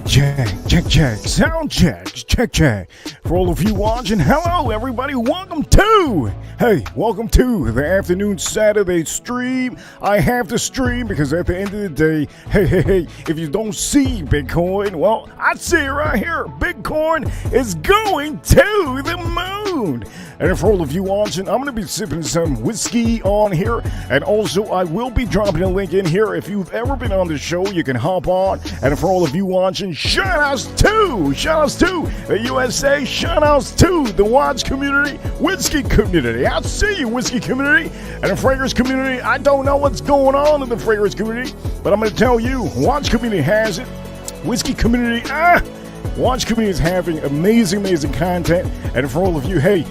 Check, sound check. For all of you watching, hello everybody, welcome to the afternoon Saturday stream. I have to stream because at the end of the day, hey, if you don't see Bitcoin, well, I see it right here. Bitcoin is going to the moon. And for all of you watching, I'm going to be sipping some whiskey on here. And also, I will be dropping a link in here. If you've ever been on the show, you can hop on. And for all of you watching, shout outs to the USA, shout outs to the watch community, whiskey community. I see you, whiskey community. And the fragrance community, I don't know what's going on in the fragrance community, but I'm going to tell you, watch community has it. Whiskey community, watch community is having amazing content. And for all of you, hey,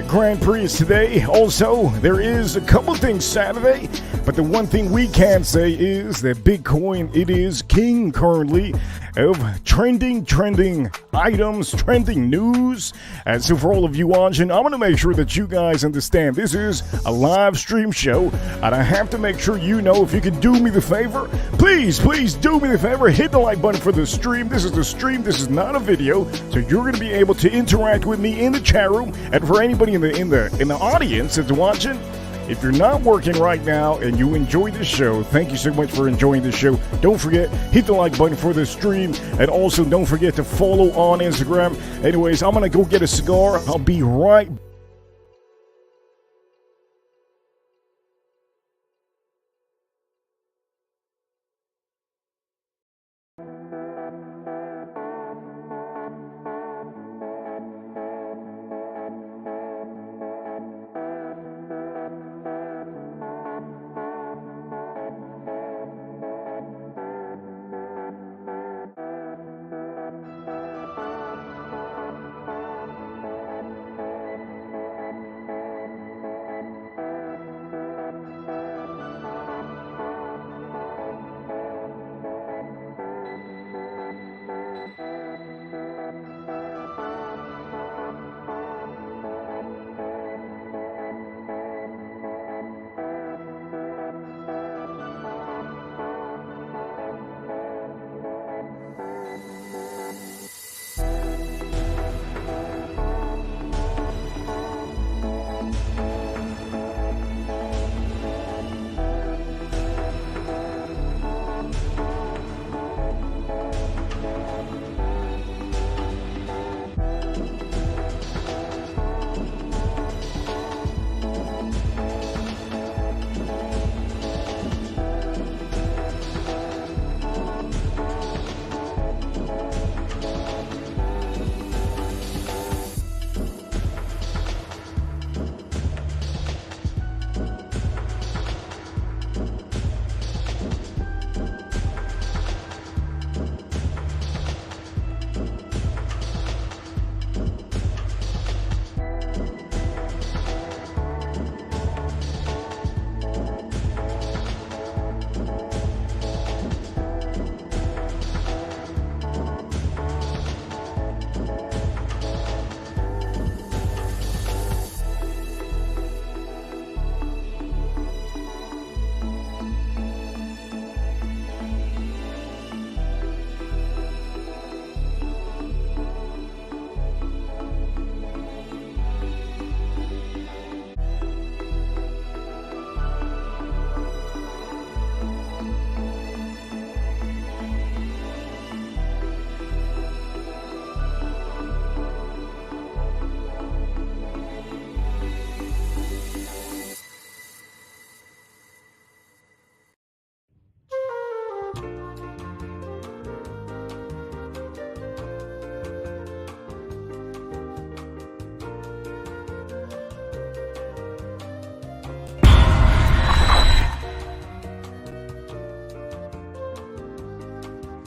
Grand Prix is today. Also, there is a couple things Saturday, but the one thing we can say is that Bitcoin, it is king currently of trending items, trending news. And so for all of you watching, I'm going to make sure that you guys understand this is a live stream show, and I have to make sure you know, if you can do me the favor, please do me the favor, hit the like button for the stream. This is the stream, this is not a video, so you're going to be able to interact with me in the chat room. And for anybody in the audience that's watching, if you're not working right now and you enjoy this show, thank you so much for enjoying this show. Don't forget, hit the like button for the stream, and also don't forget to follow on Instagram. Anyways, I'm gonna go get a cigar. I'll be right back.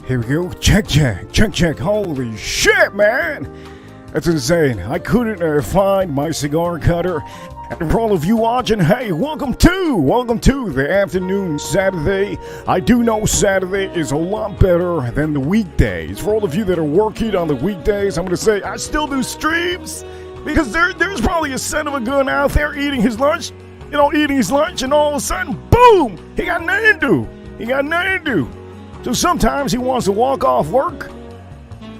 Here we go. Check. Holy shit, man. That's insane. I couldn't find my cigar cutter. And for all of you watching, hey, welcome to the afternoon Saturday. I do know Saturday is a lot better than the weekdays. For all of you that are working on the weekdays, I'm going to say I still do streams because there's probably a son of a gun out there eating his lunch, and all of a sudden, boom, he got nothing to do. So sometimes he wants to walk off work,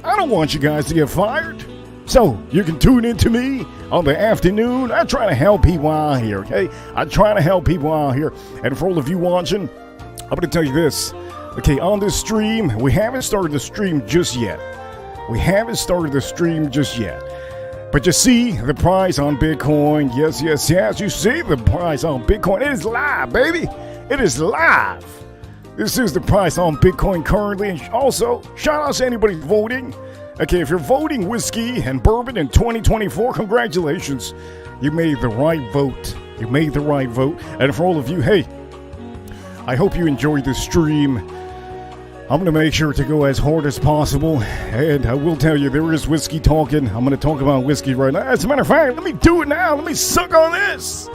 I don't want you guys to get fired. So you can tune in to me on the afternoon. I try to help people out here, okay? I try to help people out here. And for all of you watching, I'm going to tell you this. Okay, on this stream, we haven't started the stream just yet. But you see the price on Bitcoin. Yes. You see the price on Bitcoin. It is live, baby. It is live. This is the price on Bitcoin currently. And also, shout out to anybody voting. Okay, if you're voting whiskey and bourbon in 2024, congratulations. You made the right vote. And for all of you, hey, I hope you enjoyed this stream. I'm going to make sure to go as hard as possible. And I will tell you, there is whiskey talking. I'm going to talk about whiskey right now. As a matter of fact, let me do it now. Let me suck on this.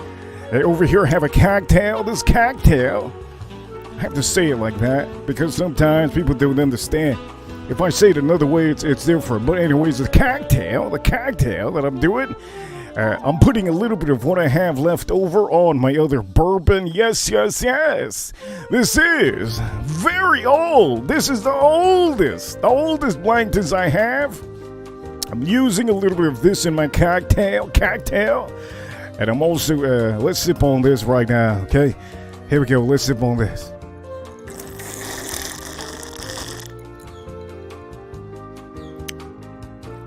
Hey, over here, I have a cocktail. This cocktail, I have to say it like that because sometimes people don't understand. If I say it another way, it's different. But anyways, the cocktail that I'm doing, I'm putting a little bit of what I have left over on my other bourbon. Yes. This is very old. This is the oldest Blanktons I have. I'm using a little bit of this in my cocktail. And I'm also, let's sip on this right now, okay? Here we go, let's sip on this.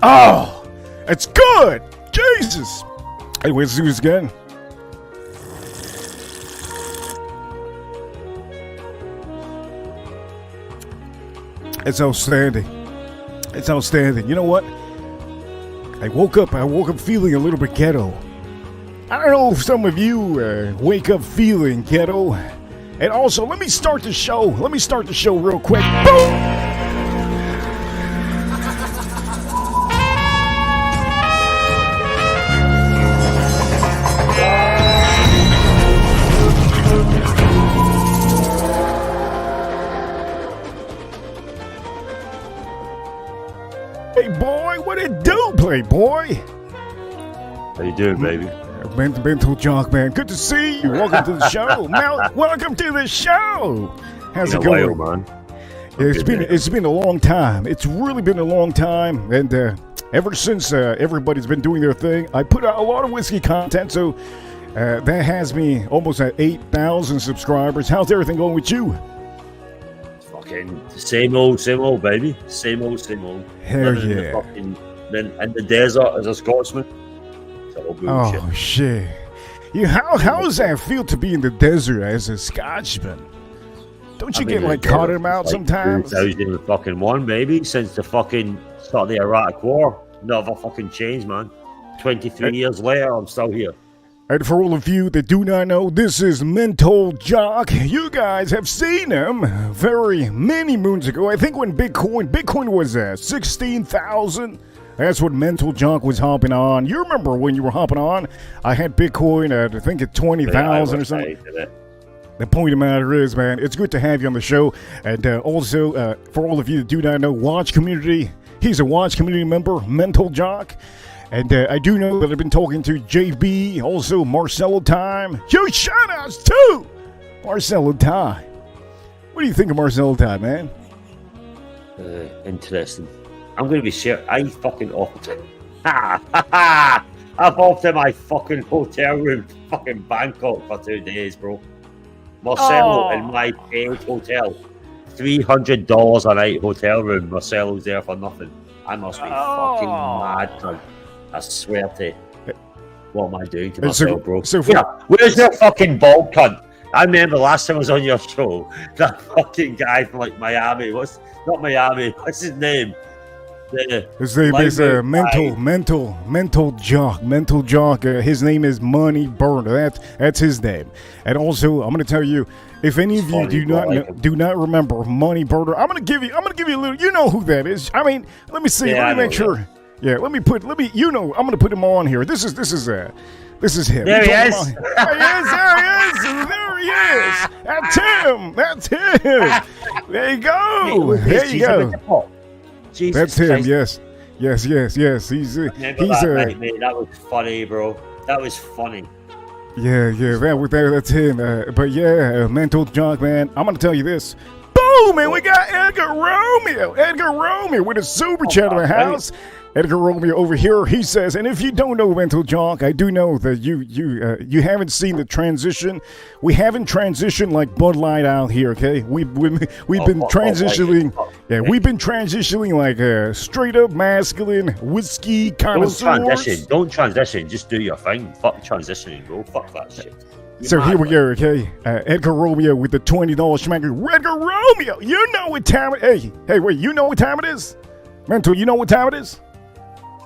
Oh, it's good. Jesus. Anyway, let's do this again. It's outstanding. You know what? I woke up feeling a little bit ghetto. I don't know if some of you wake up feeling ghetto. And also, let me start the show real quick. Boom! Hey boy, what it do, playboy? How you doing, baby? Mental Jock, man. Good to see you. Welcome to the show. Welcome to the show. How's it going, man? Yeah, it's been a long time. It's really been a long time, and ever since everybody's been doing their thing, I put out a lot of whiskey content. So that has me almost at 8,000 subscribers. How's everything going with you? Fucking same old, baby. Same old. Hell Living yeah. in the desert as a Scotsman. Oh shit! How does that feel to be in the desert as a Scotsman? Don't you get like caught in them out sometimes? 2001, baby. Since the fucking start of the Iraq War, never fucking changed, man. 23 years later, I'm still here. And for all of you that do not know, this is Mental Jock. You guys have seen him very many moons ago. I think when Bitcoin was 16,000. That's what Mental Jock was hopping on. You remember when you were hopping on? I had Bitcoin at, I think, at 20,000 or something. The point of the matter is, man, it's good to have you on the show. And also, for all of you that do not know, Watch Community, he's a Watch Community member, Mental Jock. And I do know that I've been talking to JB, also Marcello Time. Huge shout-outs to Marcello Time. What do you think of Marcello Time, man? Interesting. I'm going to be sure. I fucking offered. I've offered my fucking hotel room fucking Bangkok for 2 days, bro. Marcello in my paid hotel. $300 a night hotel room. Marcello's there for nothing. I must be fucking mad, cunt. I swear to you. What am I doing to myself, bro? Where's your fucking bald cunt? I remember last time I was on your show, that fucking guy from like Miami. Not Miami. What's his name? His name is Mental Jock. Mental Jock. His name is Money Burner. That's his name. And also, I'm going to tell you, if any of you do not remember Money Burner, I'm going to give you a little. You know who that is. I mean, let me see. Let me make sure. Yeah, I'm going to put him on here. This is him. There he is. There he is. That's him. There you go. Jesus That's him. Christ. Yes. He's that, mate. That was funny, bro. That was funny. Yeah. That's him. But yeah, Mental Jock, man. I'm gonna tell you this. Boom! Oh, man, we got Edgar Romeo. Edgar Romeo with a super chat in the house. Edgar Romeo over here, he says, and if you don't know Mental Junk, I do know that you haven't seen the transition. We haven't transitioned like Bud Light out here, okay? We've been transitioning. Yeah, we've been transitioning like straight up masculine whiskey connoisseurs. Don't transition. Just do your thing. Fuck transitioning, bro. Fuck that shit. So here we go, okay? Edgar Romeo with the $20 schmacker. Edgar Romeo, you know what time it? Hey, wait, you know what time it is? Mental, you know what time it is?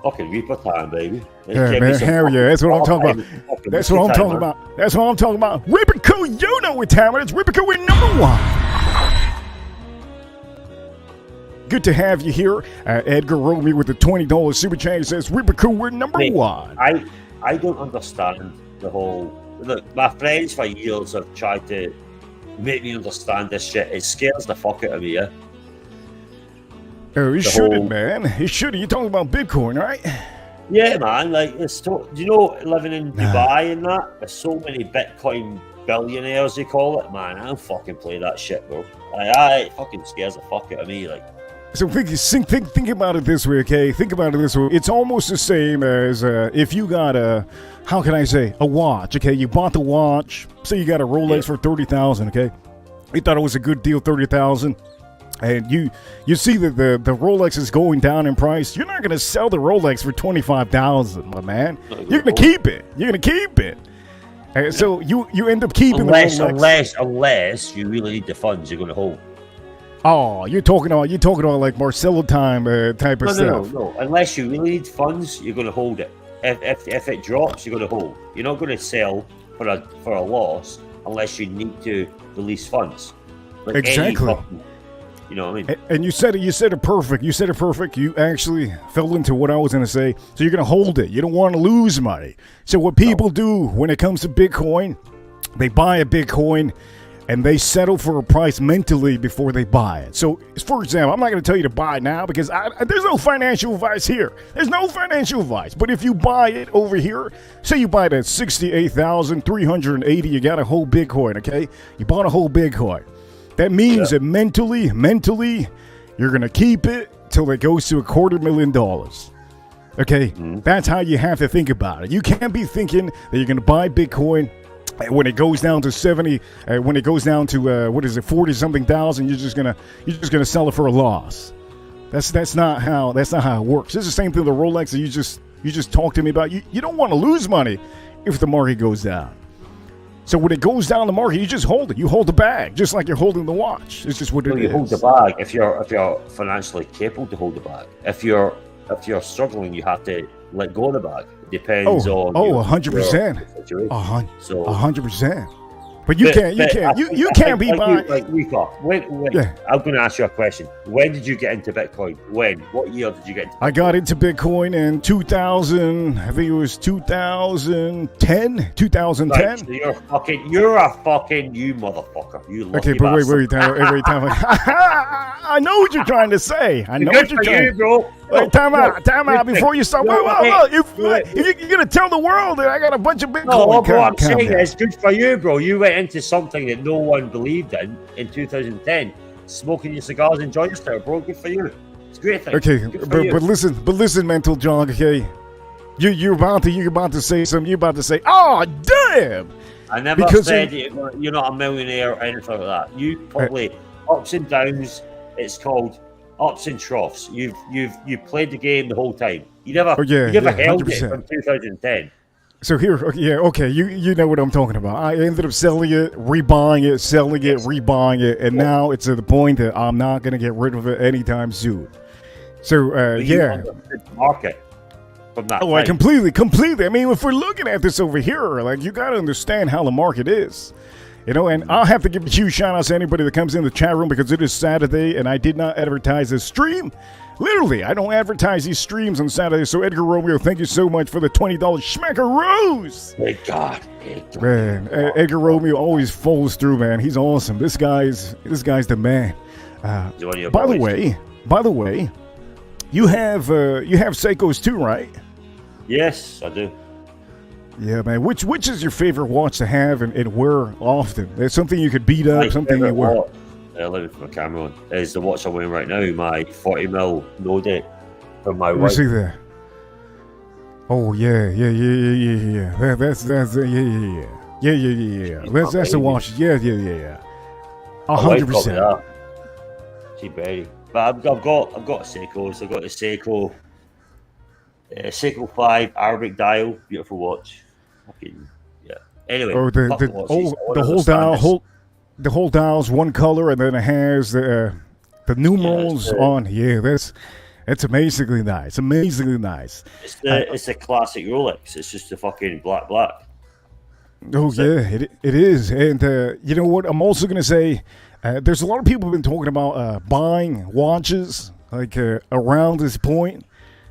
Fucking Reaper time, baby. Yeah, man, hell yeah, that's what I'm talking about. That's what I'm talking about. That's what I'm talking about. Reaper Cool, you know what time it is. Reaper Cool, we're number one. Good to have you here. Edgar Romeo with the $20 super chat says, Reaper Cool, we're number one. I don't understand the whole... Look, my friends for years have tried to make me understand this shit. It scares the fuck out of me, yeah? Oh, you shouldn't, man. You shouldn't. You're talking about Bitcoin, right? Yeah, man. Like, do you know, living in Dubai and that, there's so many Bitcoin billionaires, they call it, man. I don't fucking play that shit, bro. It fucking scares the fuck out of me, like. So think about it this way, okay? Think about it this way. It's almost the same as if you got a watch, okay? You bought the watch. Say you got a Rolex for $30,000, okay? You thought it was a good deal, $30,000. And you see that the Rolex is going down in price. You're not going to sell the Rolex for $25,000, my man. You're going to keep it. You're going to keep it. And so you end up keeping the Rolex. Unless you really need the funds you're going to hold. Oh, you're talking about like Marcelo time type of stuff. No. Unless you really need funds, you're going to hold it. If it drops, you're going to hold. You're not going to sell for a loss unless you need to release funds. Like exactly. You know what I mean? And you said it perfect. You actually fell into what I was going to say. So you're going to hold it. You don't want to lose money. So what people do when it comes to Bitcoin, they buy a Bitcoin and they settle for a price mentally before they buy it. So, for example, I'm not going to tell you to buy it now because there's no financial advice here. There's no financial advice. But if you buy it over here, say you buy it at $68,380, you got a whole Bitcoin, okay? You bought a whole Bitcoin. That means that mentally, you're going to keep it till it goes to $250,000. Okay? Mm-hmm. That's how you have to think about it. You can't be thinking that you're going to buy Bitcoin when it goes down to 70, when it goes down to, 40 something thousand, you're just going to sell it for a loss. That's not how it works. It's the same thing with the Rolex that you just talked to me about. You don't want to lose money if the market goes down. So when it goes down the market, you just hold it. You hold the bag, just like you're holding the watch. It's just what it is. You hold the bag if you're financially capable to hold the bag. If you're struggling, you have to let go of the bag. It depends on 100%. So 100%. But you can't be buying. Like Rico, wait. Yeah. I'm going to ask you a question. When did you get into Bitcoin? What year did you get into Bitcoin? I got into Bitcoin in 2000. I think it was 2010. 2010. Right, so you're a fucking you motherfucker. You lucky okay, but wait. Time. I know what you're trying to say. I know what you're trying to say. Bro. Wait, time out before you start. If you're going to tell the world that I got a bunch of Bitcoin. No, bro, I'm saying it's good for you, bro. You went into something that no one believed in 2010. Smoking your cigars, enjoy yourself, bro. Good for you. It's a great thing. Okay, but listen, Mental John, okay? You're about to say something. You're about to say, oh, damn! I never said you're not a millionaire or anything like that. You probably ups and downs. It's called ups and troughs. You've played the game the whole time. You never held 100%. It from 2010. So here, okay, you know what I'm talking about. I ended up selling it, rebuying it, rebuying it, and now it's at the point that I'm not going to get rid of it anytime soon. So, yeah. Market from that time. I completely. I mean, if we're looking at this over here, like, you got to understand how the market is. You know, and I'll have to give a huge shout out to anybody that comes in the chat room because it is Saturday and I did not advertise this stream. Literally, I don't advertise these streams on Saturday. So Edgar Romeo, thank you so much for the $20 schmackaroos. Thank God. Man, Edgar Romeo always follows through, man. He's awesome. This guy's the man. By the way, you have Seikos too, right? Yes, I do. Yeah, man. Which is your favorite watch to have and where often? There's something you could beat up, something you wear. Let me put my camera on. Is the watch I'm wearing right now, my 40mm no deck from my Let me wife. see that. Oh yeah. That's yeah. That's the watch. Yeah. 100%. She berry. But I've got a Seiko. So I've got the Seiko 5 Arabic dial, beautiful watch. Fucking yeah. Anyway, Oh, the whole dial's one color, and then it has the numerals on. Yeah, that's amazingly nice. Amazingly nice. It's a classic Rolex. It's just a fucking black. Oh yeah, it is. And you know what? I'm also gonna say, there's a lot of people have been talking about buying watches like around this point.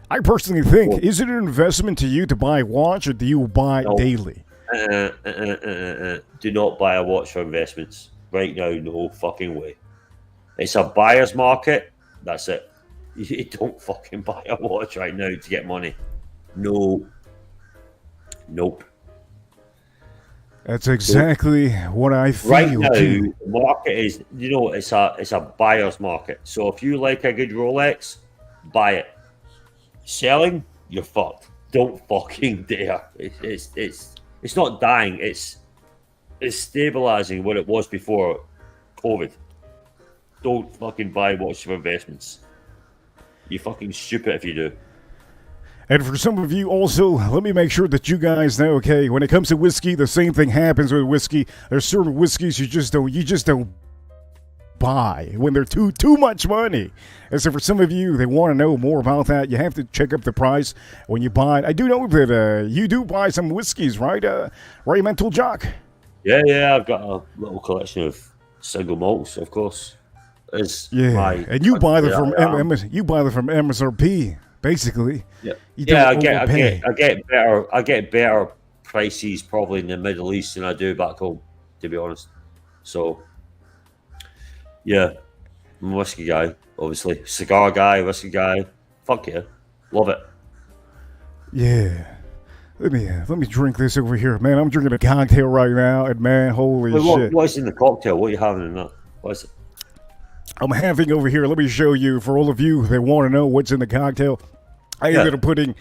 I personally think, is it an investment to you to buy a watch, or do you buy daily? Do not buy a watch for investments right now. No fucking way. It's a buyer's market. That's it. You don't fucking buy a watch right now to get money. No. Nope. That's exactly what I feel. Right now, the market is, it's a buyer's market. So if you like a good Rolex, buy it. Selling, you're fucked. Don't fucking dare. It's not dying. It's stabilizing what it was before COVID. Don't fucking buy watches for investments. You're fucking stupid if you do. And for some of you also, let me make sure that you guys know, okay, when it comes to whiskey, the same thing happens with whiskey. There's certain whiskeys you just don't buy when they're too much money. And so for some of you, they want to know more about that. You have to check up the price when you buy it. I do know that you do buy some whiskeys, right? Right, Mental Jock? Yeah, I've got a little collection of single malts, of course. And you buy them from MSRP, basically. Yeah, I get better prices probably in the Middle East than I do back home, to be honest. So yeah, I'm a whiskey guy, obviously. Cigar guy, whiskey guy. Fuck yeah. Love it. Yeah. Let me drink this over here. Man, I'm drinking a cocktail right now, and man, holy shit. What's in the cocktail? What are you having in that? What is it? I'm having over here, let me show you, for all of you that want to know what's in the cocktail. I ended up putting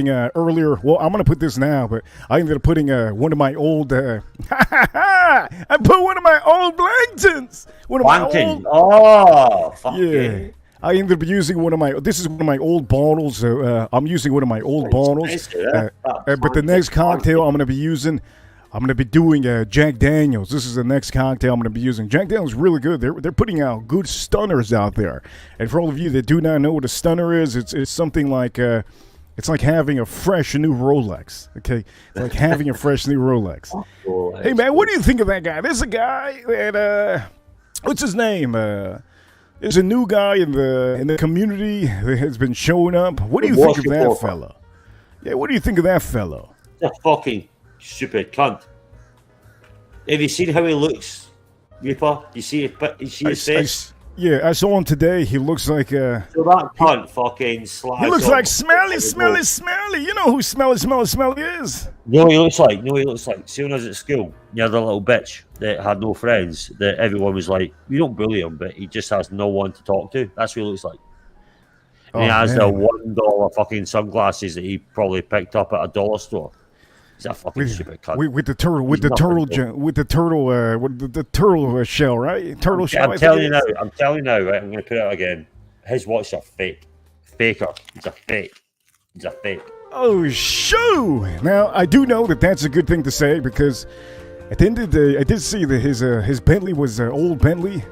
earlier, well, I'm going to put this now, but I ended up putting one of my old, I put one of my old Blangtons. Fuck yeah. I ended up using this is one of my old bottles, so I'm using one of my old bottles. But the next cocktail I'm going to be doing Jack Daniels. This is the next cocktail I'm going to be using. Jack Daniels is really good. They're putting out good stunners out there. And for all of you that do not know what a stunner is, it's something like it's like having a fresh new Rolex. Okay, it's like having a fresh new Rolex. Hey man, what do you think of that guy? There's a guy that what's his name? There's a new guy in the community that has been showing up. What do you think of that fella? Yeah, what do you think of that fellow? A fucking stupid cunt. Have you seen how he looks, Reaper? You see his face? Yeah, I saw him today. He looks like So that cunt fucking slides. He looks like Smelly. You know who Smelly is? No, he looks like. See when I was at school, you had a little bitch that had no friends. That everyone was like, you don't bully him, but he just has no one to talk to. That's what he looks like. And he has the $1 fucking sunglasses that he probably picked up at a dollar store. He's a fucking stupid cunt. With the turtle shell, right? Turtle shell. I'm telling you now, right? I'm going to put it out again. His watches are fake. Faker. He's a fake. Oh, shoo! Now, I do know that that's a good thing to say because at the end of the day, I did see that his Bentley was old Bentley.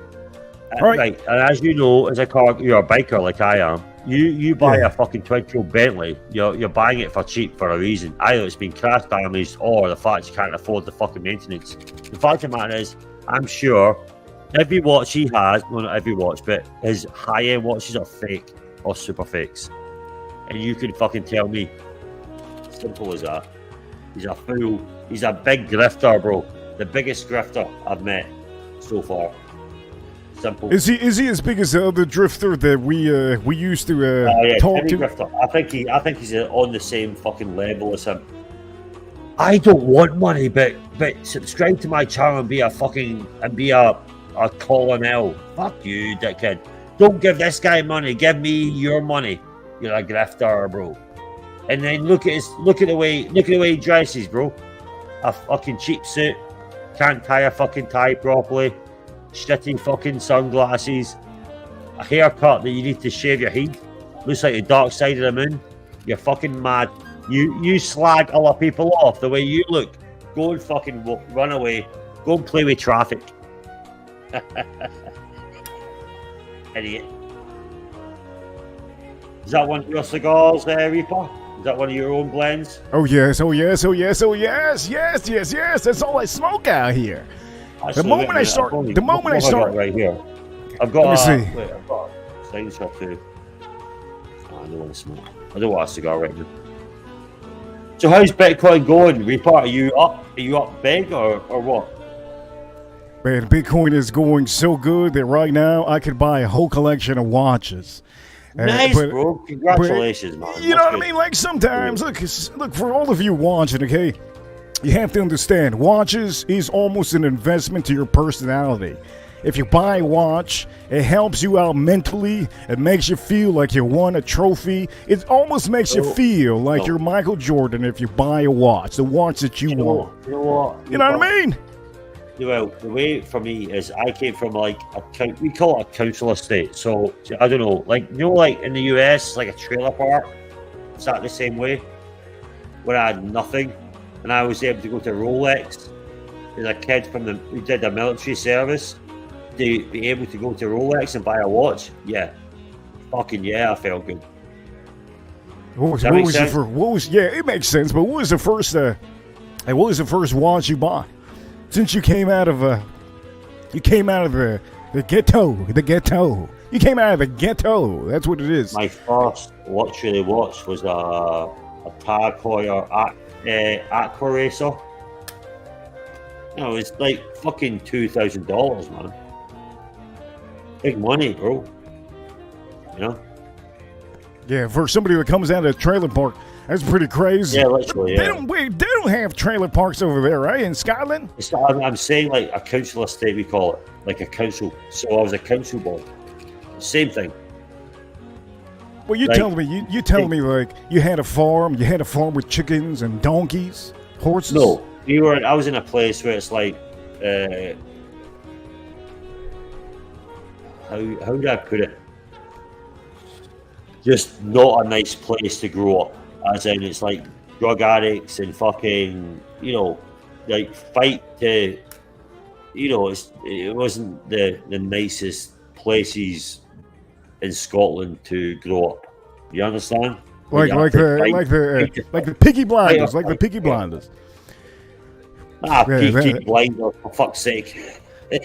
Right. And as you know, as a car, you're a biker like I am. You buy a fucking 20-year-old Bentley, you're buying it for cheap for a reason. Either it's been crash damaged or the fact you can't afford the fucking maintenance. The fact of the matter is, I'm sure every watch he has, well not every watch, but his high-end watches are fake or super fakes. And you can fucking tell me. Simple as that. He's a big grifter, bro. The biggest grifter I've met so far. Simple. Is he as big as the other drifter that we used to talk to? Drifter. I think he's on the same fucking level as him. I don't want money, but subscribe to my channel and be a a colonel. Fuck you, dickhead. Don't give this guy money. Give me your money. You're a grifter, bro. And then look at the way he dresses, bro. A fucking cheap suit. Can't tie a fucking tie properly. Shitty fucking sunglasses. A haircut that you need to shave your head. Looks like the dark side of the moon. You're fucking mad. You slag other people off the way you look. Go and fucking run away. Go and play with traffic. Idiot. Is that one of your cigars, Reaper? Is that one of your own blends? Oh yes, oh yes, oh yes, oh yes, yes. That's all I smoke out here. Actually, the moment I start, right here. I've got. Let me see. Wait, I've got a signature too. Oh, I don't want to smoke. I don't want a cigar right now. So how's Bitcoin going, Reaper? Are you up? Are you up big or what? Man, Bitcoin is going so good that right now I could buy a whole collection of watches. Nice, bro. Congratulations, man. You know what I mean? Like sometimes, look, for all of you watching, okay? You have to understand, watches is almost an investment to your personality. If you buy a watch, it helps you out mentally. It makes you feel like you won a trophy. It almost makes you feel like you're Michael Jordan if you buy a watch, the watch that you want. You know what? You know what I mean? Well, the way for me is I came from like we call it a council estate. So I don't know, like like in the US, like a trailer park. It's that the same way, where I had nothing, and I was able to go to Rolex. As a kid who did a military service, to be able to go to Rolex and buy a watch, yeah, fucking yeah, I felt good. Yeah, it makes sense. But what was the first watch you bought? Since you came out of the ghetto. You came out of the ghetto. That's what it is. My first luxury watch was a Tag Heuer Aqua Racer. You know, it's like fucking $2,000, man. Big money, bro. You know? Yeah, for somebody that comes out of a trailer park, that's pretty crazy. Yeah, literally, yeah. They don't have trailer parks over there, right? In Scotland? I'm saying like a council estate, we call it. Like a council. So I was a council boy. Same thing. Well, you telling me like you had a farm with chickens and donkeys, horses? No. I was in a place where it's like how do I put it? Just not a nice place to grow up. As in, it's like drug addicts and fucking, like fight to, it wasn't the nicest places in Scotland to grow up. You understand? Like the Peaky Blinders, Peaky Blinders. Peaky Blinders, for fuck's sake. That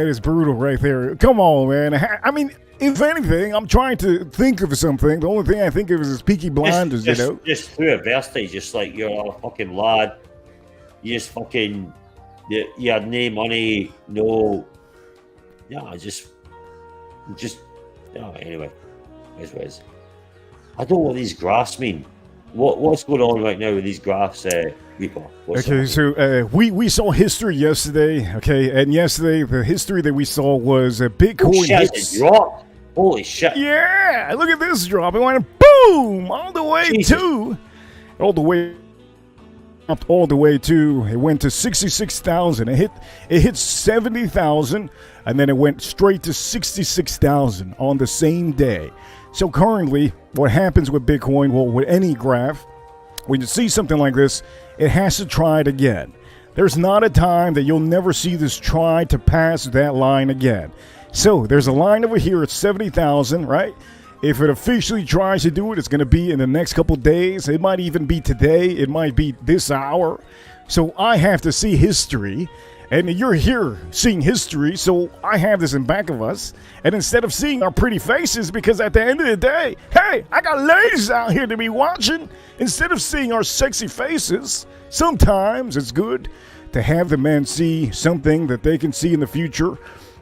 is brutal right there. Come on, man. I mean, if anything, I'm trying to think of something. The only thing I think of is Peaky Blinders, Just through adversity, just like you're a fucking lad. You just fucking, you had no money, no. Anyway, as was. I don't know what these graphs mean. What's going on right now with these graphs, Reaper? So we saw history yesterday, okay, and yesterday the history that we saw was Bitcoin hits. Dropped. Holy shit! Yeah, look at this drop. It went boom all the way to it went to 66,000. It hit 70,000, and then it went straight to 66,000 on the same day. So currently, what happens with Bitcoin, well, with any graph, when you see something like this, it has to try it again. There's not a time that you'll never see this try to pass that line again. So there's a line over here at 70,000, right? If it officially tries to do it, it's going to be in the next couple days. It might even be today. It might be this hour. So I have to see history. And you're here seeing history, so I have this in back of us. And instead of seeing our pretty faces, because at the end of the day, hey, I got ladies out here to be watching. Instead of seeing our sexy faces, sometimes it's good to have the men see something that they can see in the future.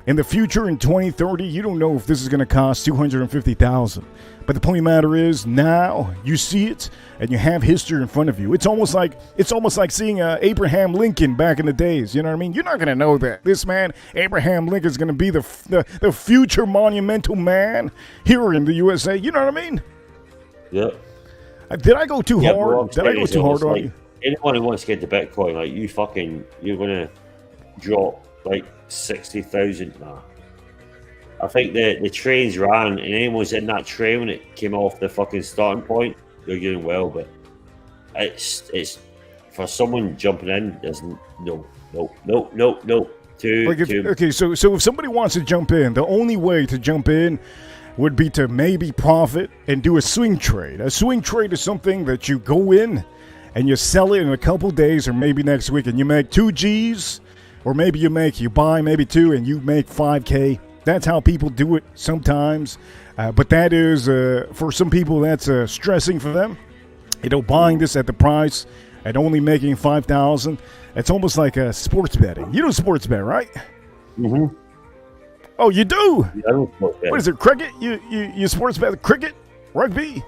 In the future, in 2030, you don't know if this is going to cost $250,000. But the point of the matter is, now you see it, and you have history in front of you. It's almost like seeing Abraham Lincoln back in the days. You know what I mean? You're not going to know that this man, Abraham Lincoln, is going to be the future monumental man here in the USA. You know what I mean? Yeah. Did I go too hard? Well, Did I go too hard on you? Anyone who wants to get to Bitcoin, like you're gonna drop like 60,000 now. I think the trains ran, and anyone was in that train when it came off the fucking starting point, they're doing well. But it's for someone jumping in, there's no. Okay, so if somebody wants to jump in, the only way to jump in would be to maybe profit and do a swing trade. A swing trade is something that you go in and you sell it in a couple days or maybe next week, and you make 2 G's, or maybe you buy maybe 2 and you make 5K. That's how people do it sometimes. But that is, for some people, that's stressing for them. You know, buying this at the price and only making 5,000. It's almost like sports betting. You know sports bet, right? Mm-hmm. Oh, you do? Yeah, I don't sports bet. What is it, cricket? You sports bet cricket? Rugby?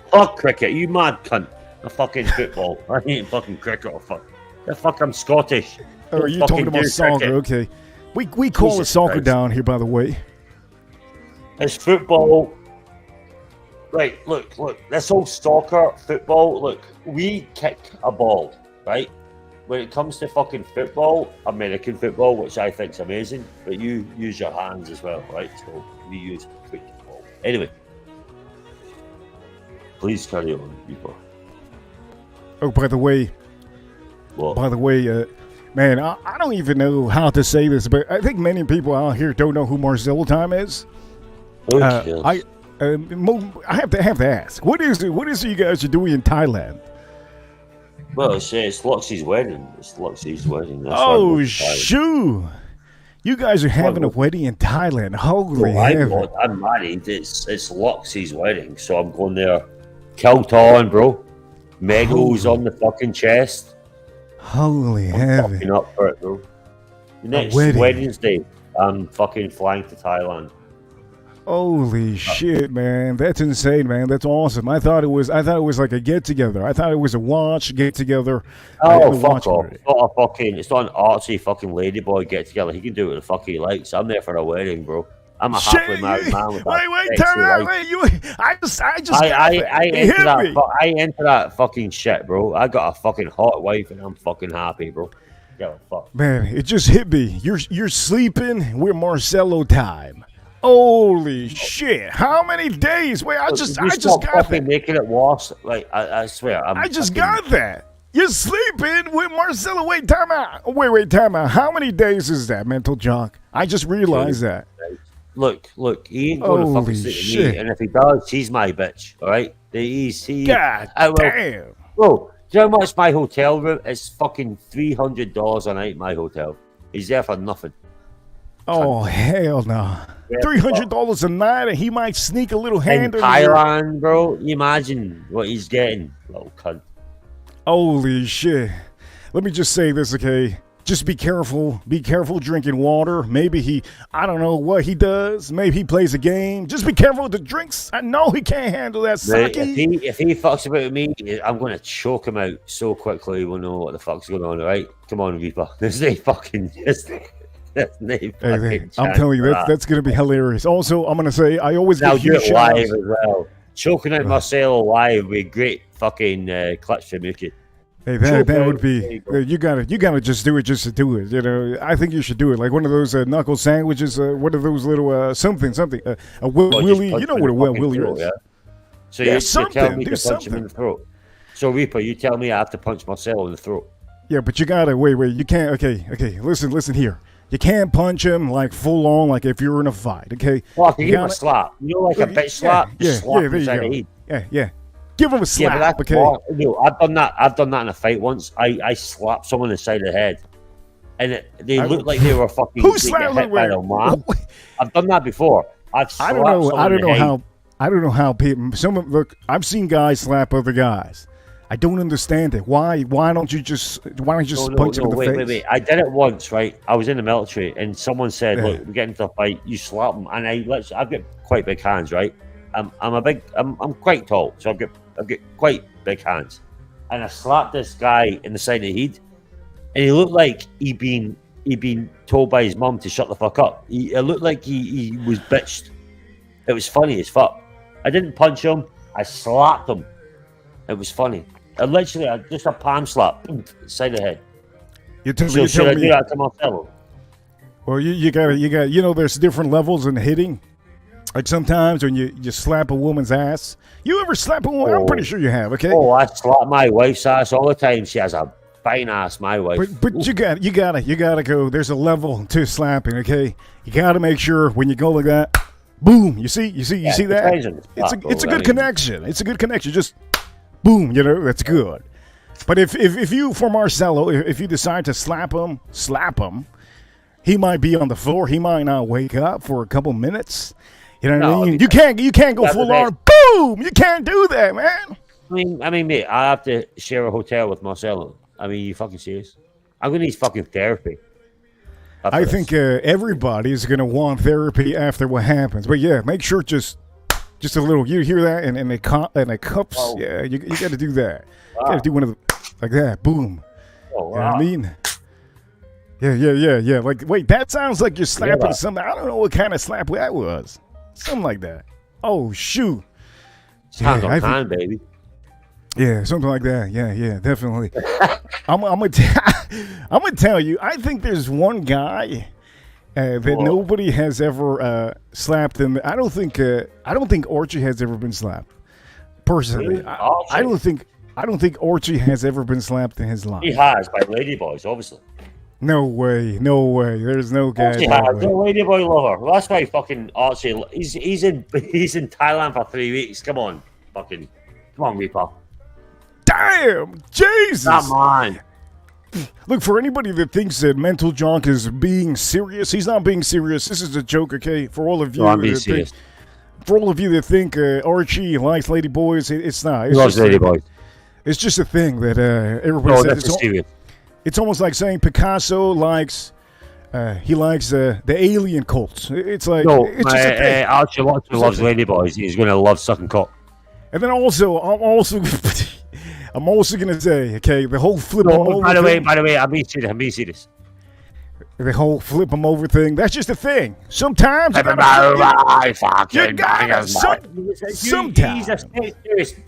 Fuck cricket, you mad cunt. A fucking football. I ain't fucking cricket or fuck. The fuck, I'm Scottish. Oh, you're talking about soccer, okay. We call it soccer down here, by the way. It's football. Right, look, this whole soccer, football, look, we kick a ball, right? When it comes to fucking football, American football, which I think's amazing, but you use your hands as well, right? So we use football. Anyway, please carry on, people. Oh, by the way, man, I don't even know how to say this, but I think many people out here don't know who Marcelo Time is. I have to ask, what is it you guys are doing in Thailand? Well, it's Luxie's wedding. It's Luxie's wedding. That's shoo! You guys are having a wedding in Thailand. Holy heaven. I'm married. It's Luxie's wedding, so I'm going there. Kilt on, bro. Megals on the fucking chest. Holy I'm heaven. fucking up for it, bro. The next Wednesday, I'm fucking flying to Thailand. Holy shit, man! That's insane, man. That's awesome. I thought it was like a get together. I thought it was a watch get together. Oh, fuck off! It's not an artsy fucking ladyboy get together. He can do what the fuck he likes. I'm there for a wedding, bro. I'm a happily married man with that. Wait, time out. I enter that fucking shit, bro. I got a fucking hot wife and I'm fucking happy, bro. Yeah, fuck. Man, it just hit me. You're sleeping with Marcelo Time. Holy shit! How many days? Wait, I just got that. Making it worse. Like I swear, I just got that. You're sleeping with Marcelo. Wait, time out. Time out. How many days is that, mental junk? I just realized that. Look, he ain't going to fucking sleep with me, and if he does, he's my bitch, alright? God damn. Bro, do you know how much my hotel room? It's fucking $300 a night, my hotel. He's there for nothing. Oh, hell no. $300 a night, and he might sneak a little hand in Thailand, bro. You imagine what he's getting, little cunt. Holy shit. Let me just say this, okay? Just be careful. Be careful drinking water. Maybe I don't know what he does. Maybe he plays a game. Just be careful with the drinks. I know he can't handle that sake. If he fucks about with me, I'm going to choke him out so quickly he won't know what the fuck's going on, right? Come on, Reaper. There's no fucking... I'm telling you, that's going to be hilarious. Also, I'm going to say, I always give you live as well. Choking out Marcelo live would be great fucking clutch for Mookie. Hey, that would be. You gotta just do it just to do it. You know, I think you should do it like one of those knuckle sandwiches. One of those little something. A willy. You know what a willy is. Yeah? So you're telling me to punch him in the throat. So Reaper, you tell me I have to punch Marcelo in the throat. Yeah, but you gotta wait. You can't. Okay. Listen here. You can't punch him like full on, like if you're in a fight. Okay. Well, I can give him a slap. You know, like a bitch slap. Yeah. There you go. Yeah. Give him a slap. Yeah, but I've done that. I've done that in a fight once. I slapped someone in the side of the head, and they looked like they were fucking hit by the man. I've done that before. I don't know how people. Look, I've seen guys slap other guys. I don't understand it. Why don't you just punch him in the face? Wait. I did it once, right? I was in the military, and someone said, Yeah. "Look, we get into a fight, you slap him." And I've got quite big hands, right? I'm quite tall, so I've got quite big hands. And I slapped this guy in the side of the head, and he looked like he'd been told by his mum to shut the fuck up. It looked like he was bitched. It was funny as fuck. I didn't punch him. I slapped him. It was funny. Just a palm slap, side of the head. You tell So me. should I do that to Marcelo? Well, you got. There's different levels in hitting. Like sometimes when you slap a woman's ass. You ever slap a woman? I'm pretty sure you have. Okay. Oh, I slap my wife's ass all the time. She has a fine ass, my wife. But you gotta go. There's a level to slapping. Okay. You gotta make sure when you go like that, boom. You see that? It's a good connection. It's a good connection. Just boom. That's good. But if you, for Marcelo, if you decide to slap him, he might be on the floor. He might not wake up for a couple minutes. You know what I mean? You can't go full on. Boom! You can't do that, man. I mean, mate, I have to share a hotel with Marcelo. I mean, you fucking serious? I'm gonna need fucking therapy. I think everybody's gonna want therapy after what happens. But yeah, make sure just a little. You hear that? And the cups. Oh. Yeah, you got to do that. Wow. You got to do one of the like that. Boom. Oh, wow. You know what I mean? Yeah. Like, wait, that sounds like you're slapping something. I don't know what kind of slap that was. Something like that. Oh, shoot. Hand on hand, baby. Yeah, something like that. Yeah, definitely. I'm gonna tell you. I think there's one guy that nobody has ever slapped him. I don't think Archie has ever been slapped. Personally, Really? I don't think Archie has ever been slapped in his life. He has by ladyboys, obviously. No way. There's no guy. He has. No ladyboy lover. Well, that's why fucking Archie. He's in Thailand for 3 weeks. Come on, Reaper. Damn, Jesus. Come on. Look, for anybody that thinks that Mental Junk is being serious, he's not being serious. This is a joke, okay? For all of you, I'm being serious. For all of you that think Archie likes ladyboys, it's not. He loves ladyboys. It's just a thing that everybody says. That's serious. It's almost like saying Picasso likes the alien cults. It's like it's just a thing. Archie loves ladyboys. He's gonna love sucking cock. And then also, I'm also gonna say, okay, the whole flip them over. By the way, I'm being serious. The whole flip them over thing. That's just a thing. Sometimes you gotta sometimes.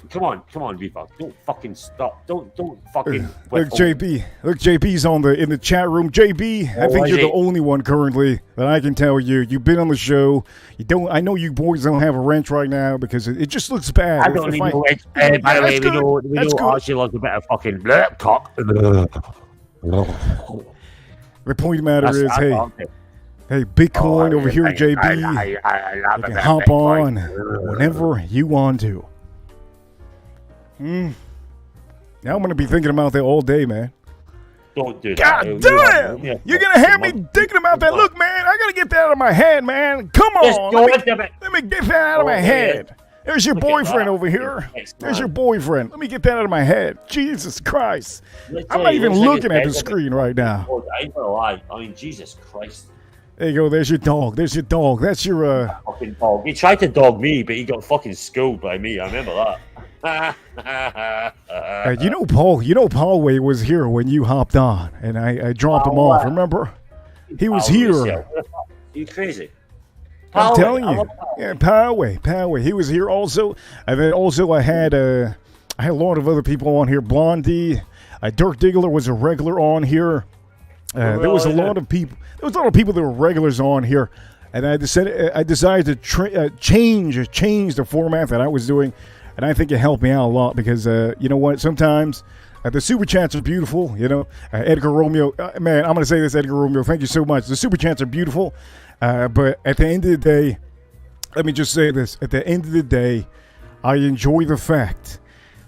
Come on, Reaper. Don't fucking stop. Don't fucking. Look, JB's in the chat room. JB, I think you're the only one currently that I can tell you. You've been on the show. I know you boys don't have a wrench right now because it just looks bad. I don't need no wrench. By the way, we know Archie loves a bit of fucking cock. The point of the matter is, hey, Bitcoin over here, JB. You can hop on whenever you want to. Now I'm going to be thinking about that all day, man. Don't do that. God damn! You're going to have me thinking about that. Look, man, I got to get that out of my head, man. Come on. Let me get that out of my head. There's your boyfriend over here. There's your boyfriend. Let me get that out of my head. Jesus Christ. I'm not even looking at the screen right now. I ain't gonna lie. I mean, Jesus Christ. There you go. There's your dog. That's your fucking dog. He tried to dog me, but he got fucking schooled by me. I remember that. Paul Way was here when you hopped on, and I dropped him off. Remember? He was here. You crazy? I'm telling you. Yeah, Poway. He was here also. And then also I had a lot of other people on here. Blondie, Dirk Diggler was a regular on here. There was a lot of people. There was a lot of people that were regulars on here, and I decided to change the format that I was doing, and I think it helped me out a lot because you know what? Sometimes the super chats are beautiful. You know, Edgar Romeo. Man, I'm gonna say this, Edgar Romeo. Thank you so much. The super chats are beautiful. But at the end of the day, let me just say this. At the end of the day, I enjoy the fact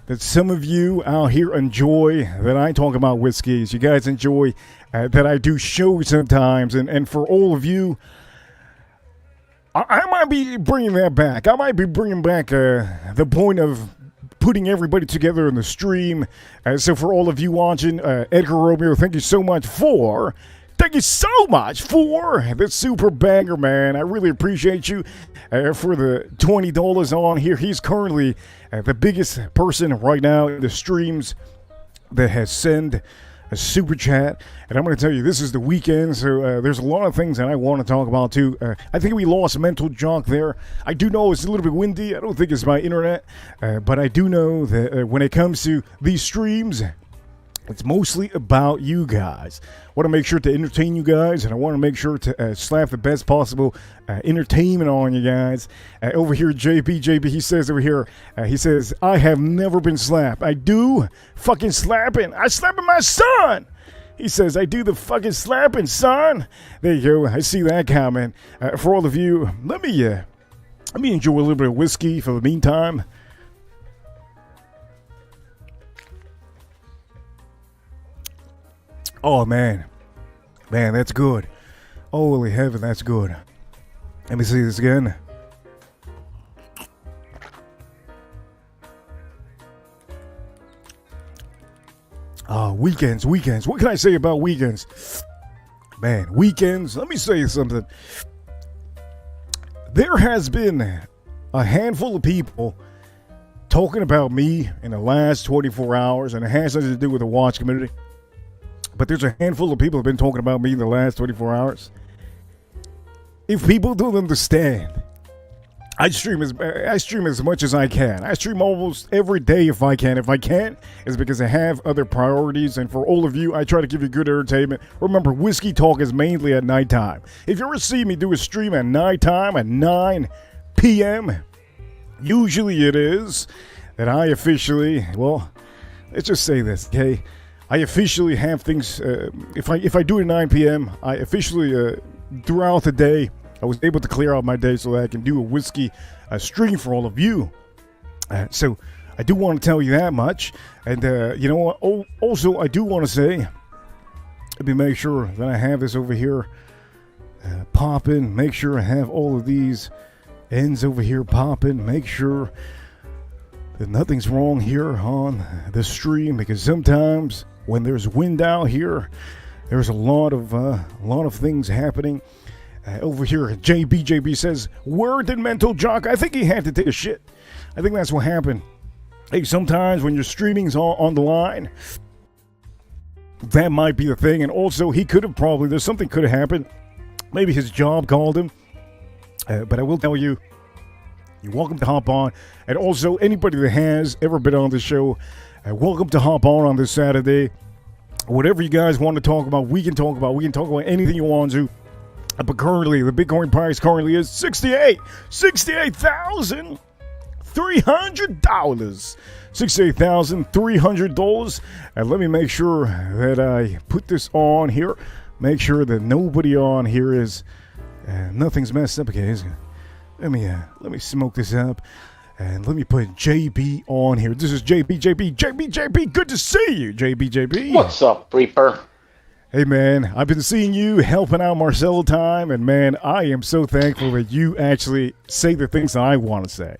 that some of you out here enjoy that I talk about whiskeys. You guys enjoy that I do shows sometimes. And for all of you, I might be bringing that back. I might be bringing back the point of putting everybody together in the stream. So for all of you watching, Edgar Romeo, thank you so much for this super banger, man. I really appreciate you for the $20 on here. He's currently the biggest person right now in the streams that has sent a super chat. And I'm going to tell you, this is the weekend, so there's a lot of things that I want to talk about too. I think we lost Mental Jock there. I do know it's a little bit windy. I don't think it's my internet, but I do know that when it comes to these streams, it's mostly about you guys. I want to make sure to entertain you guys, and I want to make sure to slap the best possible entertainment on you guys. Over here, JB, he says over here, he says, I have never been slapped. I do fucking slapping. I slapping my son. He says, I do the fucking slapping, son. There you go. I see that comment. For all of you, let me enjoy a little bit of whiskey for the meantime. Oh, man, that's good. Holy heaven, that's good. Let me see this again. Weekends. What can I say about weekends? Man, weekends, let me say something. There has been a handful of people talking about me in the last 24 hours, and it has nothing to do with the watch community. But there's a handful of people who have been talking about me in the last 24 hours. If people don't understand, I stream as much as I can. I stream almost every day if I can. If I can't, it's because I have other priorities. And for all of you, I try to give you good entertainment. Remember, Whiskey Talk is mainly at nighttime. If you ever see me do a stream at nighttime at 9 p.m., usually it is that I officially, well, let's just say this, okay? I officially have things, if I do it at 9 p.m., I officially, throughout the day, I was able to clear out my day so that I can do a whiskey stream for all of you. So I do want to tell you that much. And you know what? Also, I do want to say, let me make sure that I have this over here popping. Make sure I have all of these ends over here popping. Make sure that nothing's wrong here on the stream, because sometimes when there's wind out here, there's a lot of things happening. Over here, JB says, where did Mental Jock? I think he had to take a shit. I think that's what happened. Hey, sometimes when your streaming's on the line, that might be the thing. And also, there's something could have happened. Maybe his job called him. But I will tell you, you're welcome to hop on. And also, anybody that has ever been on the show, welcome to hop on this Saturday. Whatever you guys want to talk about, we can talk about. We can talk about anything you want to. But currently, the Bitcoin price currently is $68,300. $68,300. And let me make sure that I put this on here. Make sure that nobody on here is, nothing's messed up. Okay, let me smoke this up. And let me put JB on here. This is JB. Good to see you, JB. What's up, Reaper? Hey, man, I've been seeing you helping out Marcelo time, and, man, I am so thankful that you actually say the things that I want to say.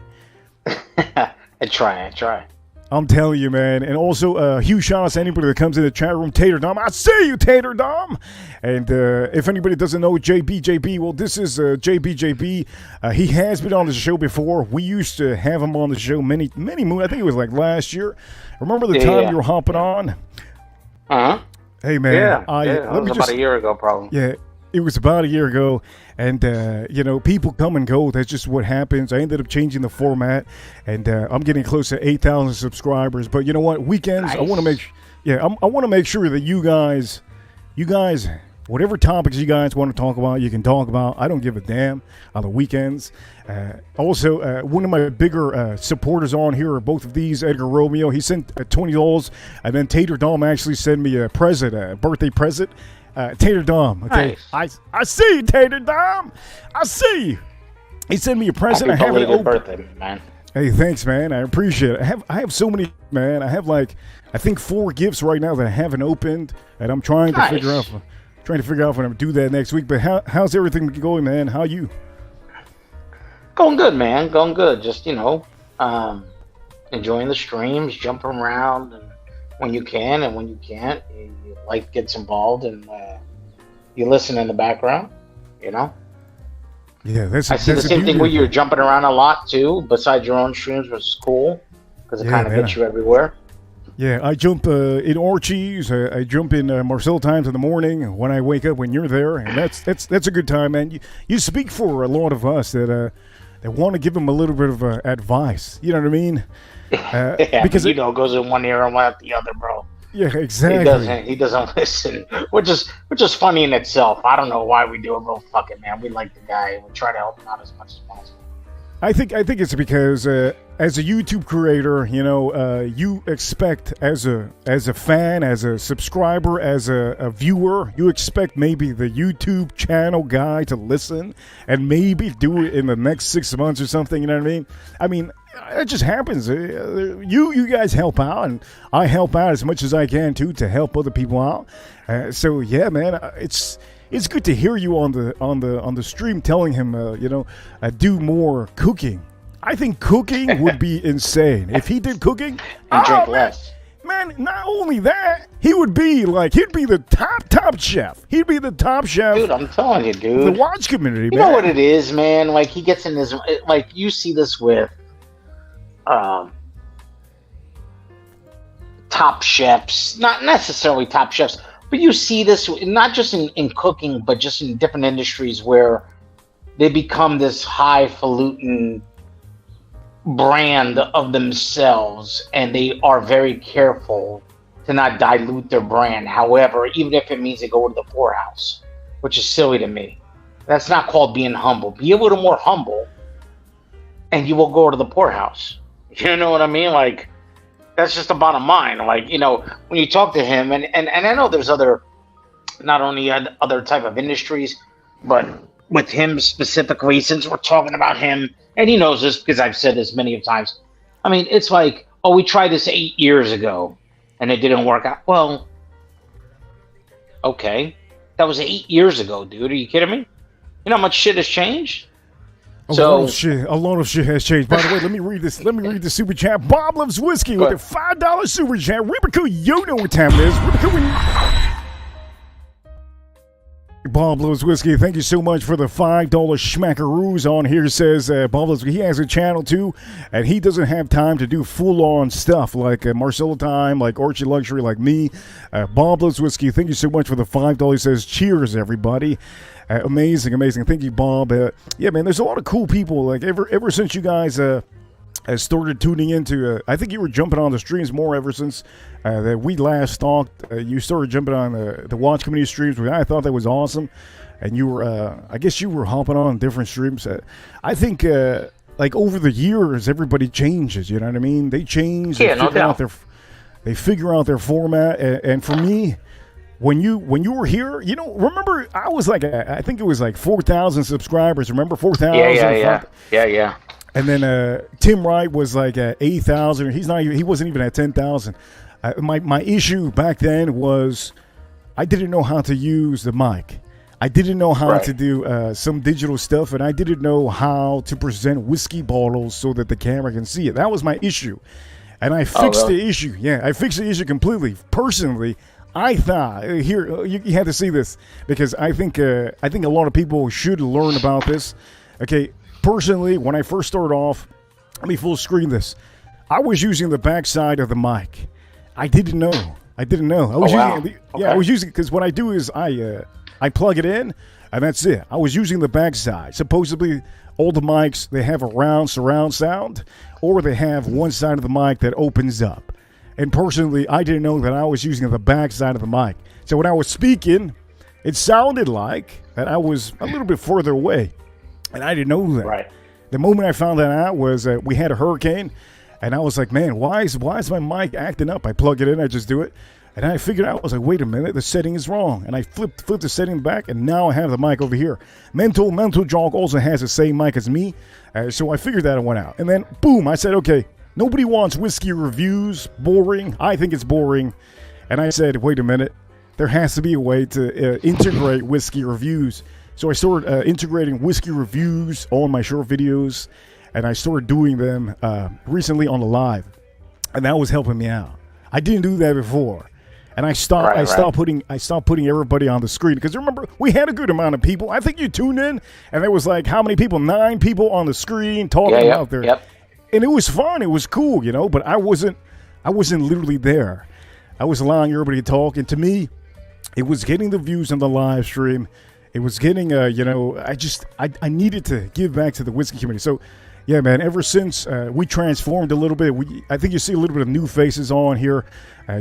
I try. I'm telling you, man. And also, huge shout out to anybody that comes in the chat room. Tater Dom, I see you, Tater Dom. And if anybody doesn't know JB, well, this is JB. He has been on the show before. We used to have him on the show many moons. I think it was like last year. Remember the time you were hopping on? Uh-huh. Hey, man. It was about a year ago, probably. Yeah, it was about a year ago. And, people come and go. That's just what happens. I ended up changing the format. And I'm getting close to 8,000 subscribers. But you know what? Weekends, nice. I want to make sure that you guys, whatever topics you guys want to talk about, you can talk about. I don't give a damn on the weekends. Also, one of my bigger supporters on here are both of these. Edgar Romeo, he sent $20, and then Tater Dom actually sent me a birthday present. Tater Dom, okay, nice. I see you, Tater Dom. I see you. He sent me a present. Happy belated birthday, man. Hey, thanks, man. I appreciate it. I have so many, man. I have I think 4 gifts right now that I haven't opened, and I'm trying to figure out when I'm gonna do that next week. But how's everything going, man? How you? Going good, man. Going good. Just enjoying the streams, jumping around, and when you can and when you can't, life gets involved, and you listen in the background. You know. Yeah, I see the same thing where you're jumping around a lot too, besides your own streams, which is cool because it kind of gets you everywhere. Yeah, I jump in Orchies. I jump in Marcel times in the morning when I wake up when you're there, and that's a good time, man. You speak for a lot of us that want to give them a little bit of advice. You know what I mean? Yeah, because it goes in one ear and one out the other, bro. Yeah, exactly. He doesn't listen, which is funny in itself. I don't know why we do it, bro. Fuck it, man. We like the guy. We try to help him out as much as possible. I think it's because as a YouTube creator, you know, you expect as a fan, as a subscriber, as a viewer, you expect maybe the YouTube channel guy to listen and maybe do it in the next 6 months or something. You know what I mean? I mean, it just happens. You guys help out, and I help out as much as I can too to help other people out. So yeah, man, it's good to hear you on the stream telling him, do more cooking. I think cooking would be insane if he did cooking and drink less. Man, not only that, he'd be the top chef. He'd be the top chef. Dude, I'm telling you, dude. The watch community, you man. know what it is, man? Like, he gets in his, like, you see this with top chefs, not necessarily top chefs, but you see this not just in cooking, but just in different industries where they become this highfalutin brand of themselves, and they are very careful to not dilute their brand. However, even if it means they go to the poorhouse, which is silly to me. That's not called being humble. Be a little more humble, and you will go to the poorhouse. You know what I mean? Like, that's just the bottom line. Like, you know, when you talk to him, and I know there's not only other type of industries, but with him specifically, since we're talking about him, and he knows this because I've said this many times. I mean, it's like, oh, we tried this 8 years ago, and it didn't work out. Well, okay, that was 8 years ago, dude. Are you kidding me? You know how much shit has changed? A lot of shit has changed. By the way, let me read this super chat. Bob Loves Whiskey with a $5 super chat. Ribico, you know what time it is. Bob Loves Whiskey, thank you so much for the $5 schmackaroos on here. Says Bob Loves, he has a channel too, and he doesn't have time to do full-on stuff like Marcella Time, like Orchie Luxury, like me. Bob Loves Whiskey, thank you so much for the $5. He says, cheers, everybody. Amazing. Thank you, Bob. Yeah, man, there's a lot of cool people. Like, ever since you guys started tuning into, I think you were jumping on the streams more ever since that we last talked. You started jumping on the Watch Community streams, which I thought that was awesome. And you were, I guess you were hopping on different streams. I think, like, over the years, everybody changes, you know what I mean? They change. Yeah, no doubt. They figure out their format. And for me, when you were here, you know, remember, I was like, I think it was like 4,000 subscribers. Remember 4,000? Yeah. And then Tim Wright was like at 8,000. He wasn't even at 10,000. My issue back then was I didn't know how to use the mic. I didn't know how to do some digital stuff, and I didn't know how to present whiskey bottles so that the camera can see it. That was my issue. And I fixed the issue. Yeah, I fixed the issue completely. Personally, I thought, here, you had to see this, because I think a lot of people should learn about this. Okay, personally, when I first started off, let me full screen this. I was using the backside of the mic. I didn't know. I was using because what I do is I plug it in, and that's it. I was using the backside. Supposedly, all the mics, they have a round surround sound, or they have one side of the mic that opens up. And personally, I didn't know that I was using the backside of the mic. So when I was speaking, it sounded like that I was a little bit further away. And I didn't know that. Right. The moment I found that out was we had a hurricane, and I was like, man, why is my mic acting up? I plug it in, I just do it. And I figured out, I was like, wait a minute, the setting is wrong. And I flipped the setting back, and now I have the mic over here. Mental Jog also has the same mic as me. So I figured that one out. And then, boom, I said, okay, nobody wants whiskey reviews. Boring. I think it's boring. And I said, wait a minute, there has to be a way to integrate whiskey reviews. So I started integrating whiskey reviews on my short videos, and I started doing them recently on the live. and that was helping me out. I didn't do that before. And I stopped. I stopped putting everybody on the screen because remember we had a good amount of people. I think you tuned in, and there was like how many people? 9 people on the screen talking out there, and it was fun. It was cool, you know. But I wasn't literally there. I was allowing everybody to talk, and to me, it was getting the views on the live stream. It was getting, I needed to give back to the whiskey community. So. Yeah, man, ever since we transformed a little bit, I think you see a little bit of new faces on here.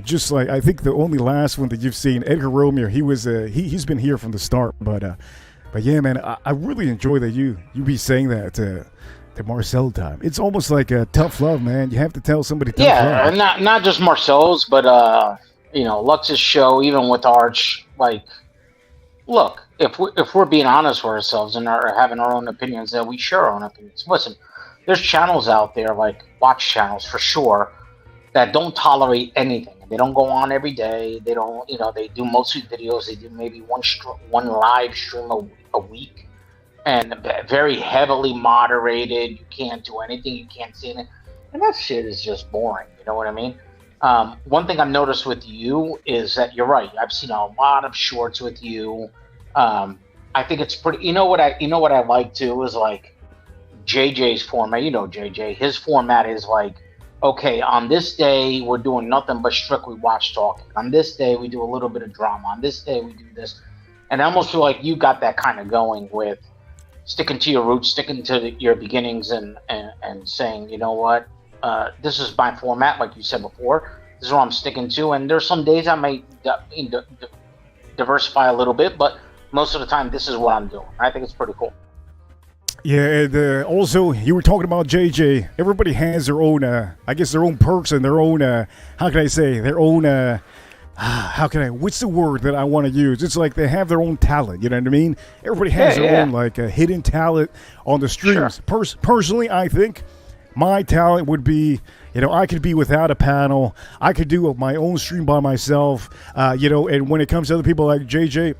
Just like, I think the only last one that you've seen, Edgar Romeo, he's been here from the start. But yeah, man, I really enjoy that you be saying that to Marcel time. It's almost like a tough love, man. You have to tell somebody tough love. Yeah, not just Marcel's, but, Lux's show, even with Arch, like, look, if we're being honest with ourselves and are having our own opinions, then we share our own opinions. Listen, there's channels out there, like watch channels for sure, that don't tolerate anything. They don't go on every day. They don't, they do mostly videos. They do maybe one live stream a week, and very heavily moderated. You can't do anything. You can't see anything. And that shit is just boring. You know what I mean? One thing I've noticed with you is that you're right. I've seen a lot of shorts with you. I think it's pretty. You know what I like too is like JJ's format. JJ. His format is like, okay, on this day we're doing nothing but strictly watch talking. On this day we do a little bit of drama. On this day we do this, and I almost feel like you got that kind of going with sticking to your roots, sticking to your beginnings, and saying, you know what, this is my format, like you said before. This is what I'm sticking to, and there's some days I might diversify a little bit, but most of the time, this is what I'm doing. I think it's pretty cool. Yeah, and also, you were talking about JJ. Everybody has their own, their own perks and their own, what's the word that I want to use? It's like they have their own talent, you know what I mean? Everybody has their own, hidden talent on the streams. Sure. Personally, I think my talent would be, I could be without a panel. I could do my own stream by myself, and when it comes to other people like JJ,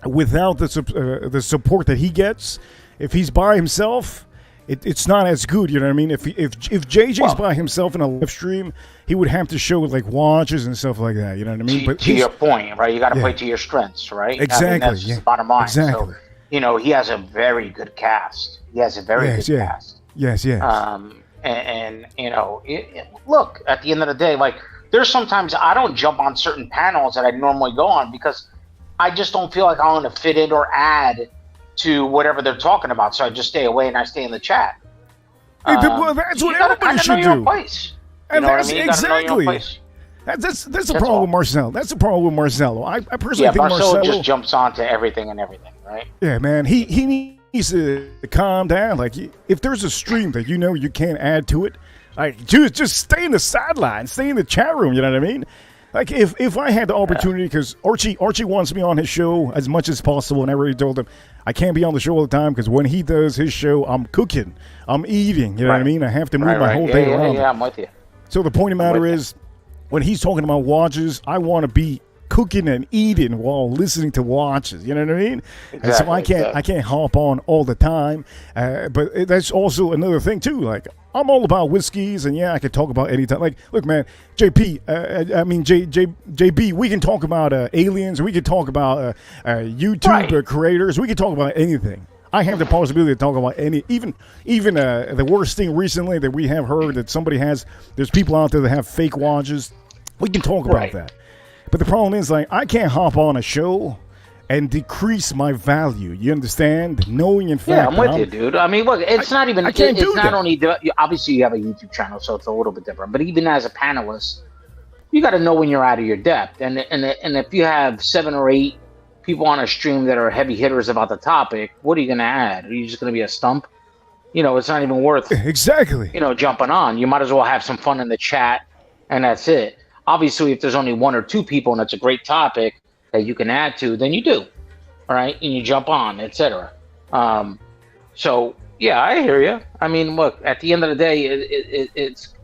without the support that he gets, if he's by himself, it's not as good. You know what I mean? If JJ's by himself in a live stream, he would have to show like watches and stuff like that. You know what I mean? But to your point, right? You got to play to your strengths, right? Exactly. I mean, that's just the bottom line. Exactly. So, he has a very good cast. He has a very good cast. Yes. And look, at the end of the day, like there's sometimes I don't jump on certain panels that I normally go on because I just don't feel like I want to fit in or add to whatever they're talking about. So I just stay away and I stay in the chat. Well, that's what everybody should do. And that's exactly. That's the problem with Marcel. That's the problem with Marcelo. I personally think Marcelo just jumps onto everything, right? Yeah, man. He needs to calm down. Like if there's a stream that you can't add to it, like just stay in the sideline, stay in the chat room. You know what I mean? Like if I had the opportunity, because Archie wants me on his show as much as possible, and I already told him I can't be on the show all the time because when he does his show, I'm cooking, I'm eating. You know what I mean? I have to move my whole day around. Yeah, I'm with you. So the point of the matter is, when he's talking about watches, I want to be cooking and eating while listening to watches. You know what I mean? Exactly, and so I can't hop on all the time. But that's also another thing too. Like I'm all about whiskeys, and I can talk about anytime. Like, look, man, JB, we can talk about aliens. We can talk about YouTube creators. We can talk about anything. I have the possibility to talk about even the worst thing recently that we have heard that there's people out there that have fake watches. We can talk about that. But the problem is, like, I can't hop on a show and decrease my value. You understand? Knowing in fact. Yeah, I'm with you, dude. I mean, look, it's not even. It's not only. Obviously, you have a YouTube channel, so it's a little bit different. But even as a panelist, you got to know when you're out of your depth. And if you have 7 or 8 people on a stream that are heavy hitters about the topic, what are you going to add? Are you just going to be a stump? It's not even worth. Exactly. Jumping on. You might as well have some fun in the chat, and that's it. Obviously, if there's only 1 or 2 people and it's a great topic that you can add to, then you do, all right? And you jump on, etc. So, yeah, I hear you. I mean, look, at the end of the day, it's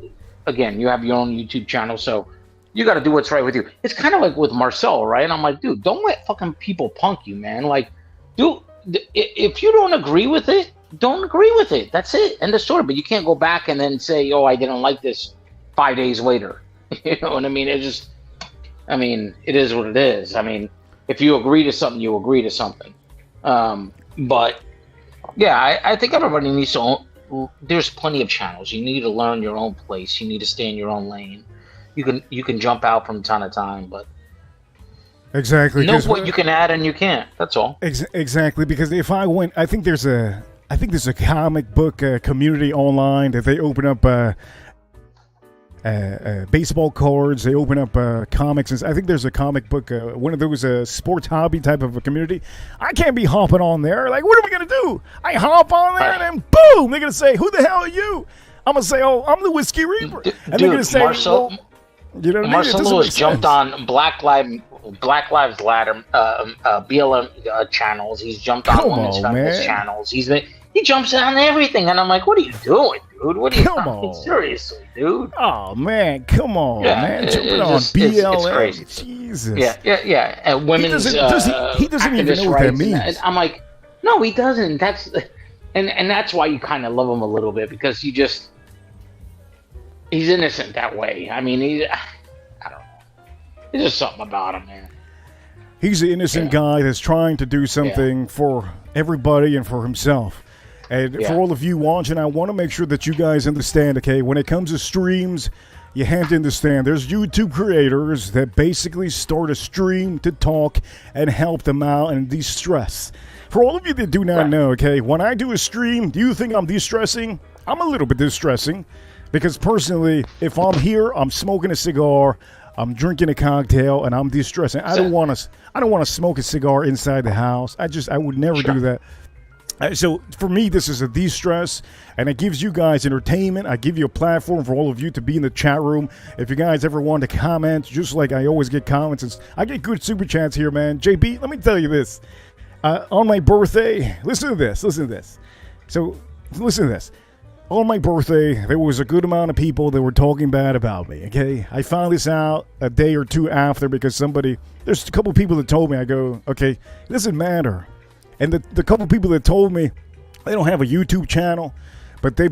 again, you have your own YouTube channel, so you got to do what's right with you. It's kind of like with Marcel, right? And I'm like, dude, don't let fucking people punk you, man. Like, dude, if you don't agree with it, don't agree with it. That's it. End of story. But you can't go back and then say, oh, I didn't like this 5 days later. You know what I mean? It is what it is. I mean, if you agree to something, you agree to something. But yeah, I think everybody needs to there's plenty of channels. You need to learn your own place. You need to stay in your own lane. You can jump out from time to time, but exactly. know what you can add and you can't. That's all. Exactly, because if I went, I think there's a comic book community online that they open up baseball cards. They open up comics. And I think there's a comic book, one of those sports hobby type of a community. I can't be hopping on there. Like, what are we gonna do? I hop on there and then boom, they're gonna say, "Who the hell are you?" I'm gonna say, "Oh, I'm the Whiskey Reaper," and they're gonna say, Marcelo, you know what I mean? Marcelo has jumped on Black Lives Matter BLM channels. He's jumped on women's feminist channels. He jumps on everything, and I'm like, "What are you doing, dude? What are you doing? Seriously, dude?" Oh man, come on, man! Jumping on BLM, it's crazy. Jesus. Yeah. And women's he doesn't even know what that means. And I'm like, no, he doesn't. That's that's why you kind of love him a little bit, because he's innocent that way. I mean, I don't know. There's just something about him, man. He's an innocent guy that's trying to do something for everybody and for himself. And for all of you watching, I want to make sure that you guys understand, okay, when it comes to streams, you have to understand there's YouTube creators that basically start a stream to talk and help them out and de-stress. For all of you that do not know, okay, when I do a stream, do you think I'm de-stressing? I'm a little bit distressing, because personally, if I'm here, I'm smoking a cigar, I'm drinking a cocktail, and I'm de-stressing. I don't want to smoke a cigar inside the house. I would never do that. So for me, this is a de-stress, and it gives you guys entertainment. I give you a platform for all of you to be in the chat room. If you guys ever want to comment, just like I always get comments, I get good super chats here, man. JB, let me tell you this. On my birthday, listen to this. So listen to this. On my birthday, there was a good amount of people that were talking bad about me, okay? I found this out a day or two after, because there's a couple people that told me. I go, okay, it doesn't matter. And the couple people that told me they don't have a YouTube channel, but they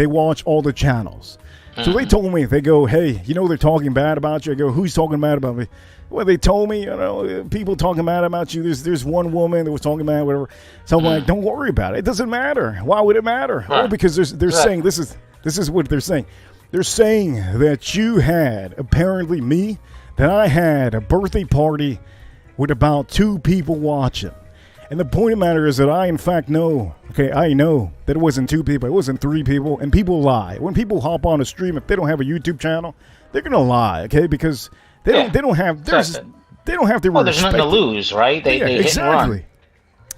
watch all the channels. So they told me, they go, "Hey, they're talking bad about you." I go, "Who's talking bad about me?" Well, they told me, people talking bad about you. There's one woman that was talking bad, whatever. So I'm like, don't worry about it. It doesn't matter. Why would it matter? Oh, because they're saying this is what they're saying. They're saying that you had, apparently me, that I had a birthday party with about 2 people watching. And the point of the matter is that I, in fact, know, I know that it wasn't 2 people, it wasn't 3 people, and people lie. When people hop on a stream, if they don't have a YouTube channel, they're gonna lie, okay? Because they don't have to there's nothing to lose, right? They exactly.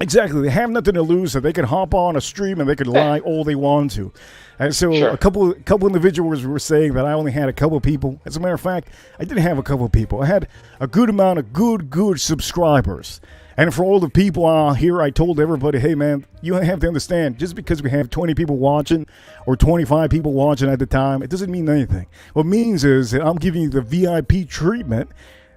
Exactly. They have nothing to lose, so they can hop on a stream and they can lie all they want to. And so a couple individuals were saying that I only had a couple people. As a matter of fact, I didn't have a couple people. I had a good amount of good subscribers. And for all the people out here, I told everybody, hey, man, you have to understand, just because we have 20 people watching or 25 people watching at the time, it doesn't mean anything. What it means is that I'm giving you the VIP treatment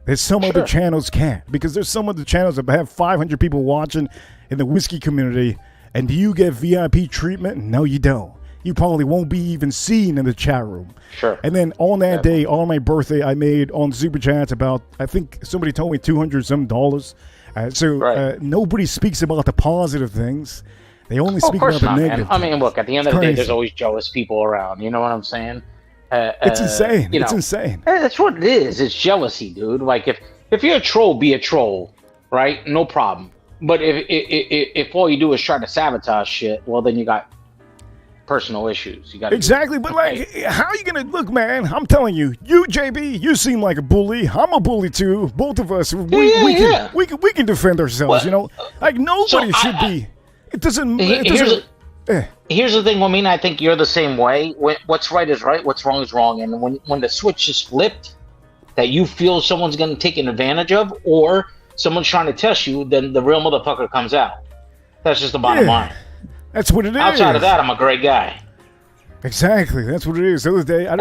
that some other channels can't. Because there's some other channels that have 500 people watching in the whiskey community. And do you get VIP treatment? No, you don't. You probably won't be even seen in the chat room. Sure. And then on that day, on my birthday, I made on Super Chats about, I think somebody told me $200 nobody speaks about the positive things. They only speak about the negative. I mean, look, at the end of the day, there's always jealous people around. You know what I'm saying? It's insane. It's insane. That's what it is. It's jealousy, dude. Like, if you're a troll, be a troll, right? No problem. But if all you do is try to sabotage shit, well, then you got personal issues. You got exactly. But like, how are you gonna look, man? I'm telling you, JB, you seem like a bully. I'm a bully too. Both of us, we can defend ourselves. Well, like nobody should be. It doesn't. Here's the thing. I mean, I think you're the same way. What's right is right. What's wrong is wrong. And when the switch is flipped, that you feel someone's gonna take advantage of, or someone's trying to test you, then the real motherfucker comes out. That's just the bottom line. That's what it is. Outside of that, I'm a great guy. Exactly. That's what it is. The other day, I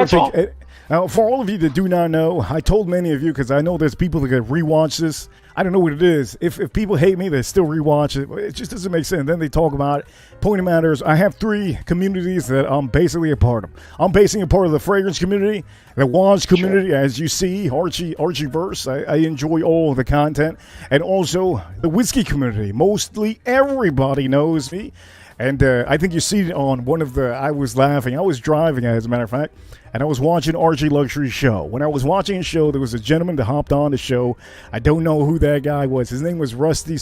Now, for all of you that do not know, I told many of you because I know there's people that could rewatch this. I don't know what it is. If people hate me, they still rewatch it. It just doesn't make sense. Then they talk about it. Point of matter is, I have 3 communities that I'm basically a part of. I'm basically a part of the fragrance community, the watch community, as you see, Archieverse. I enjoy all of the content, and also the whiskey community. Mostly everybody knows me. And I think you see it on one of the, I was laughing. I was driving, as a matter of fact, and I was watching Archie Luxury show. When I was watching a show, there was a gentleman that hopped on the show. I don't know who that guy was. His name was Rusty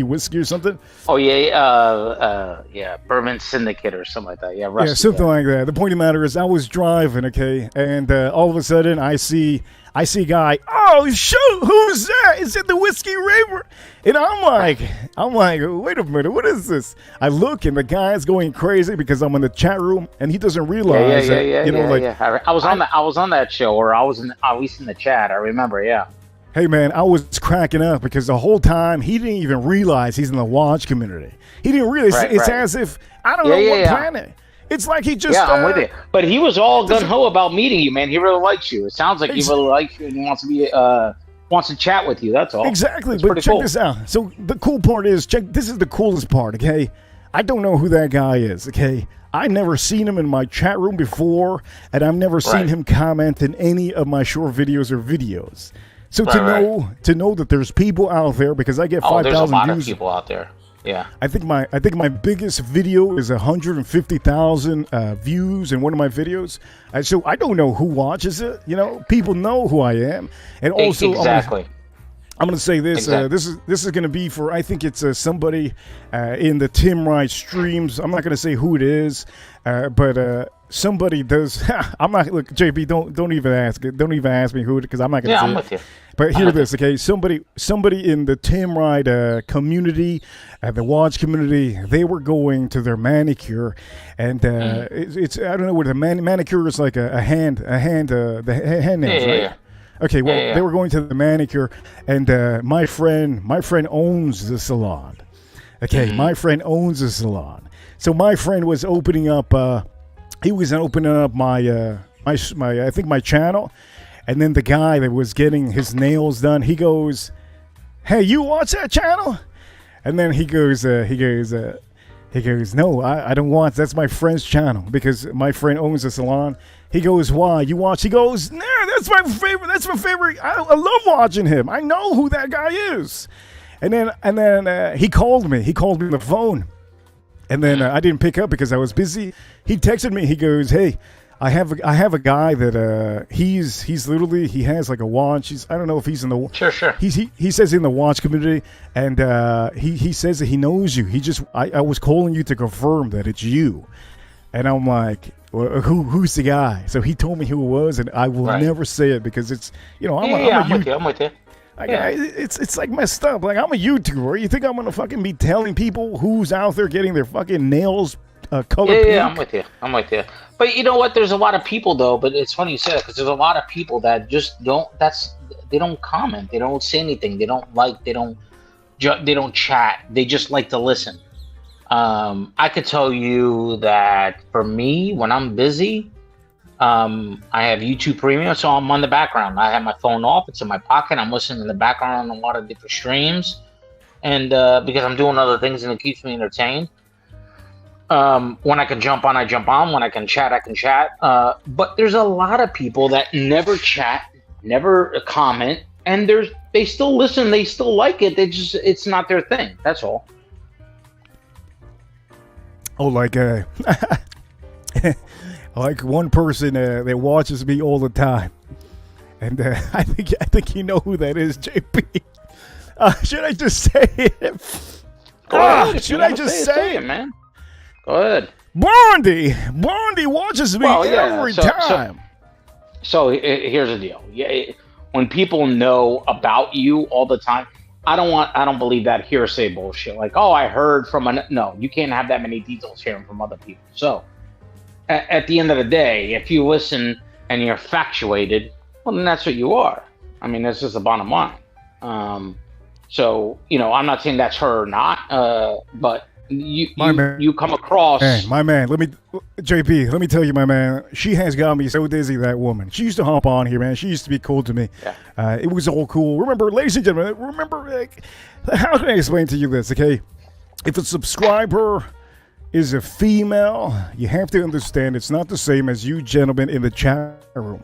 Whiskey or something. Oh, yeah, Bourbon Syndicate or something like that. Yeah, Rusty. Yeah, something like that. The point of the matter is, I was driving, okay, and all of a sudden, I see a guy. Oh, shoot, who's that? Is it the Whiskey Raver? And I'm like, wait a minute, what is this? I look, and the guy's going crazy because I'm in the chat room, and he doesn't realize I was on that show, or I was at least in the chat. I remember, yeah. Hey, man, I was cracking up because the whole time he didn't even realize he's in the watch community. He didn't realize. It's as if, I don't know what planet. It's like he just... Yeah, I'm with you. But he was all gung-ho about meeting you, man. He really likes you. It sounds like he really likes you and he wants to chat with you. That's all. Exactly. That's but check this out. So the cool part is, this is the coolest part, okay? I don't know who that guy is, okay? I've never seen him in my chat room before, and I've never seen him comment in any of my short videos or videos. So to know that there's people out there, because I get 5,000 views. There's a lot of people out there. Yeah, I think my biggest video is 150,000 views in one of my videos. So I don't know who watches it. You know, people know who I am, and also exactly. I'm gonna say this. Exactly. This is gonna be for, I think it's somebody in the Tim Wright streams. I'm not gonna say who it is, but somebody does. I'm not. Look, JB, don't even ask it. Don't even ask me who it, because I'm not gonna. Yeah, say I'm it. with you. But hear this, okay? Somebody in the Tim Wright community, the watch community, they were going to their manicure, and it's I don't know what the manicure is, like the hand nails, right? Yeah. Okay, well, they were going to the manicure, and my friend owns the salon. Okay, my friend owns the salon. So my friend was opening up. He was opening up my I think my channel. And then the guy that was getting his nails done, he goes, "Hey, you watch that channel?" And then he goes, "No, I don't watch. That's my friend's channel because my friend owns a salon." He goes, "Why? You watch?" He goes, "Nah, that's my favorite. That's my favorite. I love watching him. I know who that guy is." And then he called me. He called me on the phone, and then I didn't pick up because I was busy. He texted me. He goes, "Hey, I have a guy that he's literally, he has like a watch. I don't know if he's in the sure. He says in the watch community, and he says that he knows you. I was calling you to confirm that it's you." And I'm like, well, who's the guy? So he told me who it was, and I will never say it because it's, you know, I'm with you. It's like messed up. Like, I'm a YouTuber. You think I'm gonna fucking be telling people who's out there getting their fucking nails colored pink? Yeah, I'm with you. But you know what? There's a lot of people though. But it's funny you say that because there's a lot of people that just don't. They don't comment. They don't say anything. They don't like. They don't chat. They just like to listen. I could tell you that for me, when I'm busy, I have YouTube Premium, so I'm on the background. I have my phone off. It's in my pocket. I'm listening in the background on a lot of different streams, and because I'm doing other things and it keeps me entertained. When I can jump on, I jump on. When I can chat, I can chat. But there's a lot of people that never chat, never comment, and they still listen. They still like it. It's not their thing. That's all. Oh, like like one person that watches me all the time, and I think you know who that is, JP. Should I just say it? Should I just say it, man? Go ahead. Blondie watches me every time. So here's the deal. Yeah, when people know about you all the time, I don't believe that hearsay bullshit. Like, oh, I heard from no, you can't have that many details hearing from other people. So at the end of the day, if you listen and you're factuated, well, then that's what you are. I mean, that's just the bottom line. So, you know, I'm not saying that's her or not, but you come across. Man, my man, JP, let me tell you, my man, she has got me so dizzy, that woman. She used to hop on here, man. She used to be cool to me. Yeah. It was all cool. Remember, ladies and gentlemen, like, how can I explain to you this, okay? If a subscriber is a female, you have to understand it's not the same as you gentlemen in the chat room.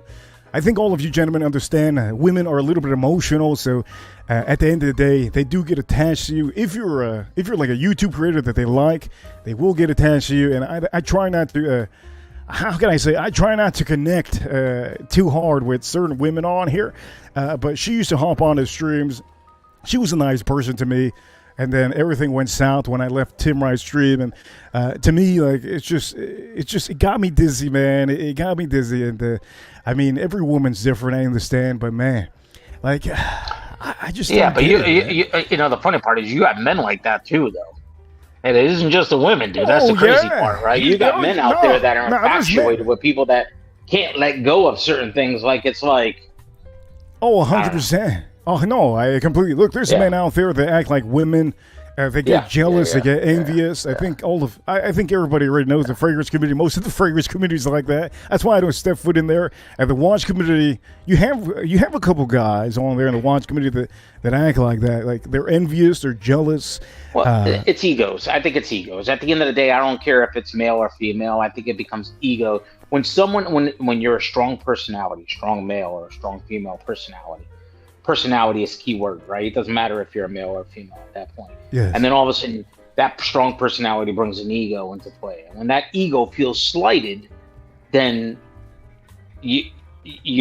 I think all of you gentlemen understand women are a little bit emotional, so at the end of the day, they do get attached to you. If you're like a YouTube creator that they like, they will get attached to you. And I try not to, how can I say? I try not to connect too hard with certain women on here. But she used to hop on the streams. She was a nice person to me. And then everything went south when I left Tim Wright's stream. And to me, like, it got me dizzy, man. It got me dizzy. And I mean, every woman's different, I understand. But man, like, I just but you know, the funny part is you have men like that too, though. And it isn't just the women, dude. That's the crazy part, right? You got men out there that are infatuated with people that can't let go of certain things. Like, it's like, 100%. Oh, no, I completely... Look, there's men out there that act like women. They get jealous. They get envious. I think I think everybody already knows the fragrance community. Most of the fragrance community is like that. That's why I don't step foot in there. And the watch community, you have a couple guys on there in the watch community that act like that. Like, they're envious. They're jealous. Well, it's egos. I think it's egos. At the end of the day, I don't care if it's male or female. I think it becomes ego. When you're a strong personality, strong male or a strong female personality is key word, right? It doesn't matter if you're a male or a female at that point. Yes. And then all of a sudden, that strong personality brings an ego into play. And when that ego feels slighted, then you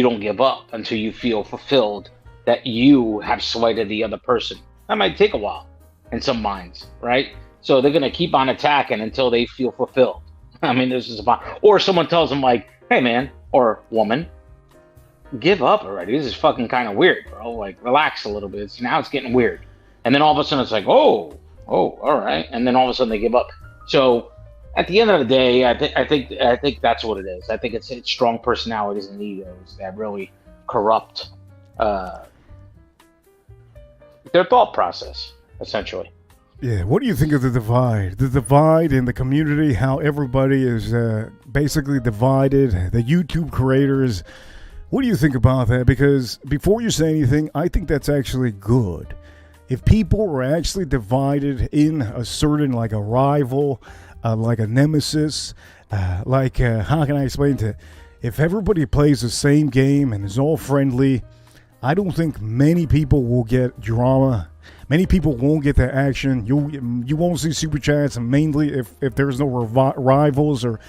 don't give up until you feel fulfilled that you have slighted the other person. That might take a while in some minds, right? So they're going to keep on attacking until they feel fulfilled. I mean, this is or someone tells them like, hey man, or woman, give up already. This is fucking kind of weird, bro. Like, relax a little bit. Now it's getting weird. And then all of a sudden it's like, oh, all right. And then all of a sudden they give up. So at the end of the day, I think that's what it is. I think it's strong personalities and egos that really corrupt their thought process, essentially. Yeah, what do you think of the divide? The divide in the community, how everybody is basically divided, the YouTube creators. What do you think about that? Because before you say anything, I think that's actually good. If people were actually divided in a certain, like a rival, like a nemesis, how can I explain it? If everybody plays the same game and is all friendly, I don't think many people will get drama. Many people won't get the action. You won't see super chats, and mainly if there's no rivals or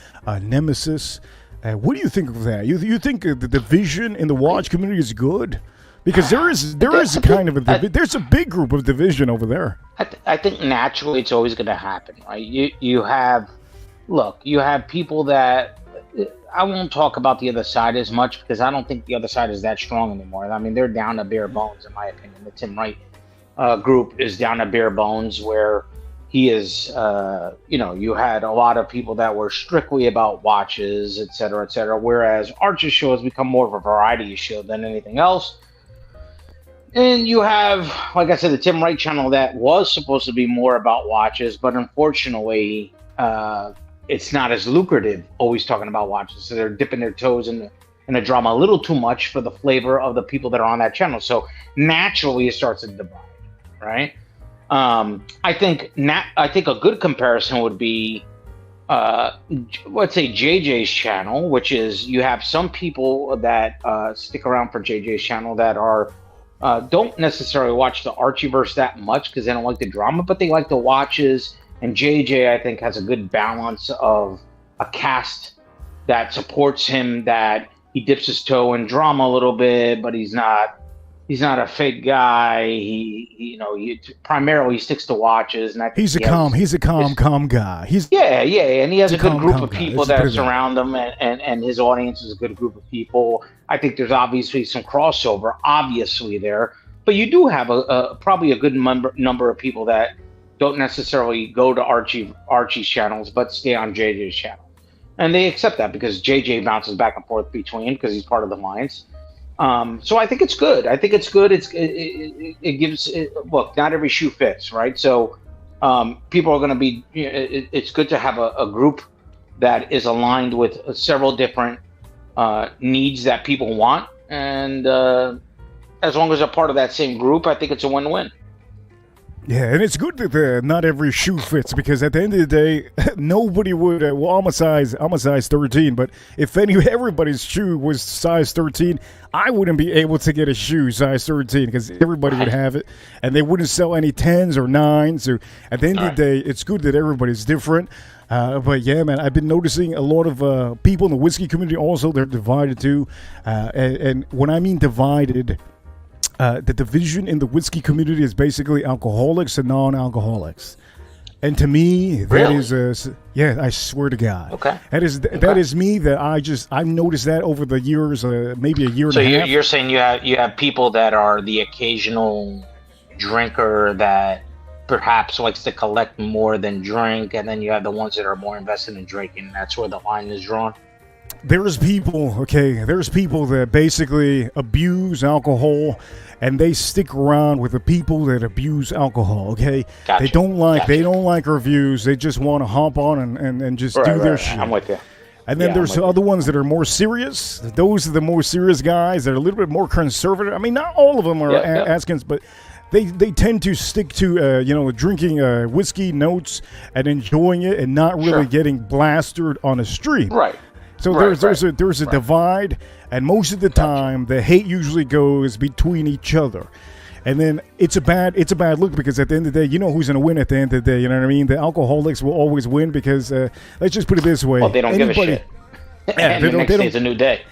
nemesis. What do you think of that? You think the division in the watch community is good? Because there's a big group of division over there. I think naturally it's always going to happen, right? You have people that I won't talk about the other side as much because I don't think the other side is that strong anymore. I mean, they're down to bare bones, in my opinion. The Tim Wright group is down to bare bones where he is, you had a lot of people that were strictly about watches, et cetera, whereas Archer's show has become more of a variety show than anything else. And you have, like I said, the Tim Wright channel that was supposed to be more about watches, but unfortunately, it's not as lucrative always talking about watches. So they're dipping their toes in the drama a little too much for the flavor of the people that are on that channel. So naturally, it starts to divide, right? I think a good comparison would be, let's say JJ's channel, which is you have some people that stick around for JJ's channel that are don't necessarily watch the Archieverse that much because they don't like the drama, but they like the watches. And JJ, I think, has a good balance of a cast that supports him, that he dips his toe in drama a little bit, but he's not a fake guy. He primarily sticks to watches, and I think he's a calm guy. And he has a good group of people that surround him, and his audience is a good group of people. I think there's obviously some crossover, obviously there, but you do have probably a good number of people that don't necessarily go to Archie's channels, but stay on JJ's channel, and they accept that because JJ bounces back and forth between because he's part of the alliance. So I think it's good. It gives look, not every shoe fits, right? So people are going to be. It's good to have a group that is aligned with several different needs that people want, and as long as they're part of that same group, I think it's a win-win. Yeah, and it's good that not every shoe fits, because at the end of the day, nobody would. Well, I'm a size 13, but if everybody's shoe was size 13, I wouldn't be able to get a shoe size 13 because everybody would have it, and they wouldn't sell any 10s or 9s. So at the end of the day, it's good that everybody's different. But yeah, man, I've been noticing a lot of people in the whiskey community also, they're divided too. And when I mean divided, the division in the whiskey community is basically alcoholics and non-alcoholics. And to me, that is yeah, I swear to God. Okay. That is me. That I've noticed that over the years, maybe a year and a half. So you're saying you have people that are the occasional drinker that perhaps likes to collect more than drink, and then you have the ones that are more invested in drinking. That's where the line is drawn. There's people that basically abuse alcohol, and they stick around with the people that abuse alcohol. Okay, Gotcha. They don't like reviews. They just want to hop on and just do their shit. I'm with you. And then there's other ones that are more serious. Those are the more serious guys that are a little bit more conservative. I mean, not all of them are Askins, but they tend to stick to drinking whiskey notes and enjoying it, and not really getting blasted on a stream. Right. So there's a divide, and most of the time the hate usually goes between each other, and then it's a bad look, because at the end of the day, you know who's going to win at the end of the day. You know what I mean? The alcoholics will always win, because let's just put it this way: they don't give a shit. Yeah, and the next day is a new day.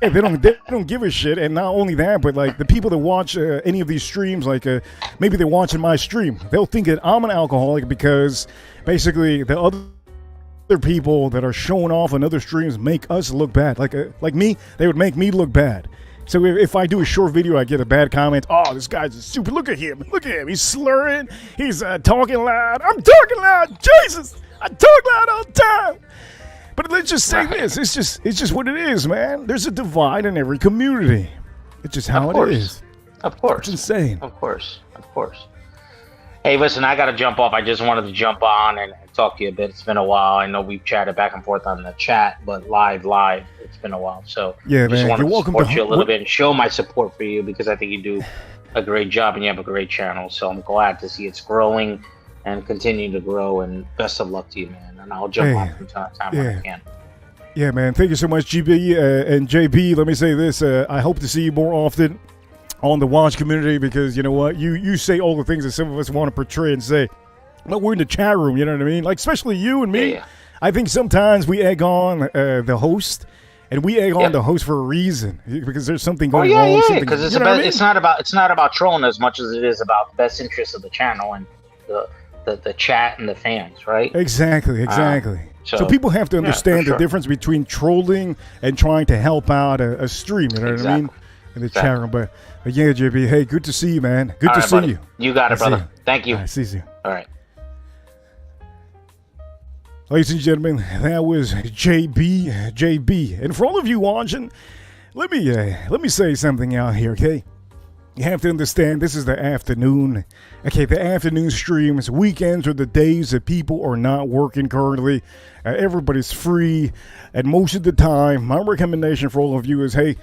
Yeah, they don't give a shit, and not only that, but like the people that watch any of these streams, like maybe they're watching my stream, they'll think that I'm an alcoholic because basically the other people that are showing off on other streams make us look bad. Like me, they would make me look bad. So if I do a short video, I get a bad comment. Oh, this guy's stupid. Look at him. He's slurring. He's talking loud. I'm talking loud. Jesus, I talk loud all the time. But let's just say this. It's just what it is, man. There's a divide in every community. It's just how it is. Of course. It's insane. Of course. Hey, listen, I got to jump off. I just wanted to jump on and talk to you a bit. It's been a while. I know we've chatted back and forth on the chat, but live, it's been a while. So yeah, just man, wanted to support you a little what? bit and show my support for you, because I think you do a great job and you have a great channel. So I'm glad to see it's growing and continue to grow. And best of luck to you, man. And I'll jump on from time to time when I can. Yeah, man. Thank you so much, GB and JB. Let me say this: I hope to see you more often on the Watch community, because you know what, you say all the things that some of us want to portray and say, but we're in the chat room, you know what I mean? Like, especially you and me. Yeah. I think sometimes we egg on the host, and we egg on the host for a reason, because there's something going on. Yeah, because it's not about trolling as much as it is about the best interest of the channel and the chat and the fans, right? Exactly. So people have to understand the difference between trolling and trying to help out a stream, you know what I mean? In the chat room. But yeah, JB, hey, good to see you, man. Good to see you. You got it, brother. Thank you. I see you. All right. Ladies and gentlemen, that was JB. And for all of you watching, let me say something out here, okay? You have to understand, this is the afternoon. Okay, the afternoon streams, weekends are the days that people are not working currently. Everybody's free. And most of the time, my recommendation for all of you is, hey,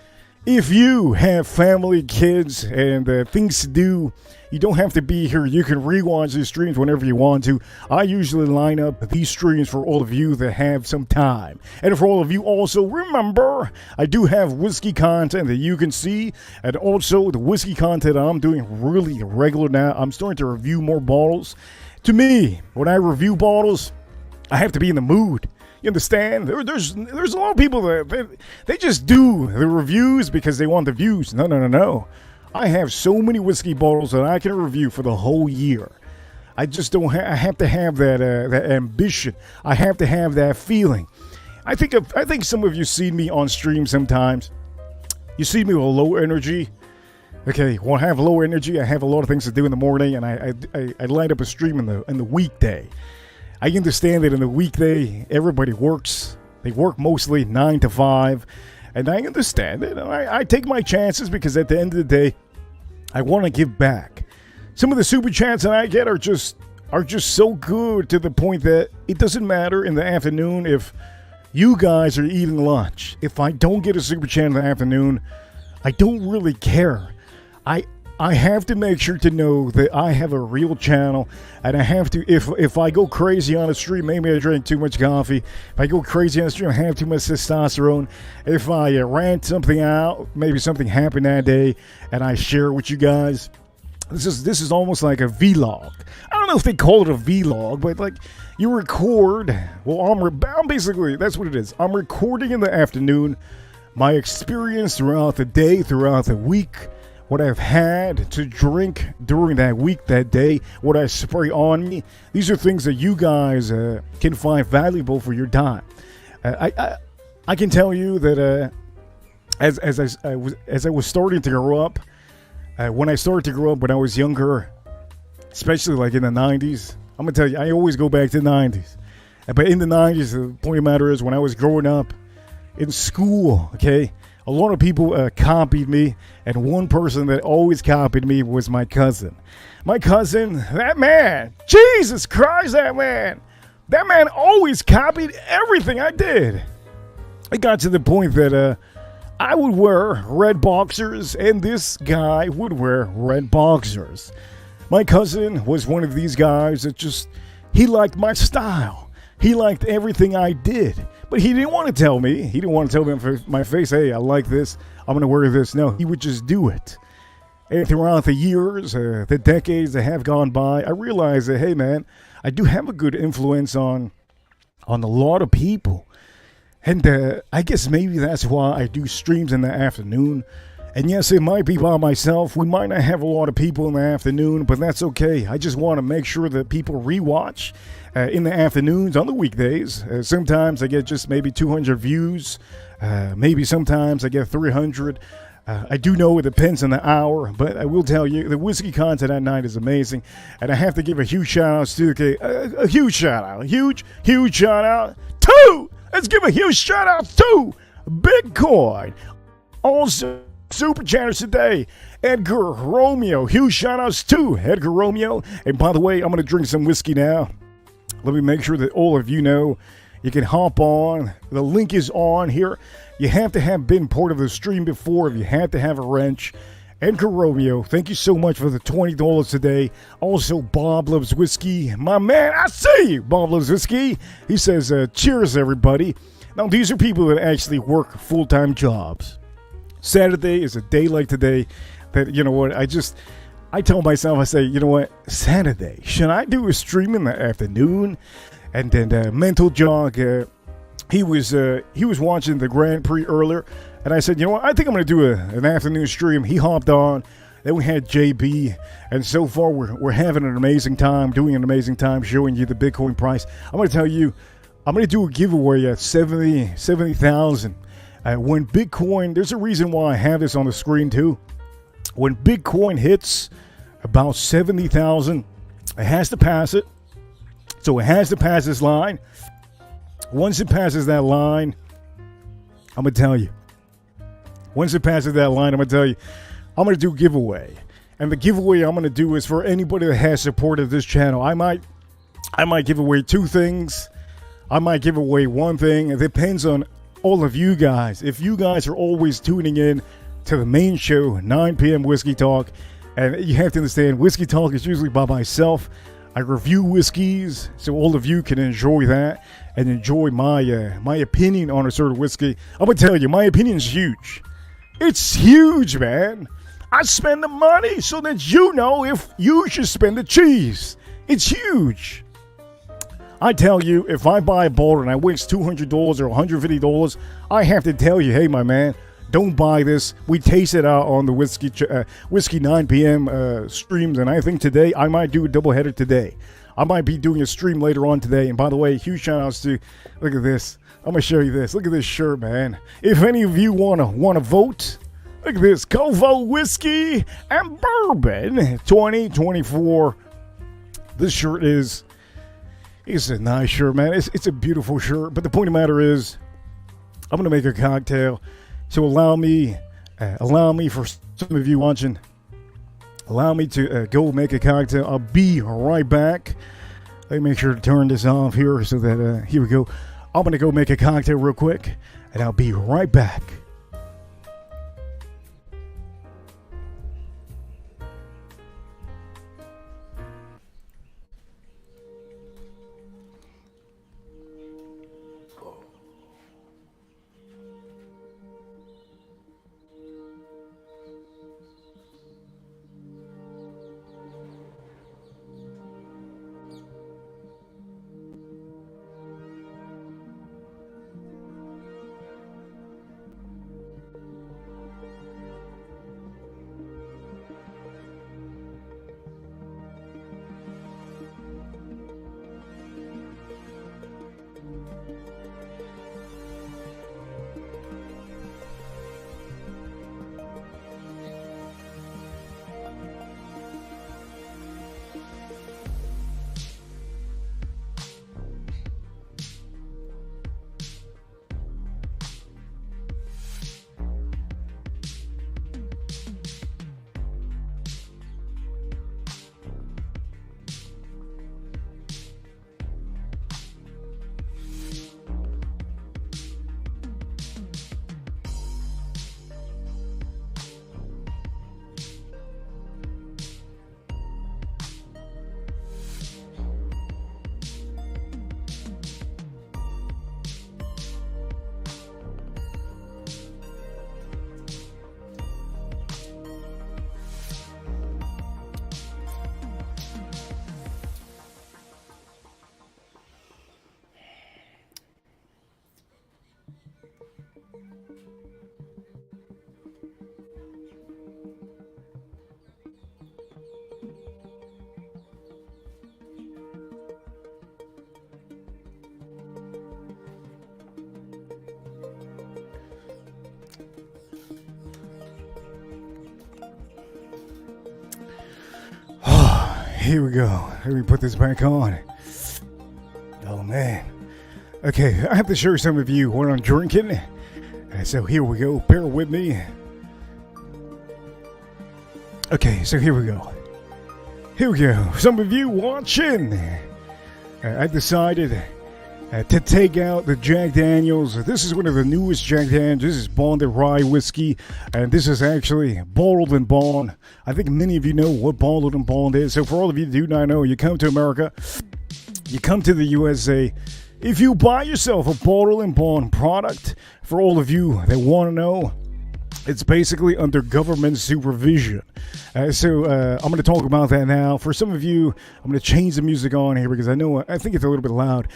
if you have family, kids, and things to do, you don't have to be here. You can rewatch these streams whenever you want to. I usually line up these streams for all of you that have some time. And for all of you also, remember, I do have whiskey content that you can see. And also, the whiskey content I'm doing really regular now. I'm starting to review more bottles. To me, when I review bottles, I have to be in the mood. You understand? There's a lot of people that they just do the reviews because they want the views. No. I have so many whiskey bottles that I can review for the whole year. I just don't. I have to have that ambition. I have to have that feeling. I think some of you see me on stream sometimes. You see me with low energy. Okay, when I have low energy, I have a lot of things to do in the morning, and I light up a stream in the weekday. I understand that in the weekday, everybody works. They work mostly 9 to 5. And I understand it. And I take my chances because at the end of the day, I want to give back. Some of the super chats that I get are just are just so good to the point that it doesn't matter in the afternoon if you guys are eating lunch. If I don't get a super chat in the afternoon, I don't really care. I have to make sure to know that I have a real channel, and I have to, if I go crazy on a stream, maybe I drink too much coffee. If I go crazy on a stream, I have too much testosterone. If I rant something out, maybe something happened that day, and I share it with you guys. This is almost like a vlog. I don't know if they call it a vlog, but like you record. Well, I'm basically, that's what it is. I'm recording in the afternoon my experience throughout the day, throughout the week, what I've had to drink during that week, that day, what I spray on me. These are things that you guys can find valuable for your time. I can tell you that as I was starting to grow up, when I started to grow up when I was younger, especially like in the 90s, I'm going to tell you, I always go back to the 90s. But in the 90s, the point of the matter is when I was growing up in school, okay, a lot of people copied me, and one person that always copied me was my cousin. My cousin, that man, Jesus Christ, that man always copied everything I did. It got to the point that I would wear red boxers, and this guy would wear red boxers. My cousin was one of these guys that he liked my style. He liked everything I did. But he didn't want to tell me. He didn't want to tell me in my face, hey, I like this. I'm going to wear this. No, he would just do it. And throughout the years, the decades that have gone by, I realized that, hey, man, I do have a good influence on a lot of people. And I guess maybe that's why I do streams in the afternoon. And yes, it might be by myself. We might not have a lot of people in the afternoon, but that's okay. I just want to make sure that people rewatch in the afternoons on the weekdays. Sometimes I get just maybe 200 views. Maybe sometimes I get 300. I do know it depends on the hour, but I will tell you the whiskey content at night is amazing. And I have to give a huge shout out to a huge shout out. Huge shout out to, let's give a huge shout out to Bitcoin. Also, super chatters today, Edgar Romeo. Huge shout outs to Edgar Romeo. And by the way, I'm going to drink some whiskey now. Let me make sure that all of you know you can hop on. The link is on here. You have to have been part of the stream before. If you have to have a wrench. Edgar Romeo, thank you so much for the $20 today. Also, Bob Loves Whiskey. My man, I see you, Bob Loves Whiskey. He says, cheers, everybody. Now, these are people that actually work full-time jobs. Saturday is a day like today that, you know what, I tell myself, I say, you know what, Saturday, should I do a stream in the afternoon? And then Mental Jog, he was watching the Grand Prix earlier, and I said, you know what, I think I'm going to do an afternoon stream. He hopped on, then we had JB, and so far we're having an amazing time, doing an amazing time, showing you the Bitcoin price. I'm going to tell you, I'm going to do a giveaway at 70,000. When Bitcoin, there's a reason why I have this on the screen too. When Bitcoin hits about 70,000, it has to pass it. So it has to pass this line. Once it passes that line, I'm going to tell you. Once it passes that line, I'm going to tell you, I'm going to do a giveaway. And the giveaway I'm going to do is for anybody that has supported this channel. I might give away two things. I might give away one thing. It depends on all of you guys. If you guys are always tuning in to the main show, 9 p.m. Whiskey Talk, and you have to understand, Whiskey Talk is usually by myself. I review whiskeys, so all of you can enjoy that and enjoy my opinion on a certain whiskey. I'm gonna tell you, my opinion is huge. It's huge, man. I spend the money so that you know if you should spend the cheese. It's huge. I tell you, if I buy a bottle and I waste $200 or $150, I have to tell you, hey, my man, don't buy this. We taste it out on the Whiskey 9 p.m. Streams, and I think today I might do a doubleheader today. I might be doing a stream later on today. And by the way, huge shout outs to, look at this. I'm going to show you this. Look at this shirt, man. If any of you want to vote, look at this. Covo Whiskey and Bourbon 2024. This shirt is... It's a nice shirt, man. It's a beautiful shirt. But the point of the matter is, I'm going to make a cocktail. So allow me for some of you watching, allow me to go make a cocktail. I'll be right back. Let me make sure to turn this off here so that, here we go. I'm going to go make a cocktail real quick, and I'll be right back. Here we go. Let me put this back on. Oh, man. Okay, I have to show some of you what I'm drinking. So here we go. Bear with me. Okay, so here we go. Here we go. Some of you watching. I decided to take out the Jack Daniels. This is one of the newest Jack Daniels. This is bonded rye whiskey, and this is actually bottled and bond. I think many of you know what bottled and bond is. So for all of you who do not know, you come to America, you come to the USA. If you buy yourself a bottled and bond product, for all of you that want to know, it's basically under government supervision. So I'm going to talk about that now. For some of you, I'm going to change the music on here because I think it's a little bit loud.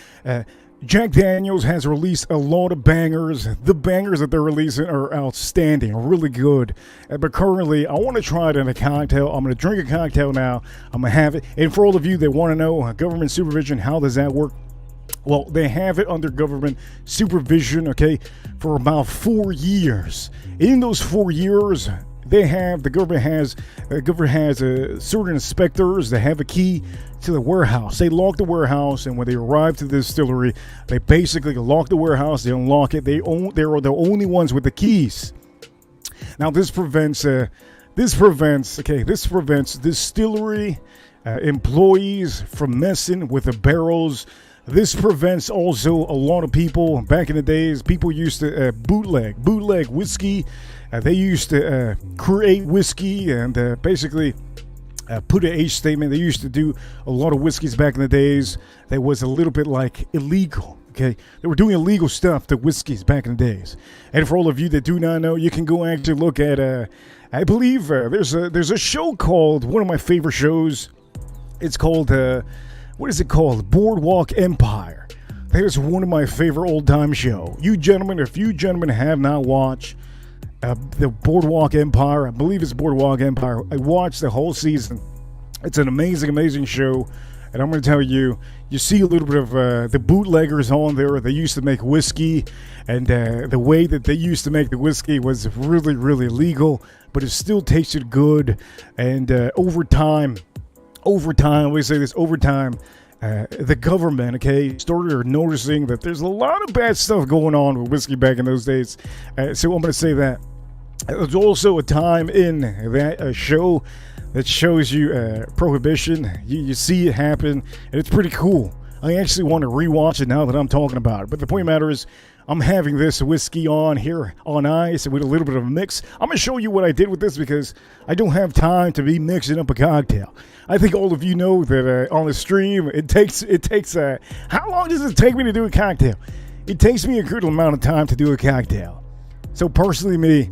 Jack Daniels has released a lot of bangers. The bangers that they're releasing are outstanding, really good. But currently, I want to try it in a cocktail. I'm going to drink a cocktail now. I'm going to have it. And for all of you that want to know government supervision, how does that work? Well, they have it under government supervision, okay, for about 4 years. In those 4 years, the government has certain inspectors that have a key to the warehouse. They lock the warehouse, and when they arrive to the distillery, they basically lock the warehouse. They unlock it. They are the only ones with the keys. Now, this prevents distillery employees from messing with the barrels. This prevents also a lot of people. Back in the days, people used to bootleg whiskey. They used to create whiskey and basically put an age statement. They used to do a lot of whiskeys back in the days that was a little bit like illegal. Okay, they were doing illegal stuff to whiskeys back in the days. And for all of you that do not know, you can go actually look at. I believe there's a show called, one of my favorite shows. It's called. What is it called? Boardwalk Empire. That is one of my favorite old-time show. If you gentlemen have not watched the Boardwalk Empire, I believe it's Boardwalk Empire. I watched the whole season. It's an amazing, amazing show. And I'm going to tell you, you see a little bit of the bootleggers on there. They used to make whiskey, and the way that they used to make the whiskey was really, really legal, but it still tasted good. And over time, we say this, over time, the government, okay, started noticing that there's a lot of bad stuff going on with whiskey back in those days. So I'm going to say that. There's also a time in that show that shows you prohibition. You see it happen, and it's pretty cool. I actually want to rewatch it now that I'm talking about it. But the point of the matter is, I'm having this whiskey on here on ice with a little bit of a mix. I'm going to show you what I did with this because I don't have time to be mixing up a cocktail. I think all of you know that on the stream, it takes how long does it take me to do a cocktail? It takes me a good amount of time to do a cocktail. So personally, me,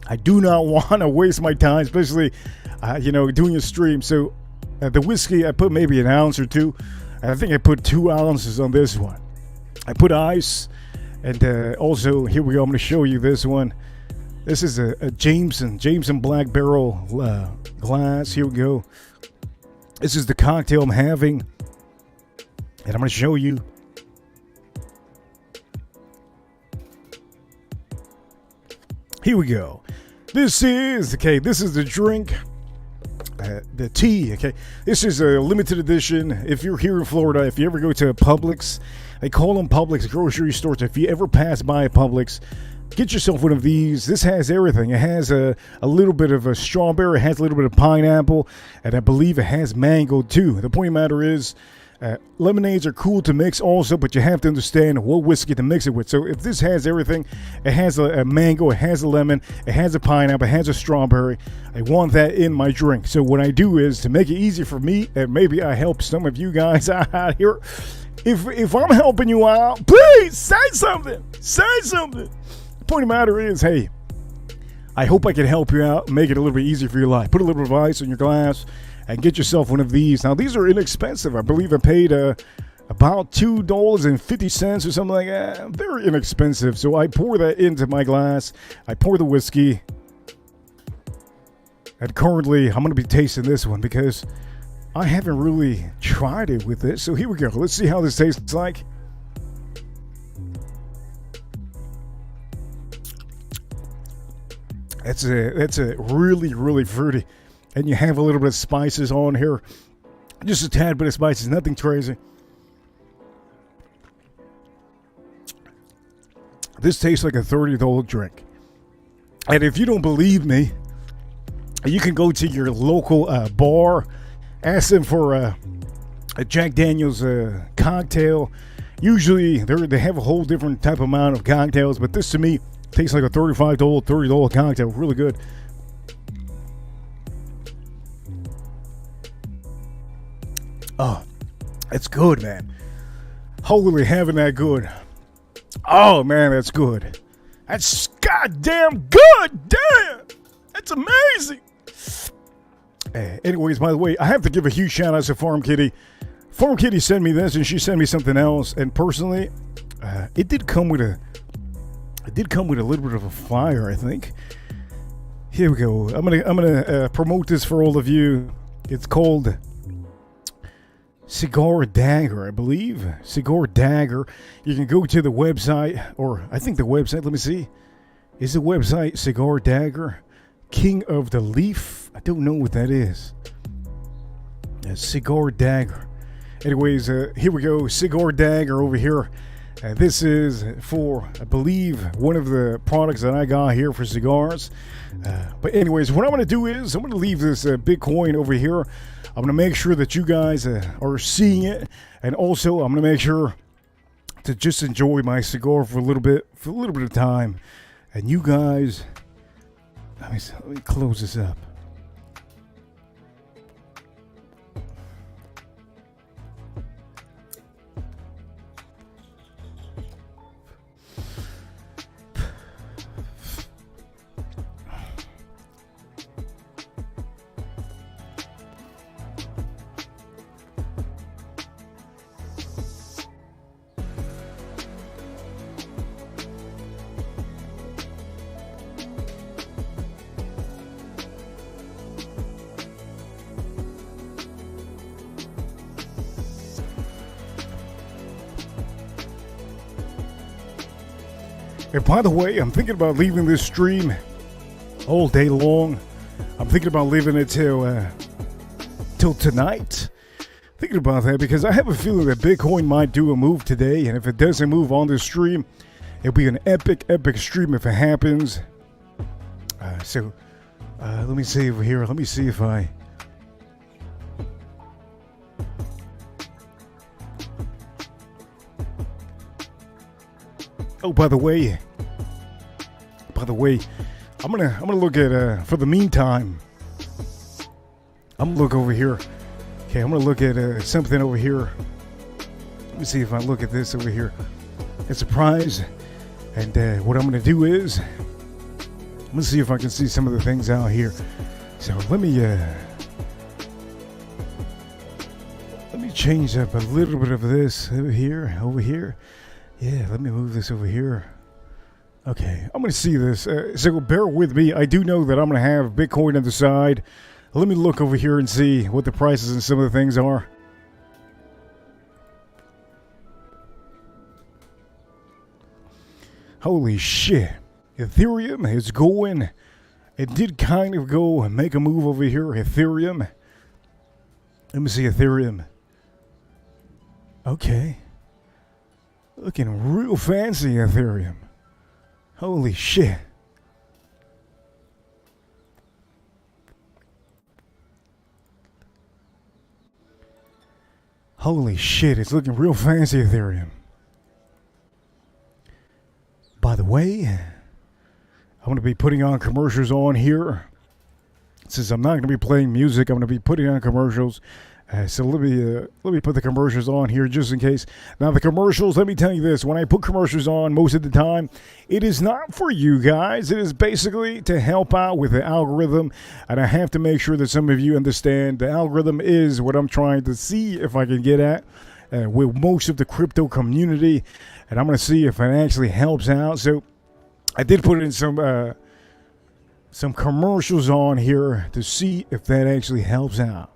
I do not want to waste my time, especially, doing a stream. So the whiskey, I put maybe an ounce or two. I think I put 2 ounces on this one. I put ice. And also, here we go. I'm going to show you this one. This is a Jameson Black Barrel glass. Here we go. This is the cocktail I'm having. And I'm going to show you. Here we go. This is the drink. The tea, okay? This is a limited edition. If you're here in Florida, if you ever go to a Publix, they call them Publix grocery stores. If you ever pass by a Publix, get yourself one of these. This has everything. It has a little bit of a strawberry, it has a little bit of pineapple, and I believe it has mango too. The point of the matter is, lemonades are cool to mix also, but you have to understand what whiskey to mix it with. So if this has everything, it has a mango, it has a lemon, it has a pineapple, it has a strawberry, I want that in my drink. So what I do is, to make it easy for me, and maybe I help some of you guys out here, if I'm helping you out, please say something. Say something. The point of the matter is, hey, I hope I can help you out, make it a little bit easier for your life. Put a little bit of ice in your glass and get yourself one of these. Now, these are inexpensive. I believe I paid about $2.50 or something like that. Very inexpensive. So I pour that into my glass. I pour the whiskey. And currently, I'm going to be tasting this one because I haven't really tried it with this. So here we go. Let's see how this tastes like. That's a really, really fruity. And you have a little bit of spices on here. Just a tad bit of spices, nothing crazy. This tastes like a $30 drink. And if you don't believe me, you can go to your local bar, ask them for a Jack Daniel's cocktail. Usually they have a whole different type of amount of cocktails, but this to me tastes like a $35, $30 cocktail. Really good. Oh, it's good, man. Holy having that good. Oh, man, that's good. That's goddamn good. Damn. That's amazing. Anyways, by the way, I have to give a huge shout out to Farm Kitty. Farm Kitty sent me this, and she sent me something else. And personally, it did come with a little bit of a fire, I think. Here we go. I'm gonna promote this for all of you. It's called Cigar Dagger, I believe. Cigar Dagger. You can go to the website, or I think the website, let me see. Is the website Cigar Dagger? King of the Leaf? I don't know what that is. Cigar Dagger. Anyways, here we go. Cigar Dagger over here. This is for, I believe, one of the products that I got here for cigars. But anyways, what I'm going to do is I'm going to leave this Bitcoin over here. I'm going to make sure that you guys are seeing it. And also, I'm going to make sure to just enjoy my cigar for a little bit of time. And you guys, let me close this up. And by the way, I'm thinking about leaving this stream all day long. I'm thinking about leaving it till tonight. Thinking about that because I have a feeling that Bitcoin might do a move today. And if it doesn't move on this stream, it'll be an epic stream if it happens. So let me see over here. Let me see if I Oh, by the way, I'm gonna look at for the meantime. I'm gonna look over here. Okay, I'm gonna look at something over here. Let me see if I look at this over here. It's a prize, and what I'm gonna do is I'm gonna see if I can see some of the things out here. So let me change up a little bit of this over here. Yeah, let me move this over here. Okay, I'm going to see this. So bear with me. I do know that I'm going to have Bitcoin on the side. Let me look over here and see what the prices and some of the things are. Holy shit. Ethereum is going. It did kind of go and make a move over here. Ethereum. Let me see Ethereum. Okay. Looking real fancy, Ethereum. Holy shit. Holy shit, it's looking real fancy, Ethereum. By the way, I'm going to be putting on commercials on here. Since I'm not going to be playing music, I'm going to be putting on commercials. So let me put the commercials on here just in case. Now the commercials, let me tell you this. When I put commercials on, most of the time, it is not for you guys. It is basically to help out with the algorithm. And I have to make sure that some of you understand the algorithm is what I'm trying to see if I can get at with most of the crypto community. And I'm going to see if it actually helps out. So I did put in some commercials on here to see if that actually helps out.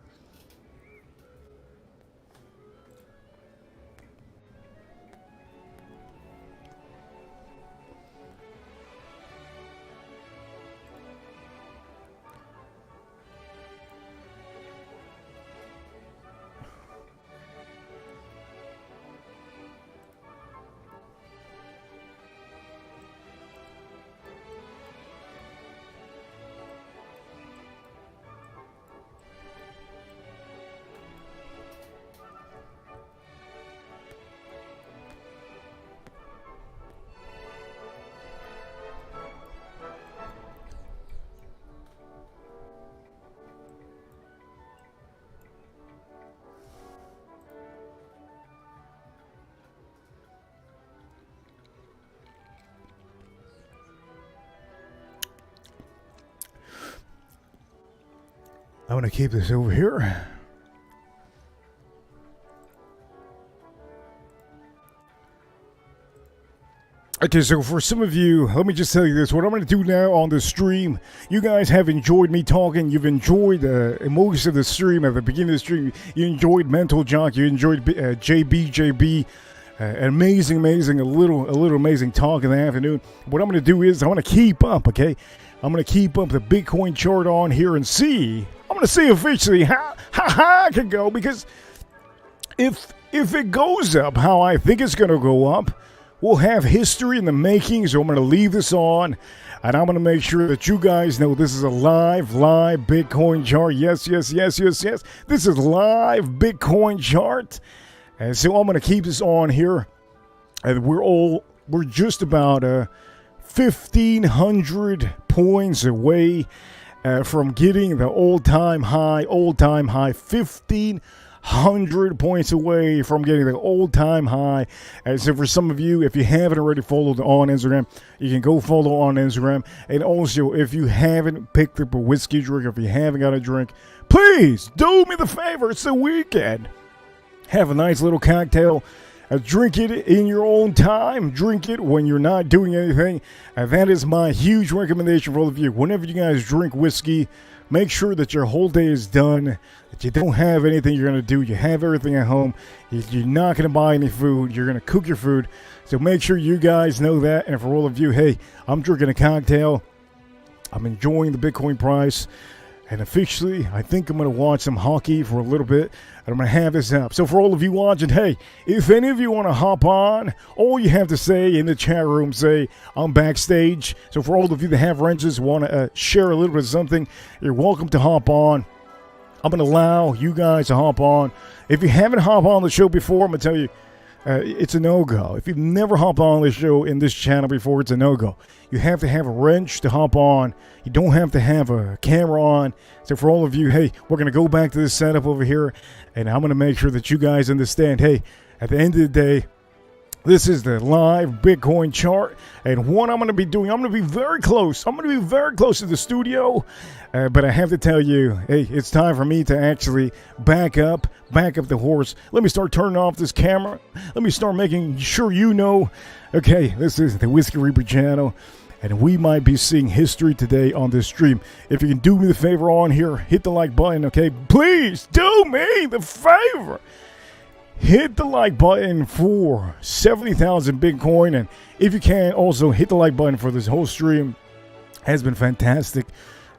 I'm going to keep this over here. Okay, so for some of you, let me just tell you this. What I'm going to do now on the stream, you guys have enjoyed me talking. You've enjoyed most of the stream. At the beginning of the stream, you enjoyed Mental Jock. You enjoyed JB. Amazing, a little amazing talk in the afternoon. What I'm going to do is I'm going to keep up, okay? I'm going to keep up the Bitcoin chart on here and see. I'm going to see officially how high I can go, because if it goes up how I think it's going to go up, we'll have history in the making. So I'm going to leave this on, and I'm going to make sure that you guys know this is a live Bitcoin chart. Yes. This is live Bitcoin chart. And so I'm going to keep this on here. And we're just about 1,500 points away from getting the all-time high. 1,500 points away from getting the all-time high. And so for some of you, if you haven't already followed on Instagram, you can go follow on Instagram. And also, if you haven't picked up a whiskey drink, if you haven't got a drink, please do me the favor. It's the weekend. Have a nice little cocktail. Drink it in your own time. Drink it when you're not doing anything. That is my huge recommendation for all of you. Whenever you guys drink whiskey, make sure that your whole day is done, that you don't have anything you're going to do. You have everything at home. You're not going to buy any food. You're going to cook your food. So make sure you guys know that. And for all of you, hey, I'm drinking a cocktail. I'm enjoying the Bitcoin price. And officially, I think I'm going to watch some hockey for a little bit, and I'm going to have this up. So for all of you watching, hey, if any of you want to hop on, all you have to say in the chat room, say, I'm backstage. So for all of you that have wrenches, want to share a little bit of something, you're welcome to hop on. I'm going to allow you guys to hop on. If you haven't hopped on the show before, I'm going to tell you, it's a no-go. If you've never hopped on this show in this channel before, it's a no-go. You have to have a wrench to hop on. You don't have to have a camera on. So for all of you, hey, we're going to go back to this setup over here, and I'm going to make sure that you guys understand, hey, at the end of the day, this is the live Bitcoin chart, and what I'm going to be doing, I'm going to be very close. I'm going to be very close to the studio, but I have to tell you, hey, it's time for me to actually back up the horse. Let me start turning off this camera. Let me start making sure you know, okay, this is the Whiskey Reaper channel, and we might be seeing history today on this stream. If you can do me the favor on here, hit the like button, okay? Please do me the favor. Hit the like button for 70,000 Bitcoin, and if you can, also hit the like button for this whole stream. Has been fantastic,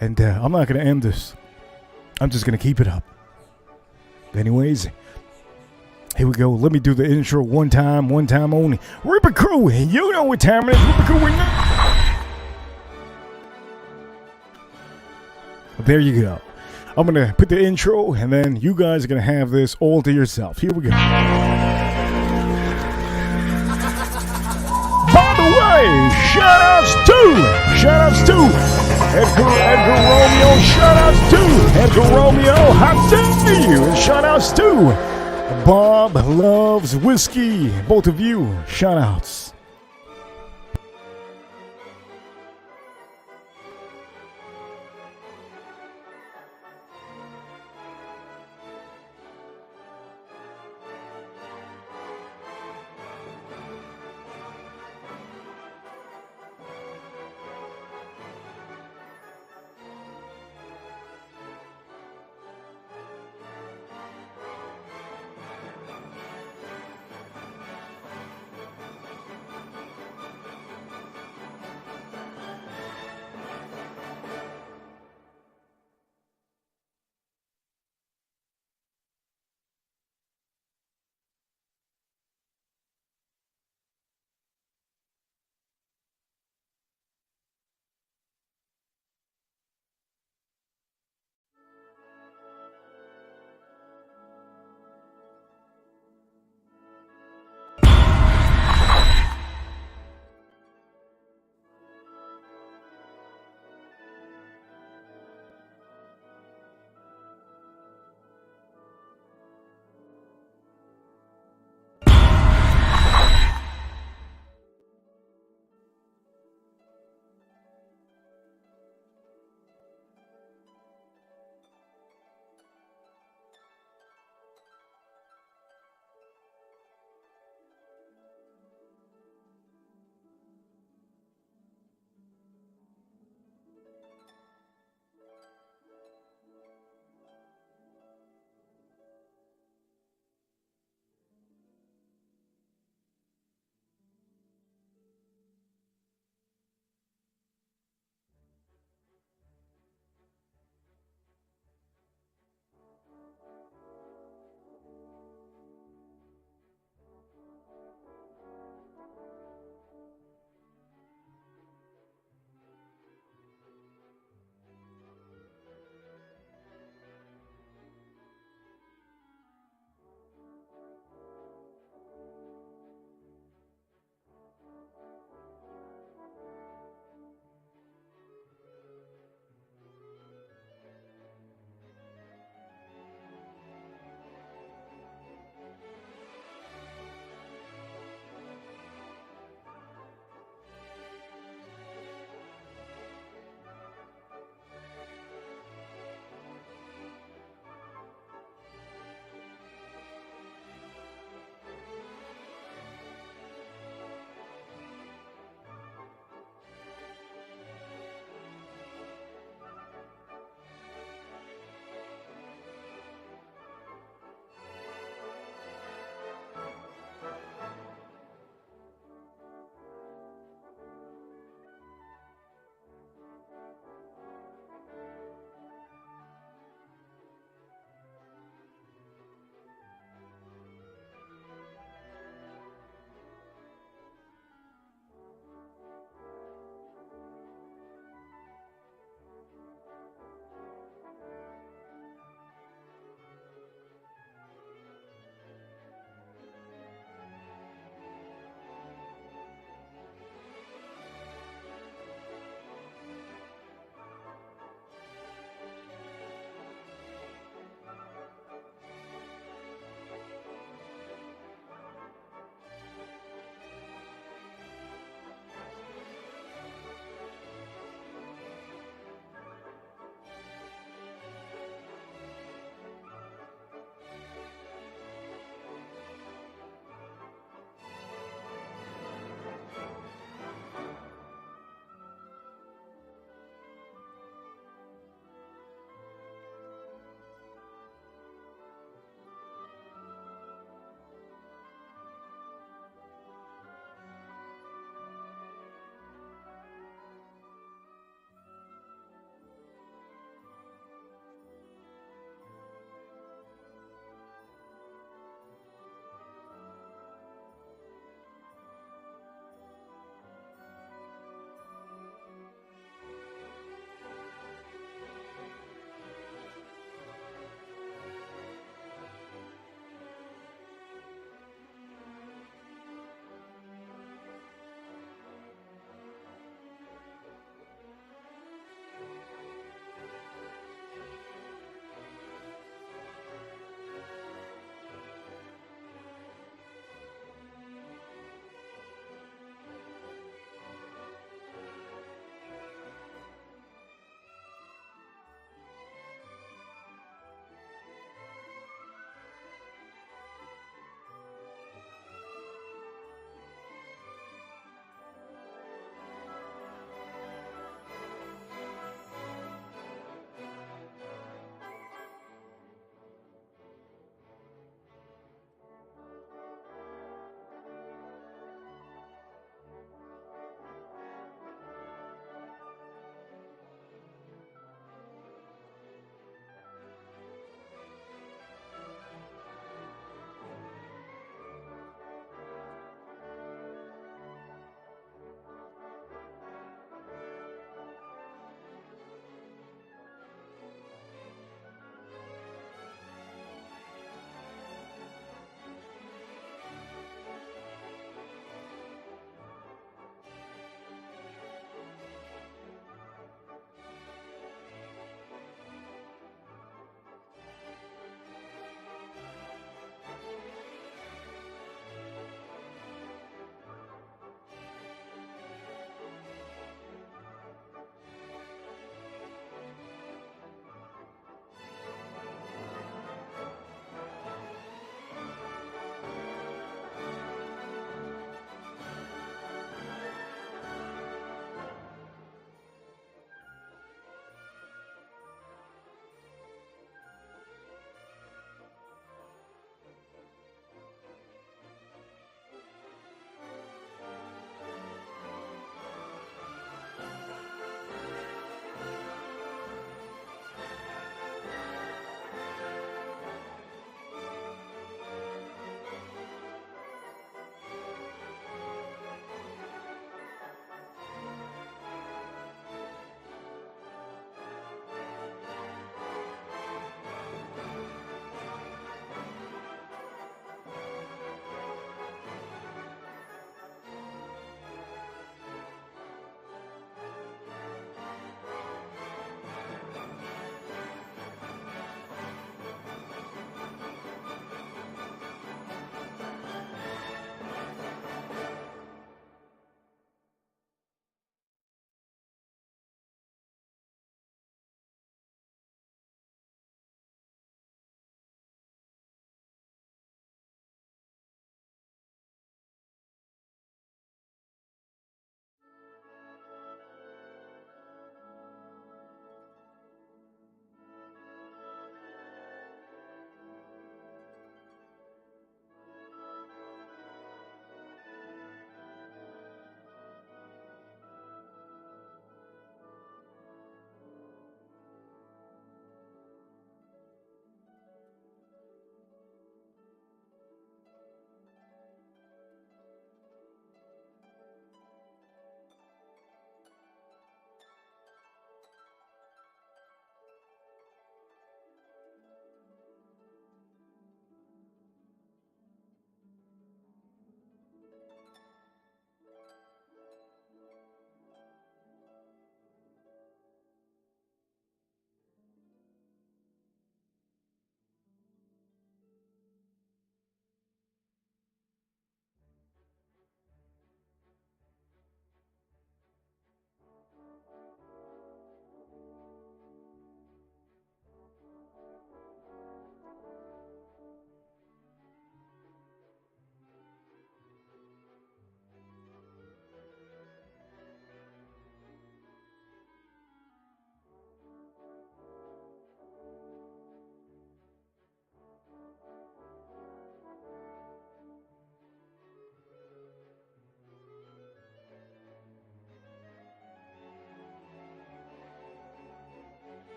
and I'm not going to end this. I'm just going to keep it up. Anyways, here we go. Let me do the intro one time only. Reaper Crew, you know what time it is. Reaper Crew, we know. There you go. I'm going to put the intro, and then you guys are going to have this all to yourself. Here we go. By the way, shout-outs to Edgar Romeo, shout-outs to Edgar Romeo, how dare you, and shout-outs to Bob Loves Whiskey, both of you, shout-outs.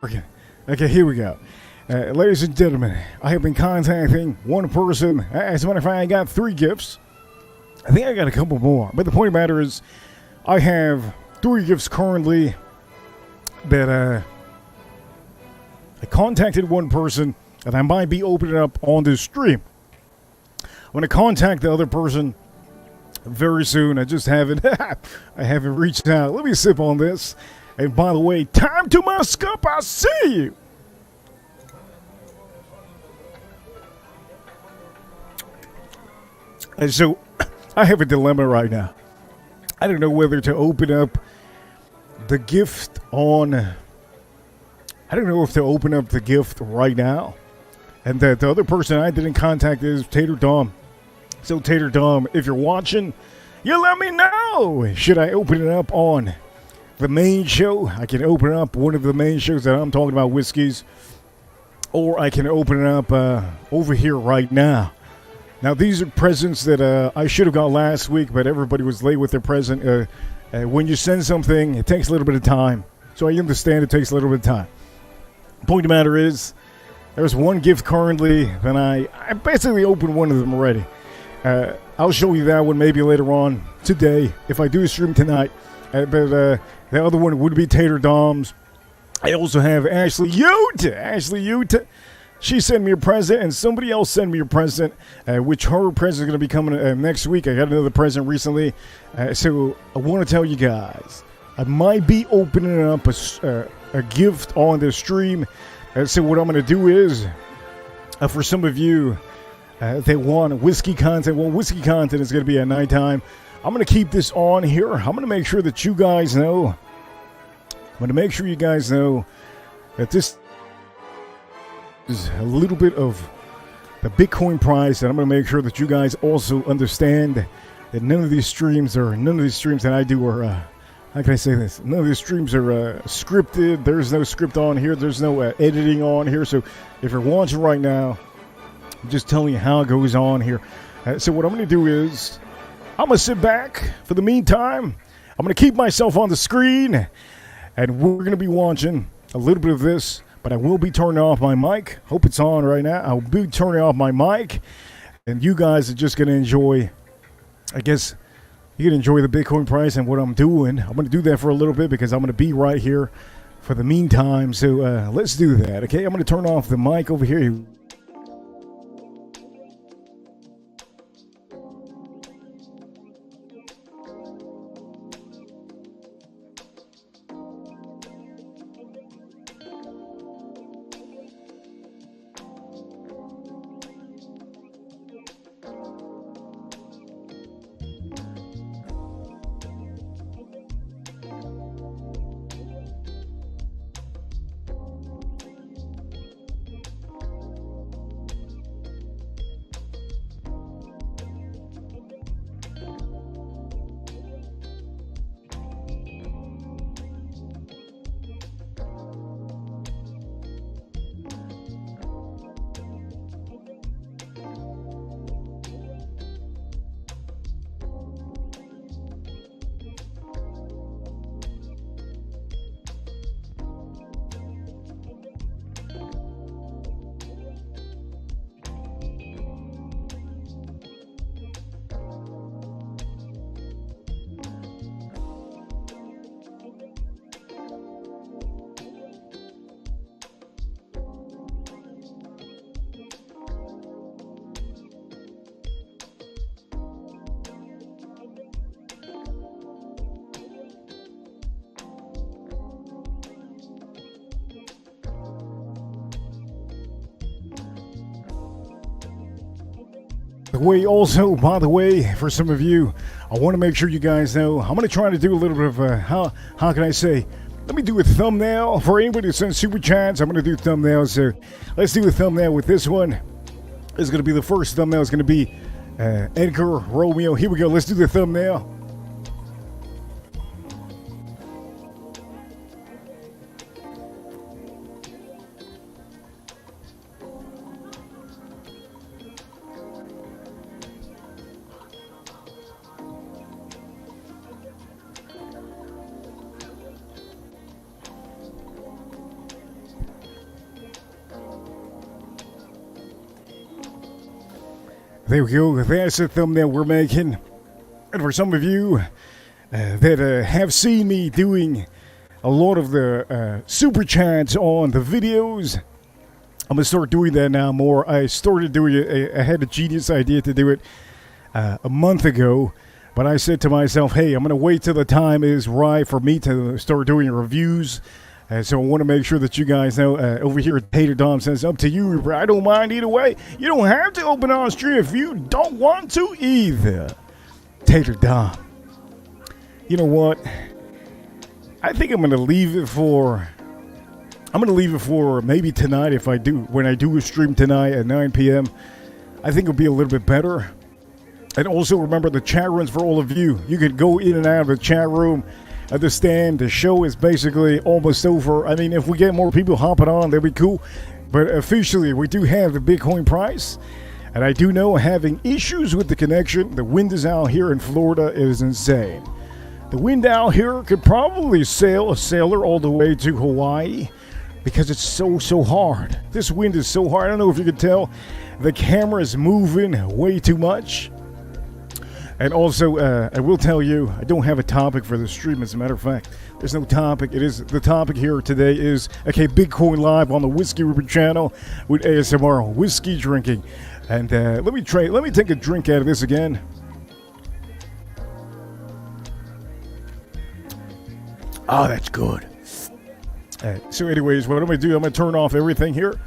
Okay, here we go. Ladies and gentlemen, I have been contacting one person. As a matter of fact, I got 3 gifts. I think I got a couple more. But the point of the matter is, I have 3 gifts currently that I contacted one person that I might be opening up on this stream. I'm going to contact the other person very soon. I just haven't I haven't reached out. Let me sip on this. And by the way, time to my cup. I see you. And so I have a dilemma right now. I don't know whether to open up the gift on. I don't know if to open up the gift right now. And that the other person I didn't contact is Tater Dom. So Tater Dom, if you're watching, you let me know. Should I open it up on the main show? I can open up one of the main shows that I'm talking about, whiskeys. Or I can open it up over here right now. Now, these are presents that I should have got last week, but everybody was late with their present. When you send something, it takes a little bit of time. So I understand it takes a little bit of time. Point of the matter is, there's one gift currently, and I basically opened one of them already. I'll show you that one maybe later on today, if I do a stream tonight. But the other one would be Tater Dom's. I also have Ashley Ute. She sent me a present, and somebody else sent me a present, which her present is going to be coming next week. I got another present recently. So I want to tell you guys, I might be opening up a gift on the stream. So what I'm going to do is, for some of you that want whiskey content, well, whiskey content is going to be at nighttime. I'm going to keep this on here. I'm going to make sure that you guys know. I'm going to make sure you guys know that this is a little bit of the Bitcoin price, and I'm going to make sure that you guys also understand that none of these streams that I do are, how can I say this? None of these streams are scripted. There's no script on here. There's no editing on here. So if you're watching right now, I'm just telling you how it goes on here. So what I'm going to do is, I'm going to sit back for the meantime. I'm going to keep myself on the screen, and we're going to be watching a little bit of this. But I will be turning off my mic. Hope it's on right now. I'll be turning off my mic. And you guys are just going to enjoy, I guess, you can enjoy the Bitcoin price and what I'm doing. I'm going to do that for a little bit because I'm going to be right here for the meantime. So let's do that, okay? I'm going to turn off the mic over here. By the way, for some of you, I want to make sure you guys know, I'm going to try to do a little bit of, how can I say, let me do a thumbnail. For anybody who sends super chats, I'm going to do thumbnails. So let's do a thumbnail with this one. This is going to be the first thumbnail. It's going to be Edgar Romeo. Here we go. Let's do the thumbnail. There we go. That's the thumbnail we're making. And for some of you that have seen me doing a lot of the super chats on the videos, I'm going to start doing that now more. I started doing it. I had a genius idea to do it a month ago. But I said to myself, hey, I'm going to wait till the time is right for me to start doing reviews. So I want to make sure that you guys know, over here, Tater Dom says, up to you. I don't mind either way. You don't have to open on stream if you don't want to either. Tater Dom. You know what? I think I'm going to leave it for... maybe tonight if I do, when I do a stream tonight at 9 p.m. I think it'll be a little bit better. And also remember the chat rooms for all of you. You can go in and out of the chat room. Understand the show is basically almost over. I mean, if we get more people hopping on, that'd be cool. But officially, we do have the Bitcoin price. And I do know having issues with the connection. The wind is out here in Florida is insane. The wind out here could probably sail a sailor all the way to Hawaii because it's so hard. This wind is so hard. I don't know if you can tell. The camera is moving way too much. And also, I will tell you, I don't have a topic for the stream. As a matter of fact, there's no topic. The topic here today is, okay, Bitcoin Live on the Whiskey Rupert channel with ASMR whiskey drinking. And let me take a drink out of this again. Oh, that's good. So anyways, what I'm going to do, I'm going to turn off everything here.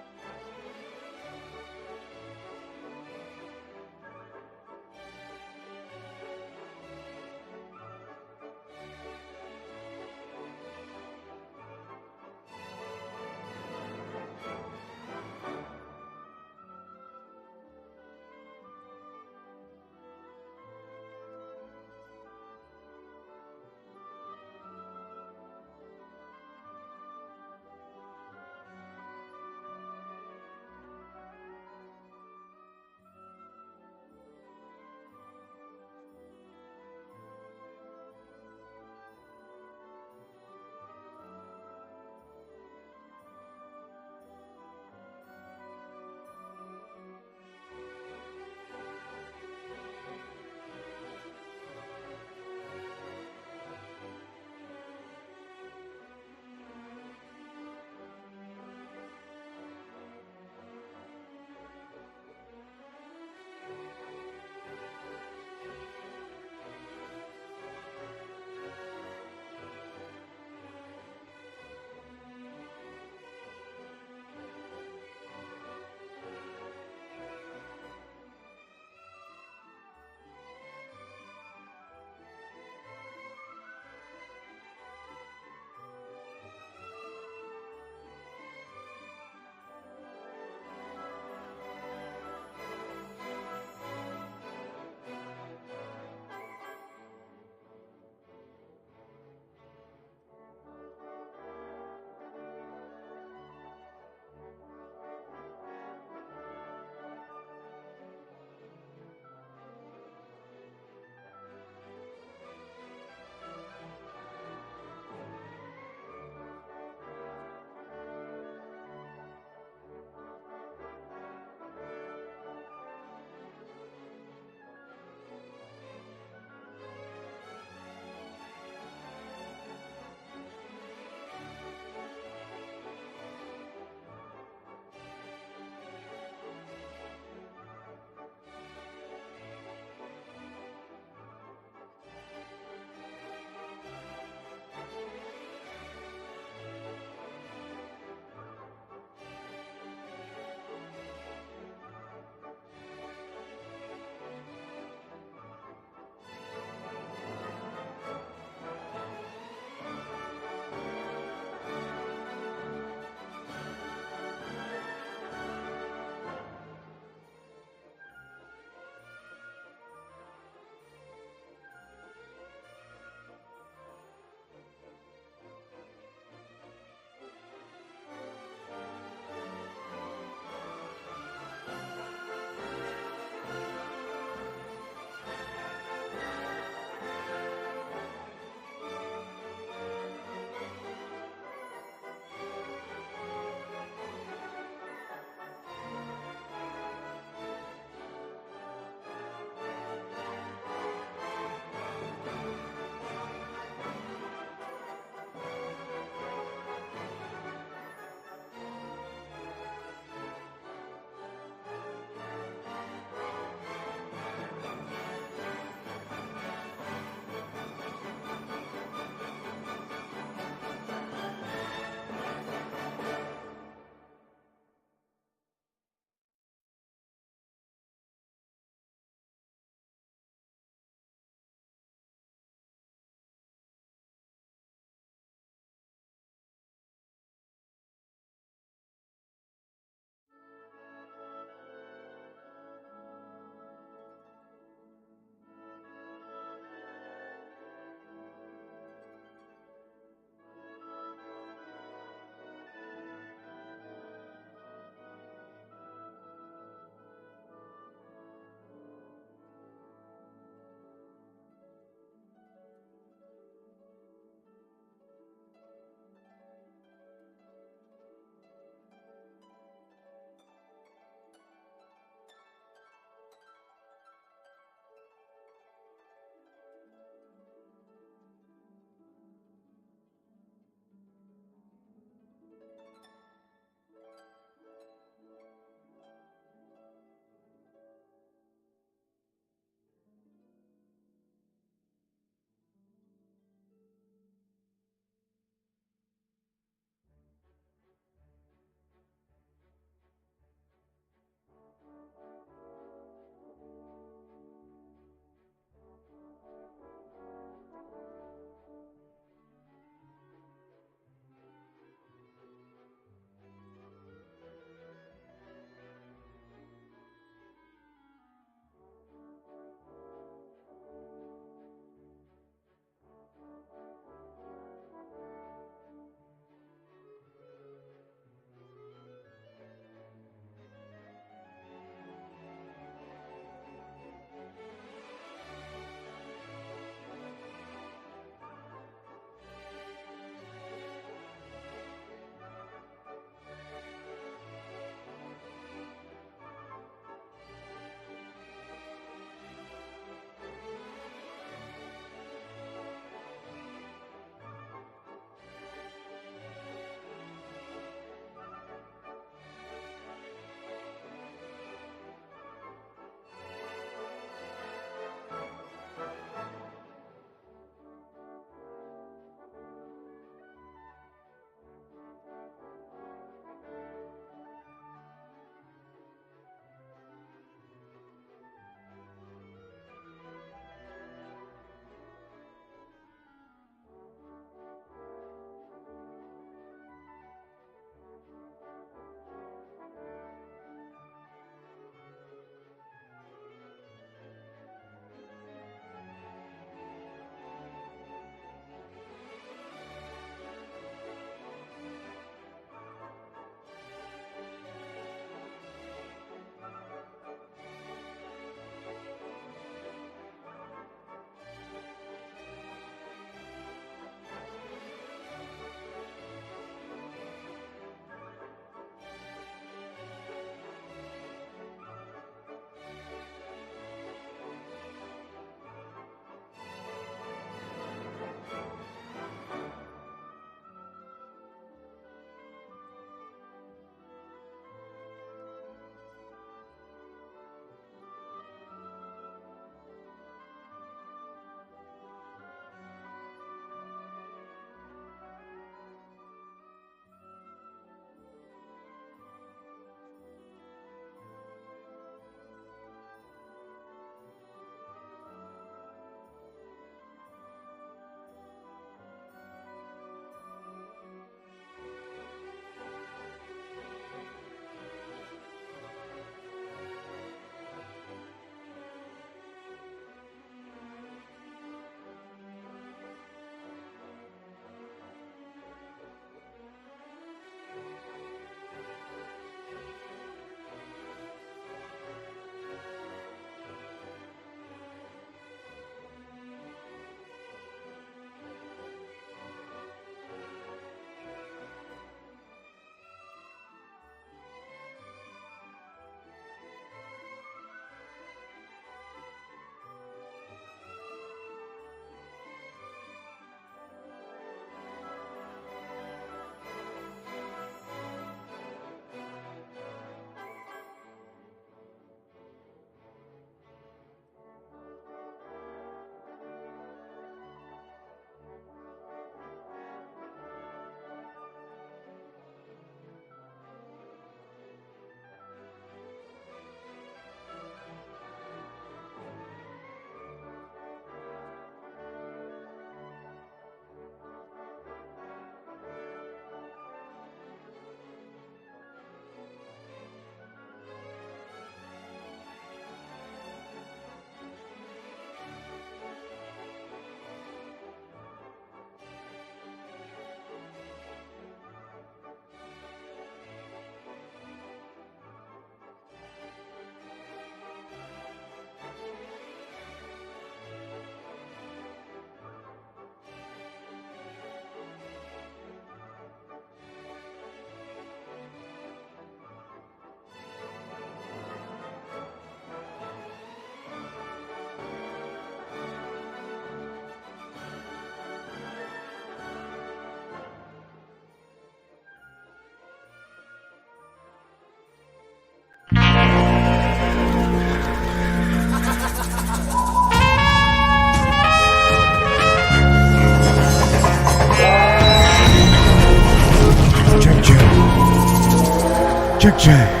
check.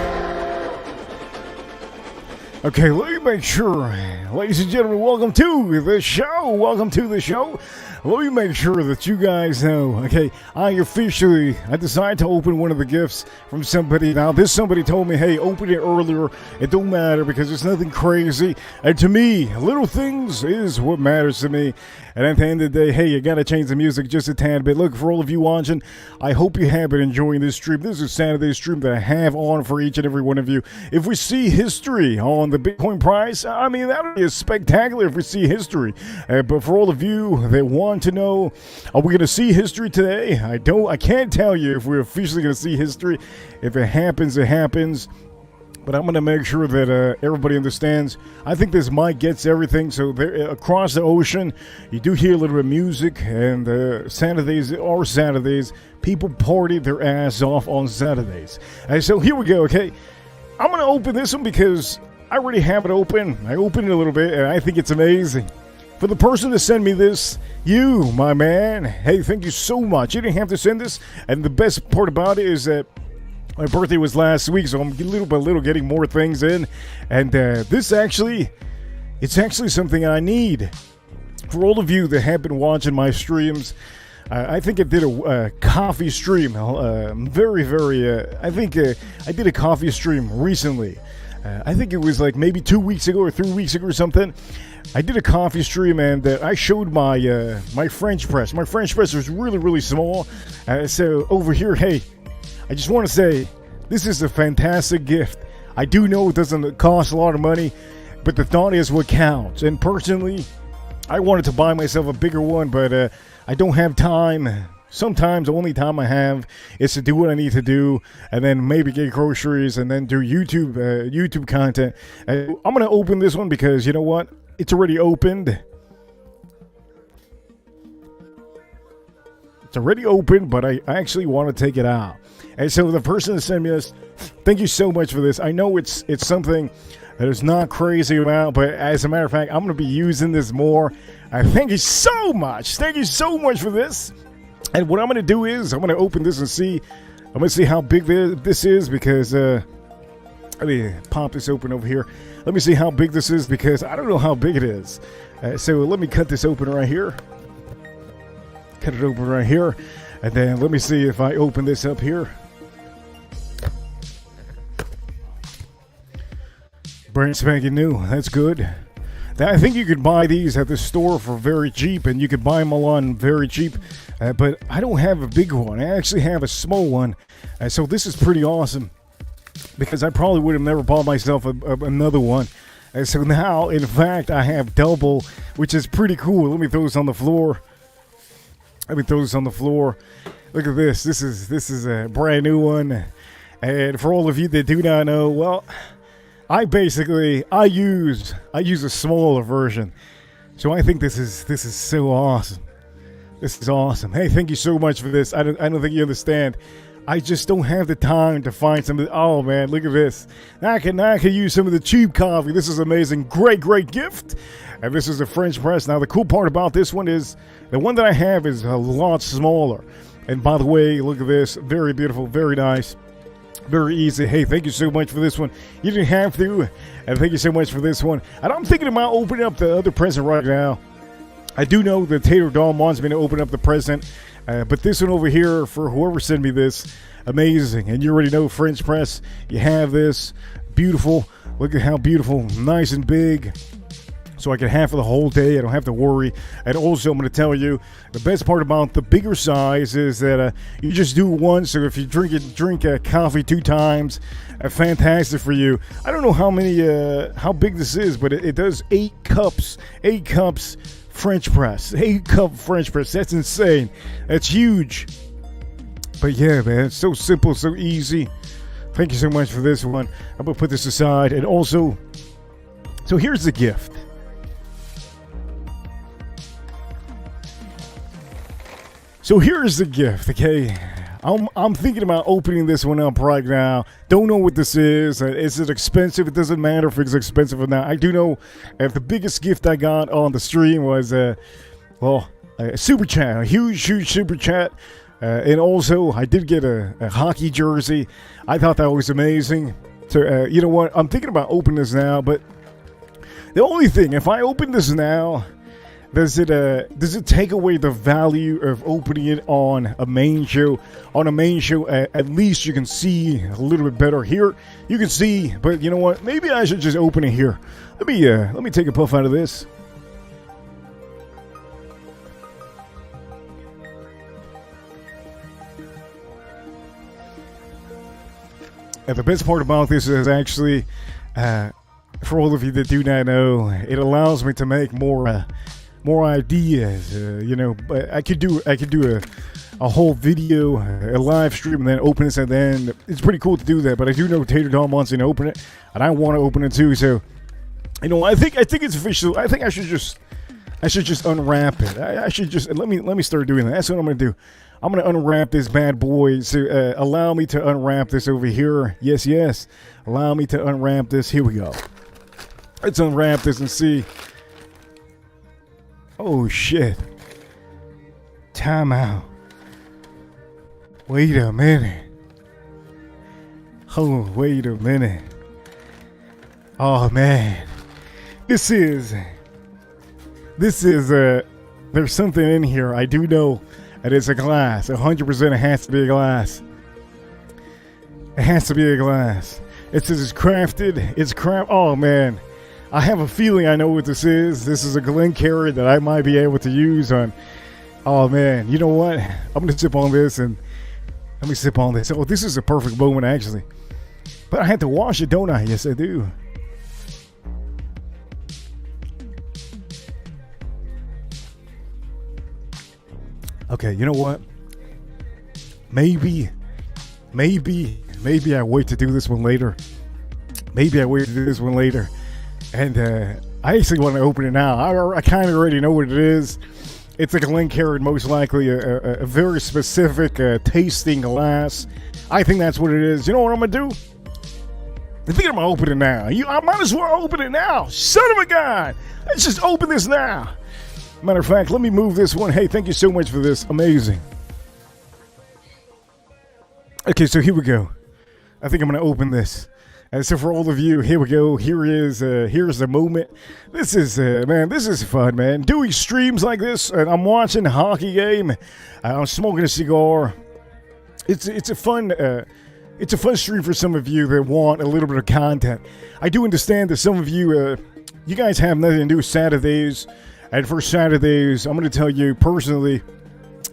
Okay, let me make sure. Ladies and gentlemen, welcome to the show. Welcome to the show. Let me make sure that you guys know, okay, I decided to open one of the gifts from somebody. Now, this somebody told me, hey, open it earlier. It don't matter because it's nothing crazy. And to me, little things is what matters to me. And at the end of the day, hey, you got to change the music just a tad bit. Look, for all of you watching, I hope you have been enjoying this stream. This is Saturday's stream that I have on for each and every one of you. If we see history on the Bitcoin price, I mean, that would be spectacular if we see history. But for all of you that want to know, are we going to see history today? I can't tell you if we're officially going to see history. If it happens, it happens. But I'm going to make sure that everybody understands. I think this mic gets everything. So there, across the ocean, you do hear a little bit of music. And Saturdays are Saturdays. People party their ass off on Saturdays. And so here we go, okay? I'm going to open this one because I already have it open. I opened it a little bit, and I think it's amazing. For the person to send me this, you, my man, hey, thank you so much. You didn't have to send this. And the best part about it is that my birthday was last week, so I'm little by little getting more things in. And it's actually something I need. For all of you that have been watching my streams, I think I did a coffee stream. I did a coffee stream recently. I think it was like maybe 2 weeks ago or 3 weeks ago or something. I did a coffee stream and I showed my my French press. My French press was really, really small. So over here, hey, I just want to say, this is a fantastic gift. I do know it doesn't cost a lot of money, but the thought is what counts. And personally, I wanted to buy myself a bigger one, but I don't have time. Sometimes the only time I have is to do what I need to do, and then maybe get groceries, and then do YouTube content. I'm going to open this one because, you know what? It's already opened. It's already open, but I actually want to take it out. And so the person that sent me this, thank you so much for this. I know it's something that is not crazy about, but as a matter of fact, I'm going to be using this more. Thank you so much. Thank you so much for this. And what I'm going to do is I'm going to open this and see. I'm going to see how big this is because let me pop this open over here. Let me see how big this is because I don't know how big it is. So let me cut this open right here. Cut it open right here. And then let me see if I open this up here. Brand spanking new. That's good. I think you could buy these at the store for very cheap, and you could buy them on very cheap. But I don't have a big one. I actually have a small one. So this is pretty awesome because I probably would have never bought myself another one. So now, in fact, I have double, which is pretty cool. Let me throw this on the floor. Look at this. This is a brand new one. And for all of you that do not know, well, I use a smaller version. So I think this is so awesome. This is awesome. Hey, thank you so much for this. I don't think you understand. I just don't have the time to find some of the, oh man, look at this. Now I can use some of the cheap coffee. This is amazing. Great gift. And this is a French press. Now the cool part about this one is the one that I have is a lot smaller. And by the way, look at this. Very beautiful, very nice. Very easy. Hey, thank you so much for this one. You didn't have to. And thank you so much for this one. And I'm thinking about opening up the other present right now. I do know that Tater Dawn wants me to open up the present. But this one over here, for whoever sent me this, amazing. And you already know French press. You have this. Beautiful. Look at how beautiful. Nice and big. So I can have for the whole day. I don't have to worry. And also, I'm going to tell you, the best part about the bigger size is that you just do one. So if you drink coffee 2 times, fantastic for you. I don't know how big this is, but it does 8 cups. 8 cups French press. 8-cup French press. That's insane. That's huge. But yeah, man, it's so simple, so easy. Thank you so much for this one. I'm going to put this aside. And also, so here's the gift. So here's the gift, okay? I'm thinking about opening this one up right now. Don't know what this is. Is it expensive? It doesn't matter if it's expensive or not. I do know if the biggest gift I got on the stream was, a super chat, a huge super chat. And also, I did get a hockey jersey. I thought that was amazing. So, you know what? I'm thinking about opening this now, but the only thing, if I open this now, does it take away the value of opening it on a main show? On a main show, at least you can see a little bit better. Here, you can see, but you know what? Maybe I should just open it here. Let me take a puff out of this. And the best part about this is actually, for all of you that do not know, it allows me to make more ideas. You know, I could do a whole video, a live stream, and then open this at the end. It's pretty cool to do that. But I do know Tater Dom wants me to open it, and I want to open it too. So, you know, I think it's official. I think I should just unwrap it. I should just let me start doing that. That's what I'm gonna do. I'm going to unwrap this bad boy. So allow me to unwrap this over here. Yes, yes. Allow me to unwrap this. Here we go. Let's unwrap this and see. Oh, shit. Time out. Wait a minute. Oh, wait a minute. Oh, man. This is, there's something in here. I do know. It is a glass. 100% it has to be a glass. It has to be a glass. It says it's crafted. It's Oh, man. I have a feeling I know what this is. This is a Glencairn that I might be able to use on... Oh, man. You know what? I'm going to sip on this and... Let me sip on this. Oh, this is a perfect moment, actually. But I have to wash it, don't I? Yes, I do. Okay, you know what? Maybe I wait to do this one later. And I actually want to open it now. I kind of already know what it is. It's a Glencairn, most likely a very specific tasting glass. I think that's what it is. You know what I'm going to do? I think I'm going to open it now. I might as well open it now. Son of a gun! Let's just open this now. Matter of fact, let me move this one. Hey, thank you so much for this. Amazing. Okay, so here we go. I think I'm going to open this. And so for all of you, here we go. Here's the moment. This is, man, this is fun, man. Doing streams like this, and I'm watching a hockey game. I'm smoking a cigar. It's a fun stream for some of you that want a little bit of content. I do understand that some of you, you guys have nothing to do with Saturdays. And for Saturdays, I'm going to tell you personally,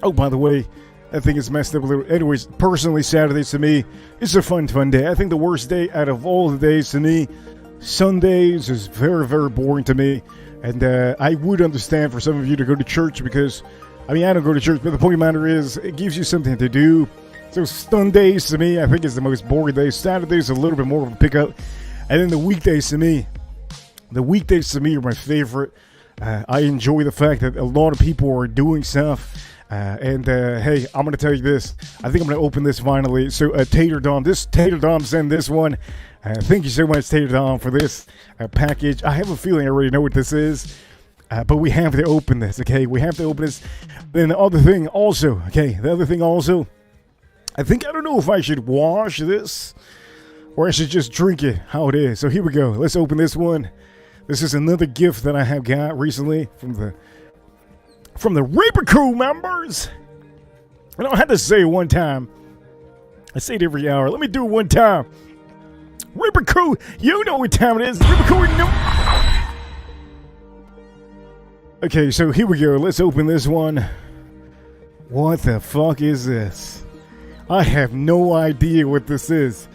oh, by the way, I think it's messed up a little. Anyways, personally, Saturdays to me, it's a fun day. I think the worst day out of all the days to me, Sundays is very, very boring to me. And I would understand for some of you to go to church because, I mean, I don't go to church, but the point of the matter is it gives you something to do. So Sundays to me, I think is the most boring day. Saturdays a little bit more of a pickup. And then the weekdays to me are my favorite. I enjoy the fact that a lot of people are doing stuff. Hey, I'm going to tell you this. I think I'm going to open this finally. So, Tater Dom sent this one. Thank you so much, Tater Dom, for this package. I have a feeling I already know what this is. But we have to open this, okay? We have to open this. Then the other thing also, I don't know if I should wash this or I should just drink it how it is. So here we go. Let's open this one. This is another gift that I have got recently from the Reaper Crew members. And I had to say it one time. I say it every hour. Let me do it one time. Reaper Crew, you know what time it is. Reaper Crew, no. Okay, so here we go. Let's open this one. What the fuck is this? I have no idea what this is.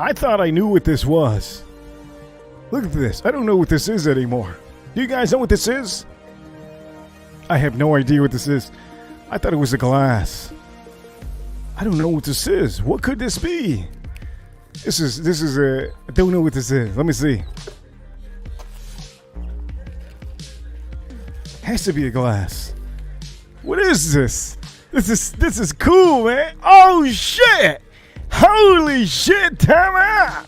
I thought I knew what this was. Look at this. I don't know what this is anymore. Do you guys know what this is? I have no idea what this is. I thought it was a glass. I don't know what this is. What could this be? This is I don't know what this is. Let me see. Has to be a glass. What is this? This is cool, man. Oh shit! Holy shit! Time out!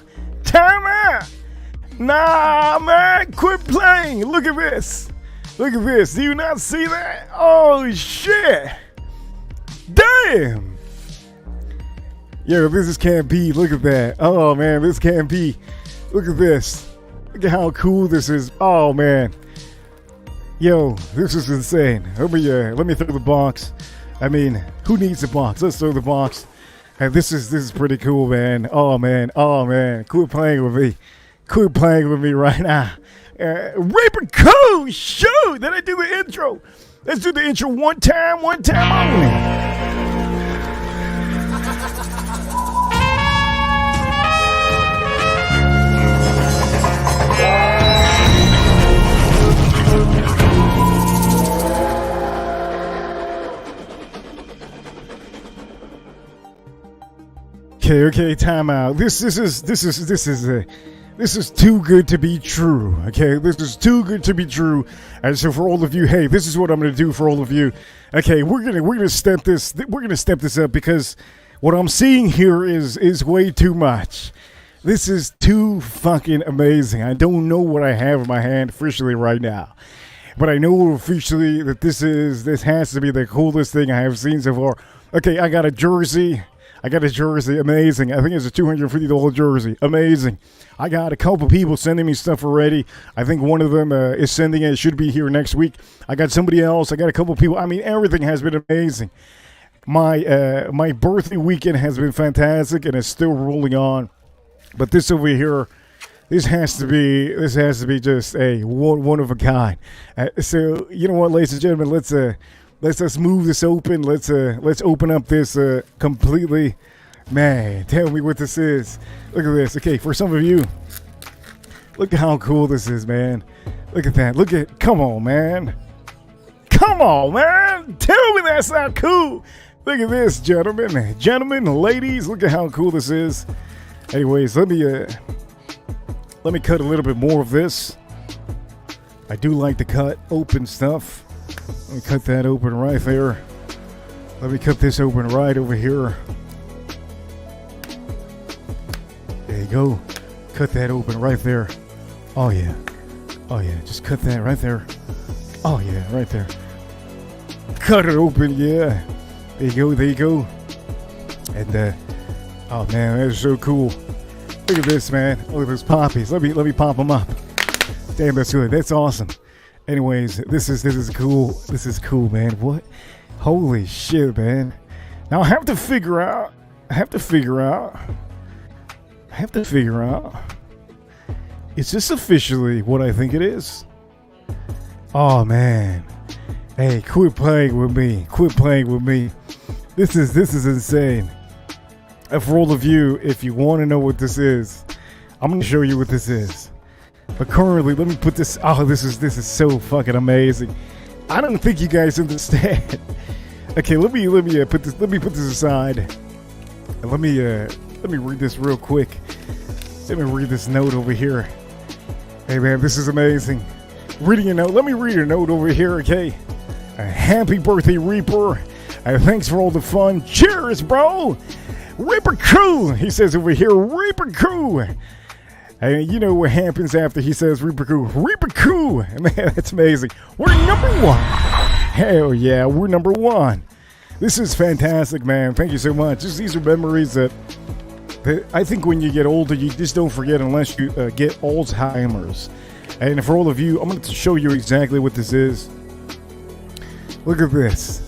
Nah, man, quit playing. Look at this. Do you not see that? Oh shit! Damn! Yo, this can't be. Look at that. Oh, man, this can't be. Look at this. Look at how cool this is. Oh, man. Yo, this is insane. Let me throw the box. I mean, who needs a box? Let's throw the box. And this is pretty cool, man. Oh, man. Oh, man. Quit playing with me. Quit playing with me right now. Reaper Cool! Shoot! Did I do the intro? Let's do the intro one time only. Okay, time out. This is too good to be true. Okay, this is too good to be true. And so for all of you, hey, this is what I'm gonna do for all of you. Okay, we're gonna step this up because what I'm seeing here is way too much. This is too fucking amazing. I don't know what I have in my hand officially right now, but I know officially that this has to be the coolest thing I have seen so far. Okay, I got a jersey. Amazing. I think it's a $250 jersey. Amazing. I got a couple people sending me stuff already. I think one of them is sending it. It should be here next week. I got somebody else. I got a couple people. I mean, everything has been amazing. My birthday weekend has been fantastic, and it's still rolling on. But this over here, this has to be just a one of a kind. So you know what, ladies and gentlemen, let's move this open. Let's open up this completely. Man, tell me what this is. Look at this. Okay, for some of you, look at how cool this is, man. Look at that. Come on, man. Tell me that's not cool. Look at this, gentlemen, ladies. Look at how cool this is. Anyways, let me cut a little bit more of this. I do like to cut open stuff. Let me cut that open right there. Let me cut this open right over here. There you go. Cut that open right there. Oh yeah. Just cut that right there. Oh yeah, right there. Cut it open, yeah. There you go. And oh man, that's so cool. Look at this, man. Look at those poppies. Let me pop them up. Damn, that's good. That's awesome. Anyways, this is cool. This is cool, man. What? Holy shit, man. Now I have to figure out. Is this officially what I think it is? Oh man. Hey, quit playing with me. This is insane. And for all of you, if you want to know what this is, I'm gonna show you what this is. But currently, let me put this. Oh, this is so fucking amazing. I don't think you guys understand. Okay, let me put this aside. And let me read this real quick. Let me read this note over here. Hey man, this is amazing. Reading a note. Let me read a note over here, okay? Happy birthday, Reaper. Thanks for all the fun. Cheers, bro. Reaper Crew. He says over here, Reaper Crew. And you know what happens after he says Reaper Crew? Reaper Crew! Man, that's amazing. We're number one! Hell yeah, we're number one. This is fantastic, man. Thank you so much. These are memories that I think when you get older, you just don't forget unless you get Alzheimer's. And for all of you, I'm going to show you exactly what this is. Look at this.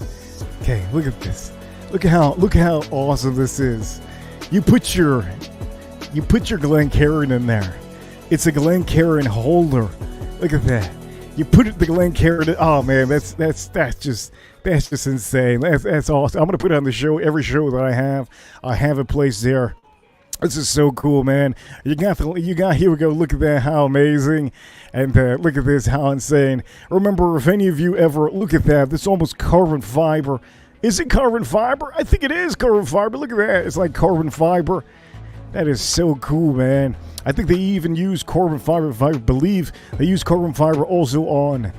Okay, look at this. Look at how awesome this is. You put your Glencairn in there. It's a Glencairn holder. Look at that. You put the Glencairn. Oh man, that's just insane. That's awesome. I'm gonna put it on the show. Every show that I have it placed there. This is so cool, man. You got here we go. Look at that, how amazing. And look at this, how insane. Remember, if any of you ever look at that, this almost carbon fiber. Is it carbon fiber? I think it is carbon fiber. Look at that. It's like carbon fiber. That is so cool, man. I think they even use carbon fiber. If I believe they use carbon fiber also on.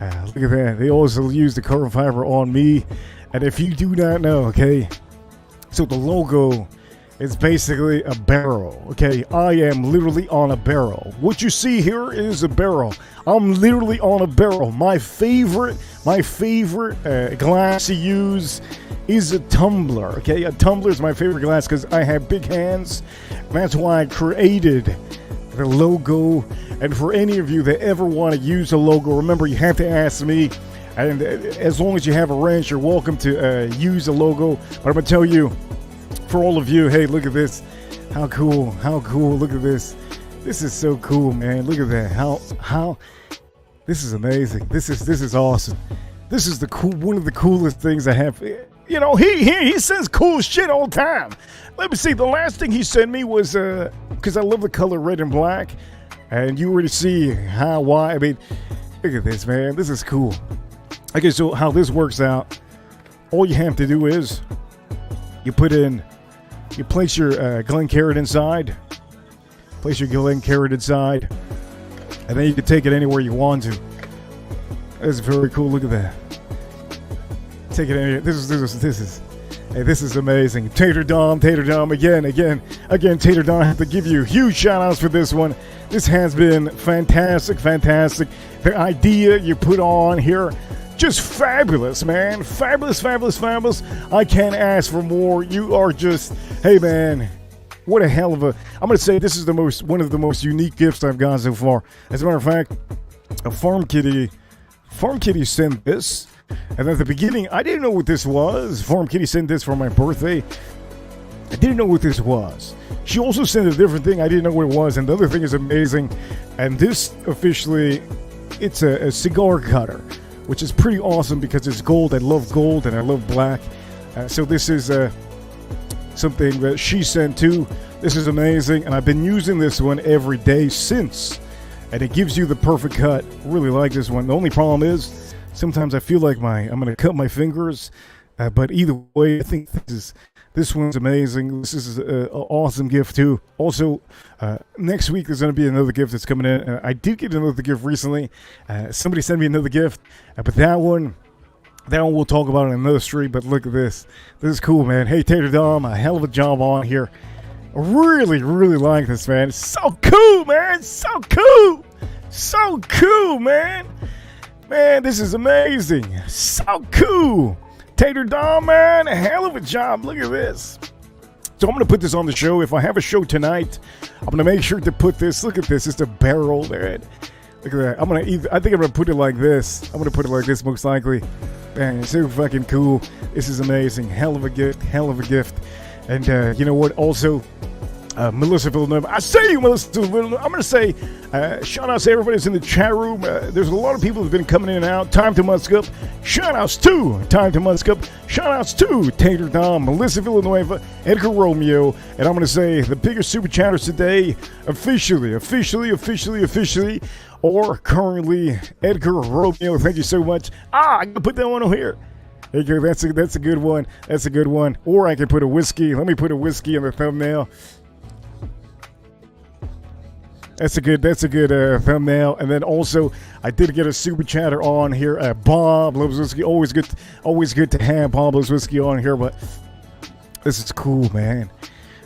Look at that. They also use the carbon fiber on me. And if you do not know, okay. So the logo It's basically a barrel, okay? I am literally on a barrel. What you see here is a barrel. I'm literally on a barrel. My favorite glass to use is a tumbler, okay? A tumbler is my favorite glass because I have big hands. That's why I created the logo. And for any of you that ever want to use a logo, remember you have to ask me. And as long as you have a wrench, you're welcome to use a logo. But I'm going to tell you, for all of you, hey, look at this. How cool, look at this. This is so cool, man. Look at that. How, this is amazing. This is awesome. This is one of the coolest things I have. You know, he sends cool shit all the time. Let me see, the last thing he sent me was, because I love the color red and black. And you already see why. I mean, look at this, man. This is cool. Okay, so how this works out, all you have to do is you place your Glen carrot inside. Place your Glen carrot inside. And then you can take it anywhere you want to. That's very cool. Look at that. Take it anywhere. This is amazing. Tater Dom, again, Tater Dom, I have to give you huge shout outs for this one. This has been fantastic. The idea you put on here, just fabulous, man. Fabulous. I can't ask for more. You are just, hey, man, what a hell of a, I'm going to say this is one of the most unique gifts I've gotten so far. As a matter of fact, a Farm Kitty sent this. And at the beginning, I didn't know what this was. Farm Kitty sent this for my birthday. I didn't know what this was. She also sent a different thing. I didn't know what it was. And the other thing is amazing. And this officially, it's a cigar cutter, which is pretty awesome because it's gold. I love gold and I love black. So this is something that she sent too. This is amazing. And I've been using this one every day since. And it gives you the perfect cut. Really like this one. The only problem is, sometimes I feel like I'm going to cut my fingers, but either way, I think this one's amazing. This is an awesome gift too. Also, next week there's going to be another gift that's coming in. I did get another gift recently. Somebody sent me another gift, but that one we'll talk about in another stream. But look at this. This is cool, man. Hey, Tater Dom, a hell of a job on here. I really like this, man. It's so cool, man. So cool, man. Man, this is amazing. So cool. Tater Dom, man, a hell of a job. Look at this. So I'm going to put this on the show. If I have a show tonight, I'm going to make sure to put this. Look at this. It's a barrel there. Look at that. I think I'm going to put it like this. I'm going to put it like this most likely. Man, it's so fucking cool. This is amazing. Hell of a gift. And you know what? Also, Melissa Villanova. I say you, Melissa Villanova. I'm going to say shout outs to everybody that's in the chat room. There's a lot of people that have been coming in and out. Time to Musk Up. Shout outs to Time to Musk Up. Shout outs to Tater Dom, Melissa Villanueva, Edgar Romeo. And I'm going to say the biggest super chatters today, officially, or currently, Edgar Romeo. Thank you so much. I can put that one on here. Okay, that's a good one. Or I can put a whiskey. Let me put a whiskey in the thumbnail. That's a good thumbnail. And then also, I did get a super chatter on here. Bob loves whiskey. Always good to have Bob loves whiskey on here. But this is cool, man.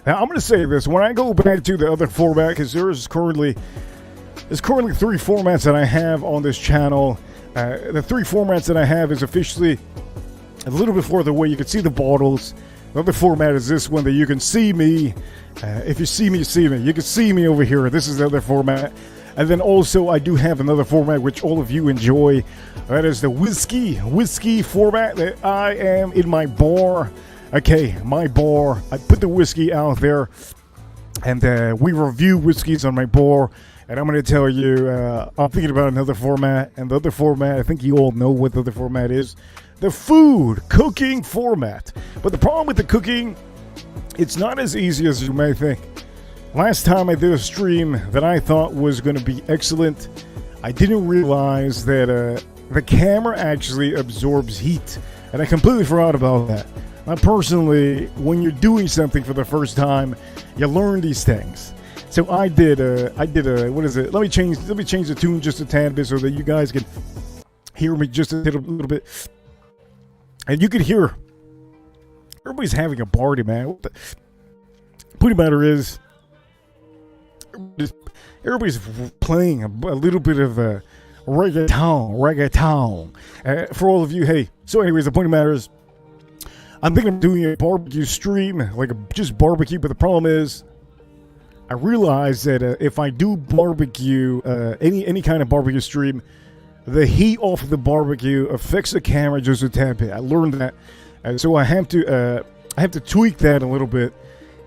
Now I'm gonna say this: when I go back to the other format, because there's currently 3 formats that I have on this channel. The 3 formats that I have is officially a little bit further away. You can see the bottles. The other format is this one that you can see me. If you see me, you see me. You can see me over here. This is the other format. And then also I do have another format which all of you enjoy. That is the whiskey format that I am in my bar. Okay, my bar. I put the whiskey out there. And we review whiskeys on my bar. And I'm going to tell you, I'm thinking about another format. And the other format, I think you all know what the other format is. The food cooking format. But the problem with the cooking, it's not as easy as you may think. Last time I did a stream that I thought was going to be excellent, I didn't realize that the camera actually absorbs heat. And I completely forgot about that. Personally, when you're doing something for the first time, you learn these things. So I did what is it? Let me change the tune just a tad bit so that you guys can hear me just a little bit. And you can hear everybody's having a party, man. point of the matter is, everybody's playing a little bit of reggaeton. For all of you, hey. So, anyways, the point of the matter is, I'm thinking of doing a barbecue stream, like just barbecue. But the problem is, I realize that if I do barbecue, any kind of barbecue stream, the heat off of the barbecue affects the camera just a tad bit. I learned that, so I have to tweak that a little bit.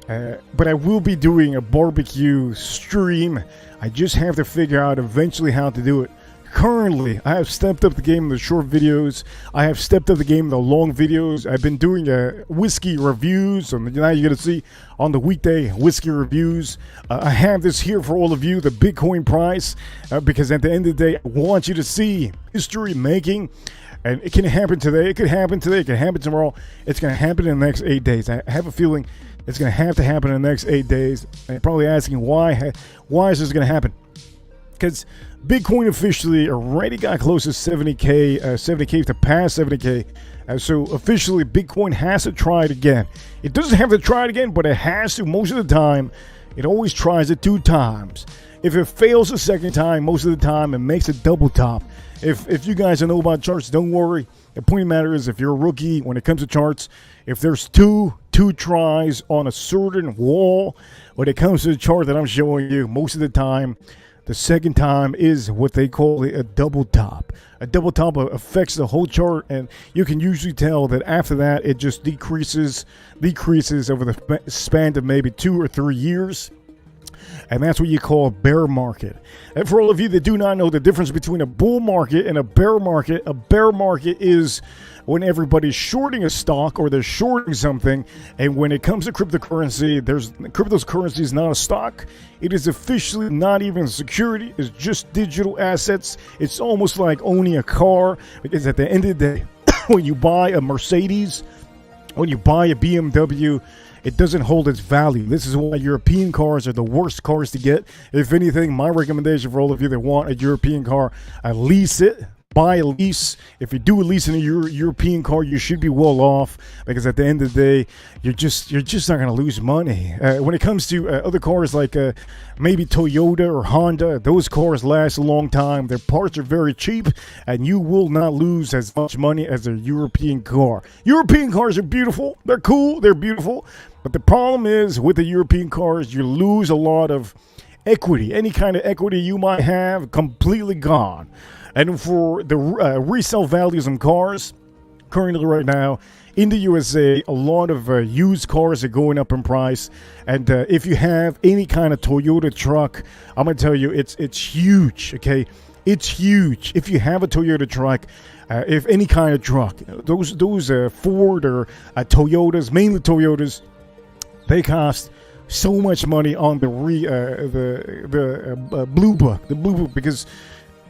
But I will be doing a barbecue stream. I just have to figure out eventually how to do it. Currently, I have stepped up the game in the short videos. I have stepped up the game in the long videos. I've been doing whiskey reviews. And now you're going to see on the weekday whiskey reviews. I have this here for all of you, the Bitcoin price. Because at the end of the day, I want you to see history making. And it can happen today. It could happen today. It could happen tomorrow. It's going to happen in the next 8 days. I have a feeling it's going to have to happen in the next 8 days. And you're probably asking why is this going to happen? Because Bitcoin officially already got close to 70K to pass 70K. So officially, Bitcoin has to try it again. It doesn't have to try it again, but it has to. Most of the time, it always tries it 2 times. If it fails the second time, most of the time, it makes a double top. If you guys don't know about charts, don't worry. The point of the matter is, if you're a rookie when it comes to charts, if there's two tries on a certain wall, when it comes to the chart that I'm showing you, most of the time, the second time is what they call a double top. A double top affects the whole chart, and you can usually tell that after that, it just decreases over the span of maybe 2 or 3 years. And that's what you call a bear market. And for all of you that do not know the difference between a bull market and a bear market is when everybody's shorting a stock or they're shorting something. And when it comes to cryptocurrency, cryptocurrency is not a stock. It is officially not even a security. It's just digital assets. It's almost like owning a car, because at the end of the day, when you buy a Mercedes, when you buy a BMW, it doesn't hold its value. This is why European cars are the worst cars to get. If anything, my recommendation for all of you that want a European car, lease it. Buy a lease. If you do a lease in a European car, you should be well off, because at the end of the day, you're just not going to lose money. When it comes to other cars like maybe Toyota or Honda, those cars last a long time. Their parts are very cheap, and you will not lose as much money as a European car. European cars are beautiful. They're cool. They're beautiful. But the problem is with the European cars, you lose a lot of equity. Any kind of equity you might have, completely gone. And for the resale values on cars, currently right now, in the USA, a lot of used cars are going up in price. And if you have any kind of Toyota truck, I'm going to tell you, it's huge, okay? It's huge. If you have a Toyota truck, if any kind of truck, those Ford or Toyotas, mainly Toyotas, they cost so much money on the blue book, because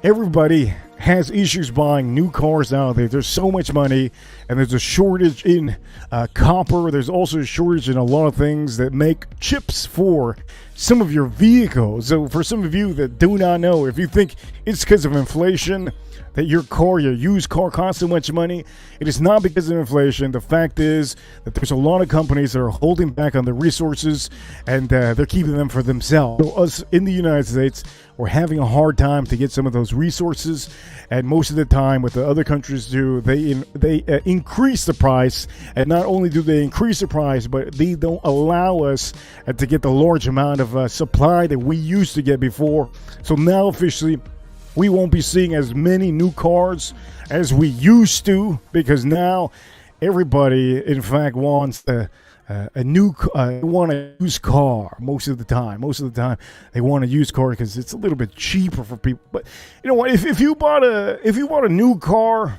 everybody has issues buying new cars out there. There's so much money, and there's a shortage in copper. There's also a shortage in a lot of things that make chips for some of your vehicles. So for some of you that do not know, if you think it's because of inflation that your used car costs so much money, it is not because of inflation. The fact is that there's a lot of companies that are holding back on the resources, and they're keeping them for themselves. So us in the United States, we're having a hard time to get some of those resources, and most of the time what the other countries do, they increase the price. And not only do they increase the price, but they don't allow us to get the large amount of supply that we used to get before. So now officially, we won't be seeing as many new cars as we used to, because now everybody, in fact, wants a used car most of the time. Most of the time, they want a used car because it's a little bit cheaper for people. But you know what? If you bought a new car,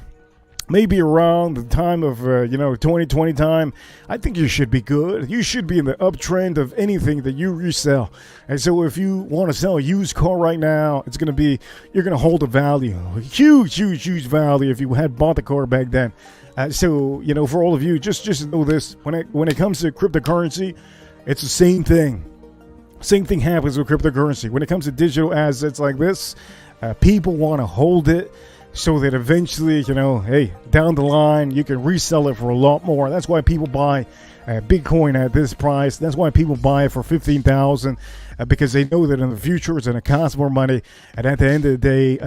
maybe around the time of 2020 time, I think you should be good. You should be in the uptrend of anything that you resell. And so if you want to sell a used car right now, you're going to hold a value, a huge value if you had bought the car back then. So for all of you, just know this: when it comes to cryptocurrency, it's the same thing. Same thing happens with cryptocurrency. When it comes to digital assets like this, people want to hold it, so that eventually, hey, down the line, you can resell it for a lot more. That's why people buy Bitcoin at this price. That's why people buy it for $15,000 because they know that in the future it's going to cost more money. And at the end of the day,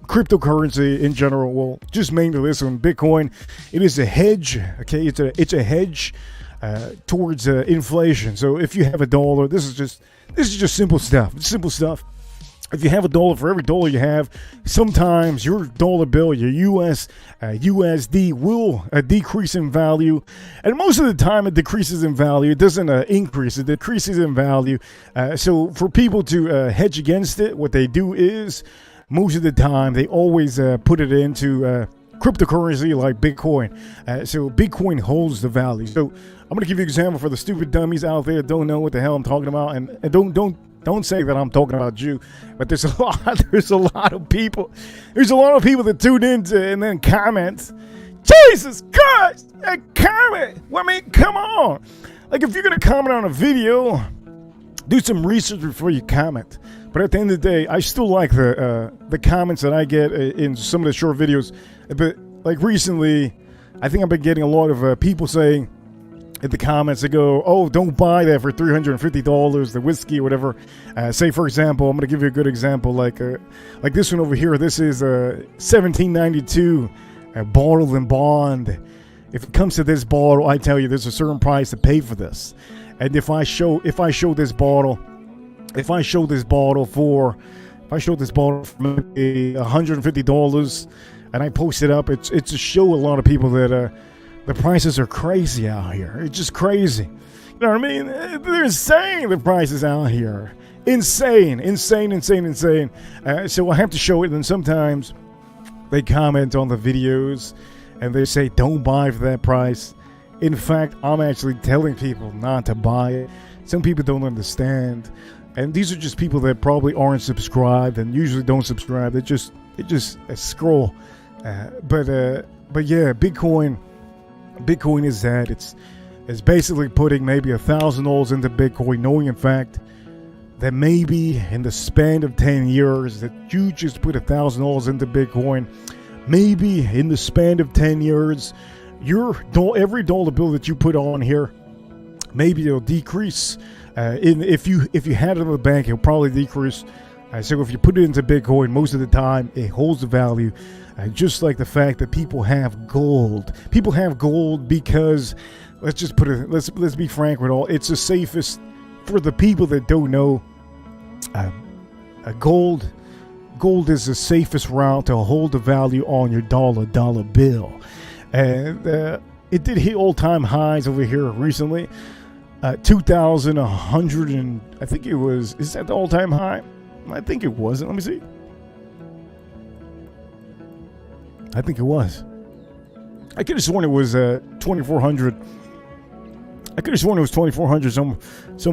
cryptocurrency in general, well, just mainly this one, Bitcoin, it is a hedge. Okay, it's a hedge towards inflation. So if you have a dollar, this is just simple stuff. It's simple stuff. If you have a dollar, for every dollar you have, sometimes your dollar bill, your USD will decrease in value. And most of the time it decreases in value. It doesn't increase. It decreases in value. So for people to hedge against it, what they do is, most of the time, they always put it into cryptocurrency like Bitcoin. So Bitcoin holds the value. So I'm going to give you an example for the stupid dummies out there that don't know what the hell I'm talking about. And don't say that I'm talking about you, but there's a lot of people that tune in and then comment. Jesus Christ, a comment. Well, I mean, come on. Like, if you're gonna comment on a video, do some research before you comment. But at the end of the day, I still like the comments that I get in some of the short videos. But like recently, I think I've been getting a lot of people saying in the comments, they go, "Oh, don't buy that for $350, the whiskey or whatever." Say, for example, I'm going to give you a good example, like this one over here. This is 1792 bottled in bond. If it comes to this bottle, I tell you, there's a certain price to pay for this. And if I show this bottle for maybe $150, and I post it up, it's to show a lot of people that the prices are crazy out here. It's just crazy. You know what I mean? They're insane, the prices out here. Insane. So I have to show it, and sometimes they comment on the videos, and they say, don't buy for that price. In fact, I'm actually telling people not to buy it. Some people don't understand. And these are just people that probably aren't subscribed and usually don't subscribe. They just scroll. But yeah, Bitcoin is that. It's basically putting maybe $1,000 into Bitcoin, knowing in fact that maybe in the span of 10 years that you just put $1,000 into Bitcoin, maybe in the span of 10 years, every dollar bill that you put on here, maybe it'll decrease. If you had it in the bank, it'll probably decrease. So if you put it into Bitcoin, most of the time it holds the value. Just like the fact that people have gold. People have gold because, let's be frank with all, it's the safest. For the people that don't know, gold is the safest route to hold the value on your dollar bill. And it did hit all-time highs over here recently. 2,100 and I think it was, is that the all-time high? I think it was. Let me see. I think it was. I could have sworn it was 2,400. I could have sworn it was 2,400 some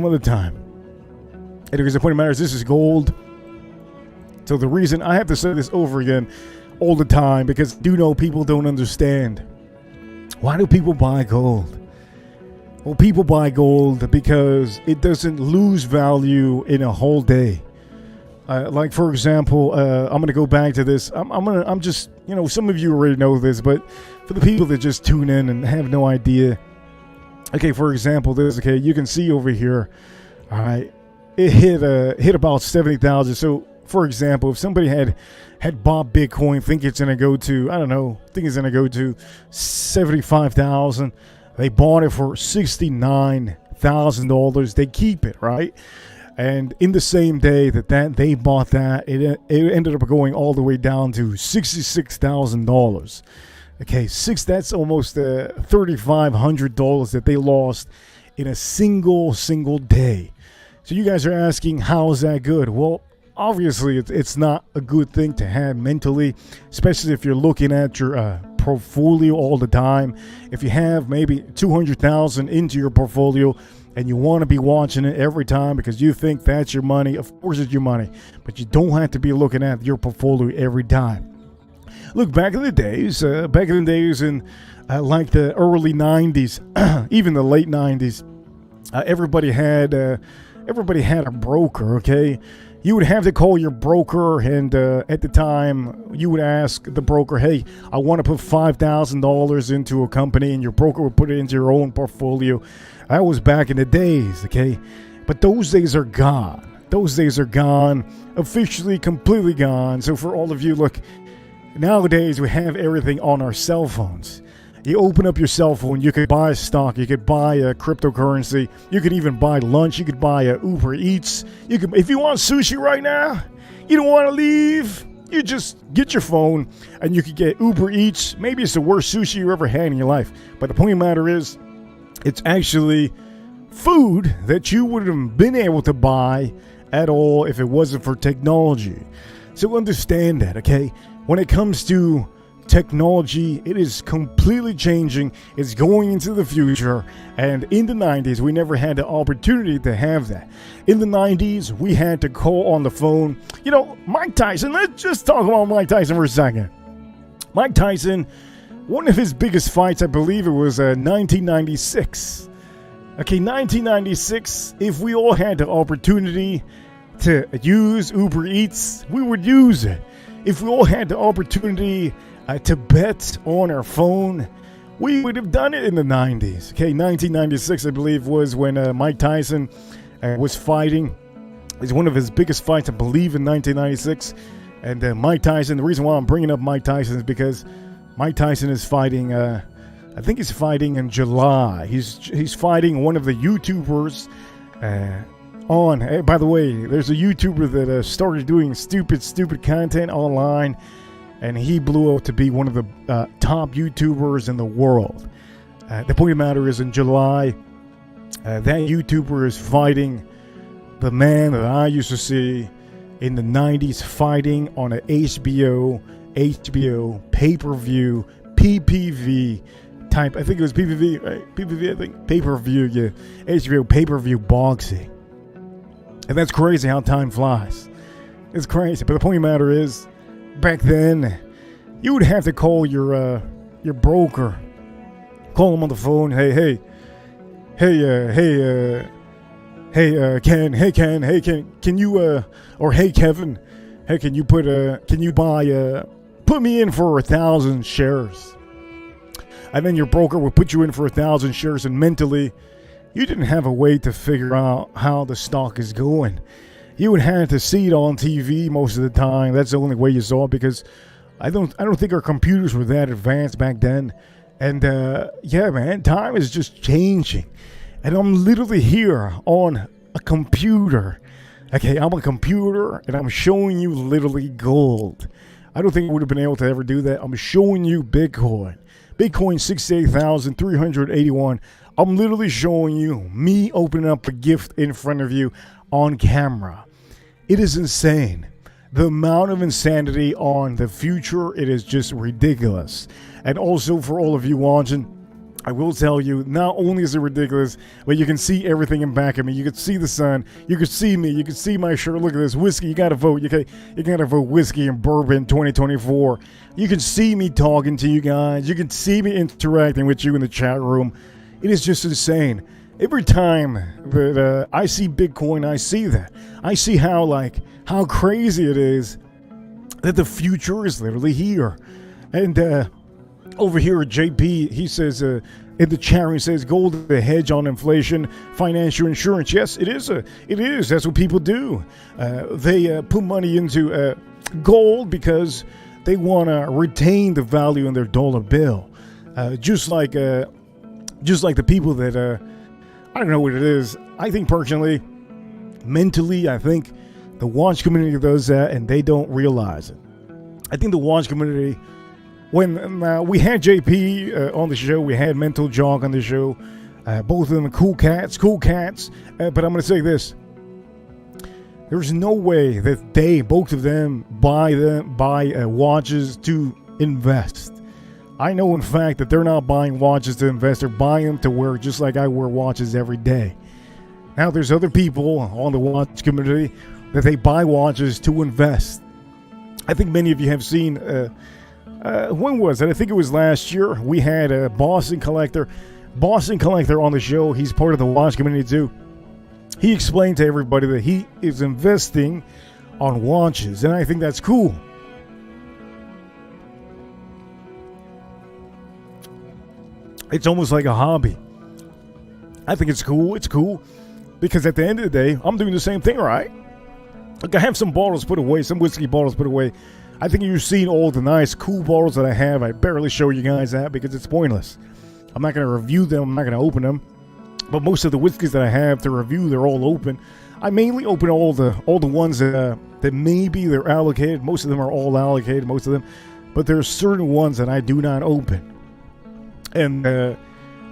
other time. Anyways, the point of the matter is, this is gold. So the reason I have to say this over again all the time, because I do know people don't understand. Why do people buy gold? Well, people buy gold because it doesn't lose value in a whole day. Like, for example, I'm going to go back to this. I'm just, some of you already know this, but for the people that just tune in and have no idea. Okay, for example, you can see over here, all right, it hit about 70,000. So, for example, if somebody had bought Bitcoin, think it's going to go to 75,000. They bought it for $69,000. They keep it, right? And in the same day that they bought that, it ended up going all the way down to $66,000. Okay, that's almost $3,500 that they lost in a single day. So you guys are asking, how is that good? Well, obviously it's not a good thing to have mentally, especially if you're looking at your portfolio all the time. If you have maybe 200,000 into your portfolio and you want to be watching it every time because you think that's your money, of course it's your money, but you don't have to be looking at your portfolio every time. Look, back in the days in like the early 90s, even the late 90s, everybody had a broker, okay? you would have to call your broker, and at the time, you would ask the broker, hey, I want to put $5,000 into a company, and your broker would put it into your own portfolio. That was back in the days, okay? But those days are gone. Those days are gone, officially, completely gone. So for all of you, look, nowadays we have everything on our cell phones. You open up your cell phone, you could buy a stock, you could buy a cryptocurrency, you could even buy lunch, you could buy a Uber Eats. You could, if you want sushi right now, you don't want to leave, you just get your phone and you could get Uber Eats. Maybe it's the worst sushi you ever had in your life. But the point of the matter is, it's actually food that you wouldn't have been able to buy at all if it wasn't for technology. So understand that, okay? When it comes to technology, it is completely changing. It's going into the future. And in the 90s, we never had the opportunity to have that. In the 90s, we had to call on the phone. You know, Mike Tyson, let's just talk about Mike Tyson for a second. Mike Tyson, one of his biggest fights, I believe it was 1996. Okay, 1996, if we all had the opportunity to use Uber Eats, we would use it. If we all had the opportunity to bet on our phone, we would have done it in the 90s. Okay, 1996, I believe, was when Mike Tyson was fighting. It's one of his biggest fights, I believe, in 1996. And Mike Tyson, the reason why I'm bringing up Mike Tyson is because Mike Tyson is fighting, I think he's fighting in July. He's fighting one of the YouTubers on. By the way, there's a YouTuber that started doing stupid content online, and he blew up to be one of the top YouTubers in the world. The point of the matter is, in July, that YouTuber is fighting the man that I used to see in the 90s fighting on a HBO pay-per-view, PPV type. I think it was PPV, right? PPV, I think. Pay-per-view, yeah. HBO pay-per-view boxing. And that's crazy how time flies. It's crazy. But the point of the matter is, back then, you would have to call your broker. Call him on the phone. Hey, Ken, can you, or hey, Kevin, hey, can you put me in for 1,000 shares? And then your broker would put you in for 1,000 shares, and mentally, you didn't have a way to figure out how the stock is going. You would have to see it on TV most of the time. That's the only way you saw it, because I don't think our computers were that advanced back then. And yeah, man, time is just changing. And I'm literally here on a computer. Okay, I'm a computer, and I'm showing you literally gold. I don't think I would have been able to ever do that. I'm showing you Bitcoin. Bitcoin 68,381. I'm literally showing you me opening up a gift in front of you on camera. It is insane. The amount of insanity on the future, it is just ridiculous. And also for all of you watching, I will tell you, not only is it ridiculous, but you can see everything in back of me. You can see the sun. You can see me. You can see my shirt. Look at this. Whiskey. You got to vote. You got to vote Whiskey and Bourbon 2024. You can see me talking to you guys. You can see me interacting with you in the chat room. It is just insane. Every time that I see Bitcoin, I see that. I see how crazy it is that the future is literally here. And over here at JP, he says in the chat room, he says gold is a hedge on inflation, financial insurance. Yes, it is. It is. That's what people do. They put money into gold because they want to retain the value in their dollar bill. Just like the people that I don't know what it is. I think personally, mentally, I think the watch community does that, and they don't realize it. I think the watch community. When we had JP on the show, we had Mental Jog on the show. Both of them are cool cats. But I'm going to say this. There's no way that both of them buy watches to invest. I know, in fact, that they're not buying watches to invest. They're buying them to wear, just like I wear watches every day. Now, there's other people on the watch community that they buy watches to invest. I think many of you have seen... when was it? I think it was last year. We had a Boston Collector on the show. He's part of the watch community too. He explained to everybody that he is investing on watches, and I think that's cool. It's almost like a hobby. I think it's cool. It's cool because at the end of the day, I'm doing the same thing, right? Like I have some bottles put away, some whiskey bottles put away. I think you've seen all the nice, cool bottles that I have. I barely show you guys that because it's pointless. I'm not going to review them. I'm not going to open them. But most of the whiskeys that I have to review, they're all open. I mainly open all the ones that maybe they're allocated. Most of them are all allocated, most of them. But there's certain ones that I do not open. And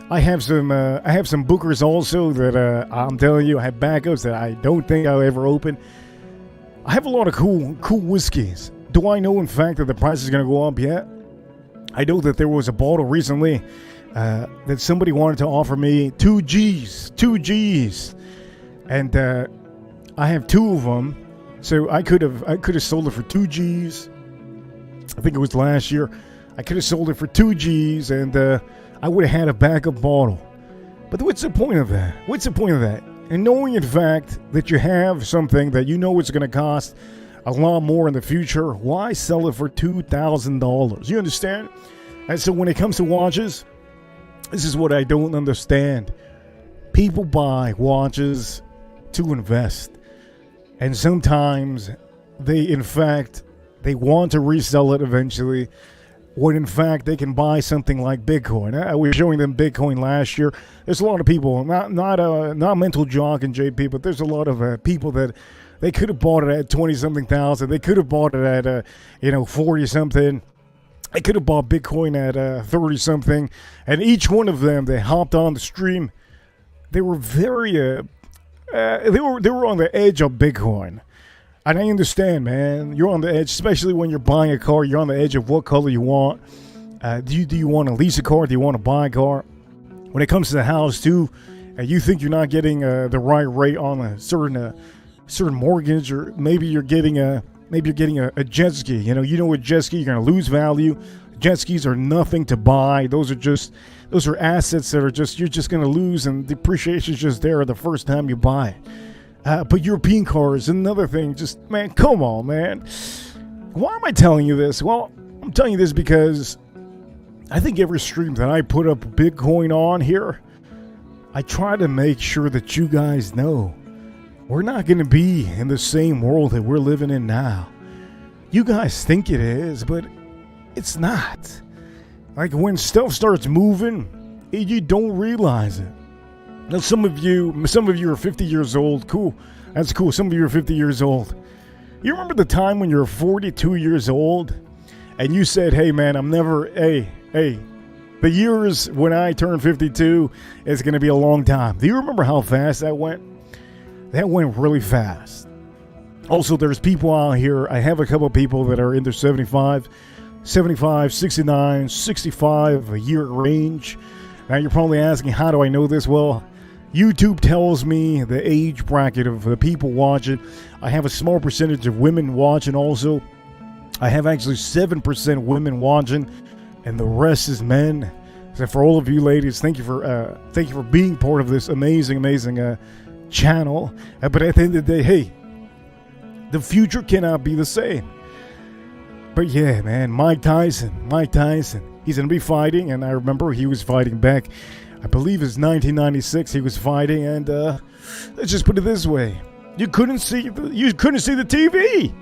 I have some Bookers also that I'm telling you, I have backups that I don't think I'll ever open. I have a lot of cool whiskeys. Do I know, in fact, that the price is going to go up yet? I know that there was a bottle recently that somebody wanted to offer me 2 Gs. And I have 2 of them. So I could have sold it for 2 Gs. I think it was last year. I could have sold it for 2 Gs, and I would have had a backup bottle. But what's the point of that? What's the point of that? And knowing, in fact, that you have something that you know it's going to cost a lot more in the future, why sell it for $2,000? You understand? And so when it comes to watches, this is what I don't understand. People buy watches to invest. And sometimes they want to resell it eventually, when in fact they can buy something like Bitcoin. We were showing them Bitcoin last year. There's a lot of people, not mental jock and JP, but there's a lot of people that they could have bought it at 20-something thousand. They could have bought it at 40-something. They could have bought Bitcoin at 30-something. And each one of them, they hopped on the stream. They were very they were on the edge of Bitcoin. And I understand, man. You're on the edge, especially when you're buying a car. You're on the edge of what color you want. Do you want to lease a car? Do you want to buy a car? When it comes to the house, too, you think you're not getting the right rate on a certain mortgage, or maybe you're getting a jet ski. You know with jet ski, you're going to lose value. Jet skis are nothing to buy. Those are assets that you're just going to lose, and depreciation is just there the first time you buy it. But European cars, another thing. Just, man, come on, man. Why am I telling you this? Well, I'm telling you this because I think every stream that I put up Bitcoin on here, I try to make sure that you guys know we're not going to be in the same world that we're living in now. You guys think it is, but it's not. Like when stuff starts moving, you don't realize it. Now, some of you are 50 years old. Cool. That's cool. Some of you are 50 years old. You remember the time when you were 42 years old and you said, hey, man, the years when I turn 52 is going to be a long time. Do you remember how fast that went? That went really fast. Also, there's people out here. I have a couple of people that are in their 75, 69, 65 a year range. Now, you're probably asking, how do I know this? Well, YouTube tells me the age bracket of the people watching. I have a small percentage of women watching also. I have actually 7% women watching, and the rest is men. So for all of you ladies, thank you for being part of this amazing channel. But at the end of the day, hey, the future cannot be the same. But yeah, man, Mike Tyson, he's going to be fighting, and I remember he was fighting back, I believe it's 1996 he was fighting, and let's just put it this way. You couldn't see the TV.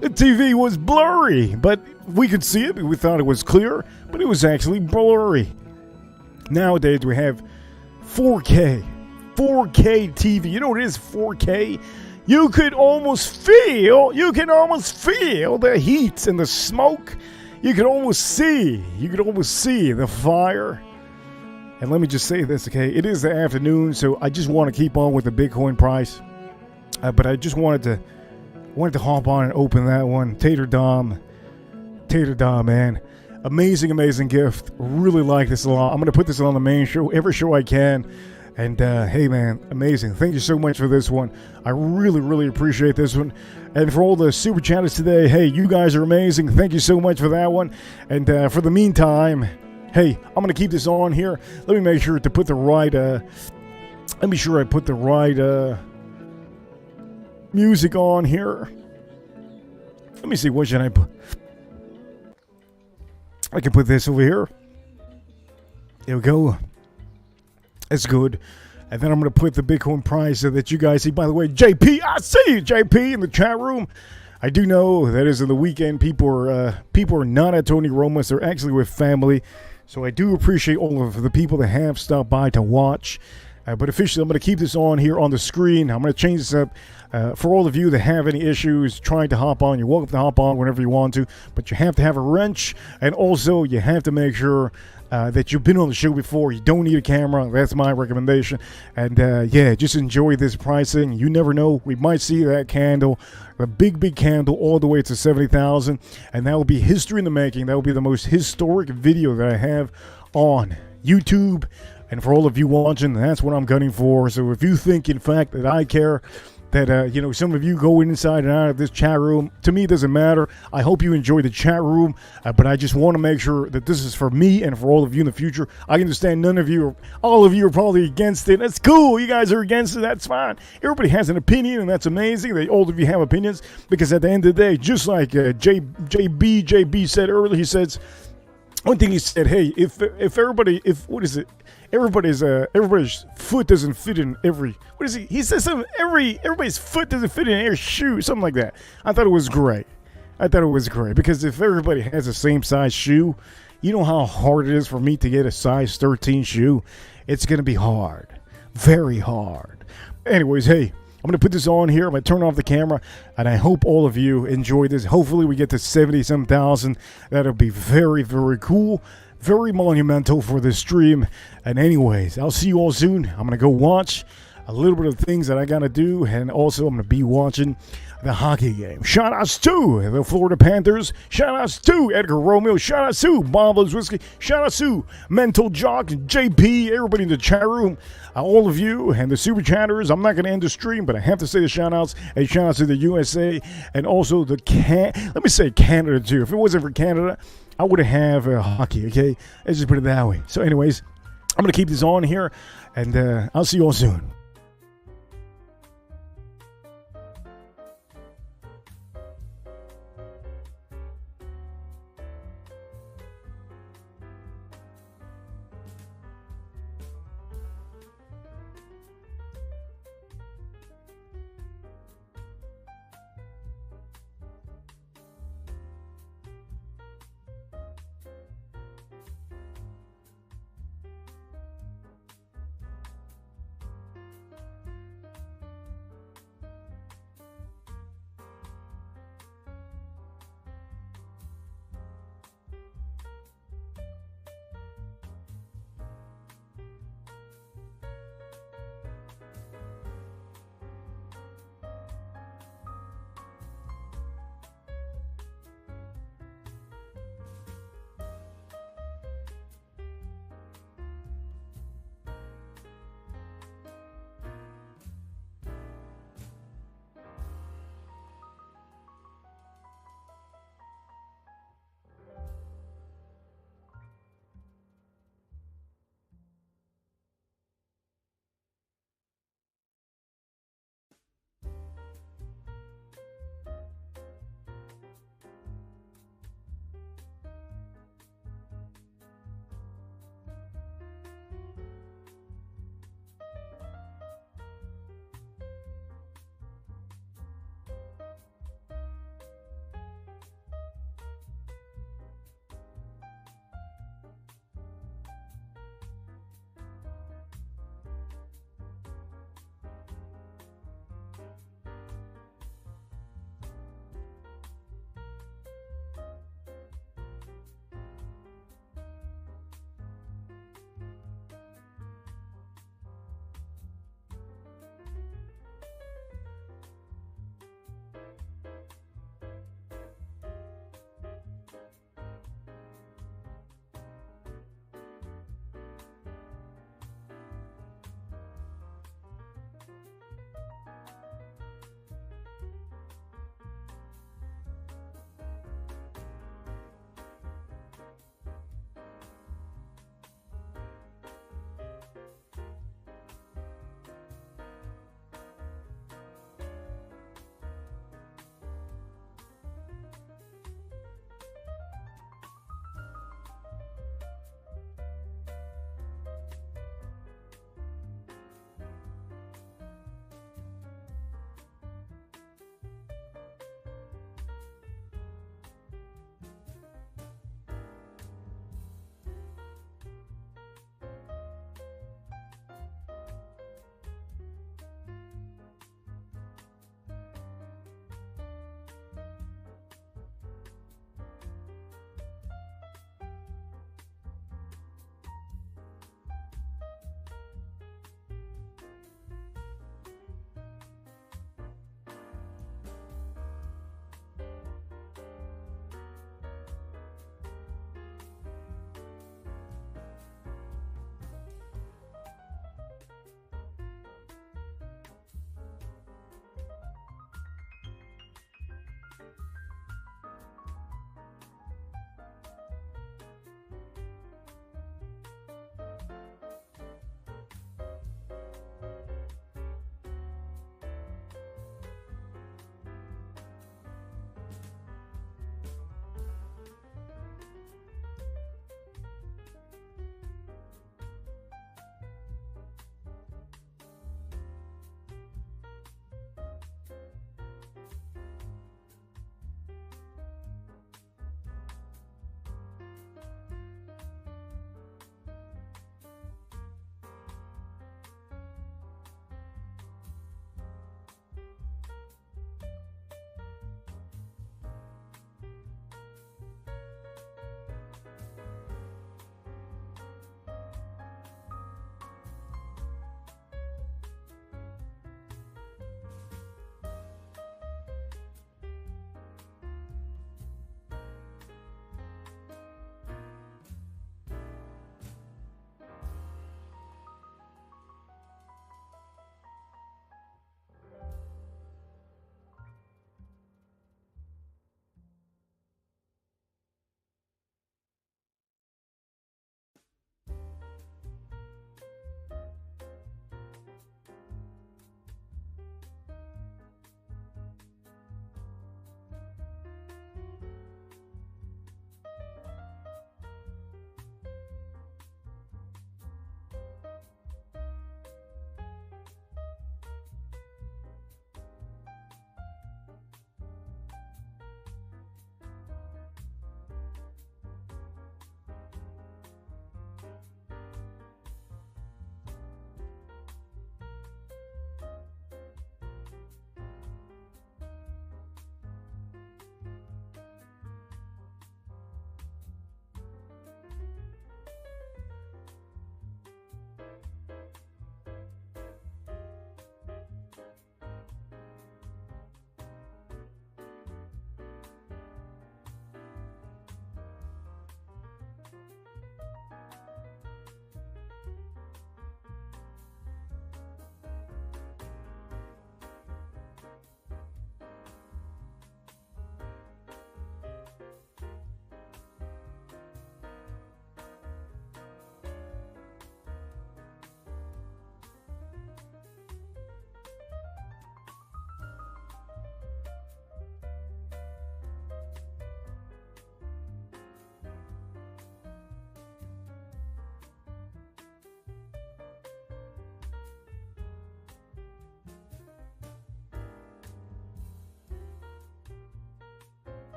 The TV was blurry, but we could see it. We thought it was clear, but it was actually blurry. Nowadays we have 4K TV. You know what it is, 4K? You can almost feel the heat and the smoke. You can almost see the fire. And let me just say this, okay? It is the afternoon, so I just want to keep on with the Bitcoin price. But I just wanted to hop on and open that one. Tater Dom, man. Amazing gift. Really like this a lot. I'm going to put this on the main show, every show I can. And hey, man, amazing. Thank you so much for this one. I really appreciate this one. And for all the super chatters today, hey, you guys are amazing. Thank you so much for that one. And for the meantime, hey, I'm going to keep this on here. Let me make sure to put the right, music on here. Let me see, what should I put? I can put this over here. There we go. That's good. And then I'm going to put the Bitcoin price so that you guys see. By the way, JP, I see you, JP, in the chat room. I do know that is in the weekend. People are not at Tony Roma's. They're actually with family. So I do appreciate all of the people that have stopped by to watch. But officially, I'm going to keep this on here on the screen. I'm going to change this up. For all of you that have any issues trying to hop on, you're welcome to hop on whenever you want to. But you have to have a wrench. And also, you have to make sure that you've been on the show before. You don't need a camera. That's my recommendation. And yeah, just enjoy this pricing. You never know. We might see that candle, the big candle, all the way to 70,000. And that will be history in the making. That will be the most historic video that I have on YouTube. And for all of you watching, that's what I'm gunning for. So if you think, in fact, that I care, that, some of you go inside and out of this chat room, to me, it doesn't matter. I hope you enjoy the chat room, but I just want to make sure that this is for me and for all of you in the future. I understand all of you are probably against it. That's cool. You guys are against it. That's fine. Everybody has an opinion, and that's amazing that all of you have opinions, because at the end of the day, just like JB said earlier, he says, one thing he said, hey, everybody's foot doesn't fit in every, what is he says something, everybody's foot doesn't fit in every shoe, something like that. I thought it was great, because if everybody has the same size shoe, you know how hard it is for me to get a size 13 shoe. It's going to be hard, very hard. Anyways, hey, I'm going to put this on here. I'm going to turn off the camera, and I hope all of you enjoy this. Hopefully we get to 70-some thousand. That'll be very, very cool. Very monumental for this stream. And anyways, I'll see you all soon. I'm going to go watch a little bit of things that I got to do, and also I'm going to be watching the hockey game. Shout-outs to the Florida Panthers. Shout-outs to Edgar Romeo. Shout-outs to Bob's Whiskey. Shout-outs to Mental Jock, JP, everybody in the chat room. All of you and the super chatters. I'm not going to end the stream, but I have to say the shout-outs. A shout-out to the USA and also let me say Canada too. If it wasn't for Canada, I would have hockey, okay? Let's just put it that way. So anyways, I'm going to keep this on here, and I'll see you all soon.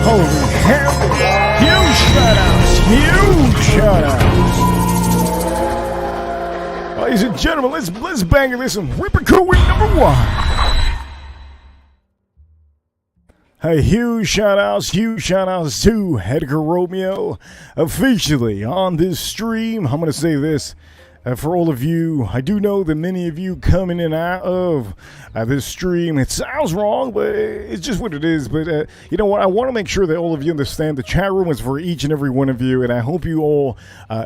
Holy hell! Huge shout-outs! Ladies and gentlemen, let's bang this one. UPERCHAT number 1. Hey, huge shout-outs to Edgar Romeo. Officially on this stream, I'm going to say this. For all of you, I do know that many of you come in and out of this stream. It sounds wrong, but it's just what it is. But you know what? I want to make sure that all of you understand the chat room is for each and every one of you, and I hope you all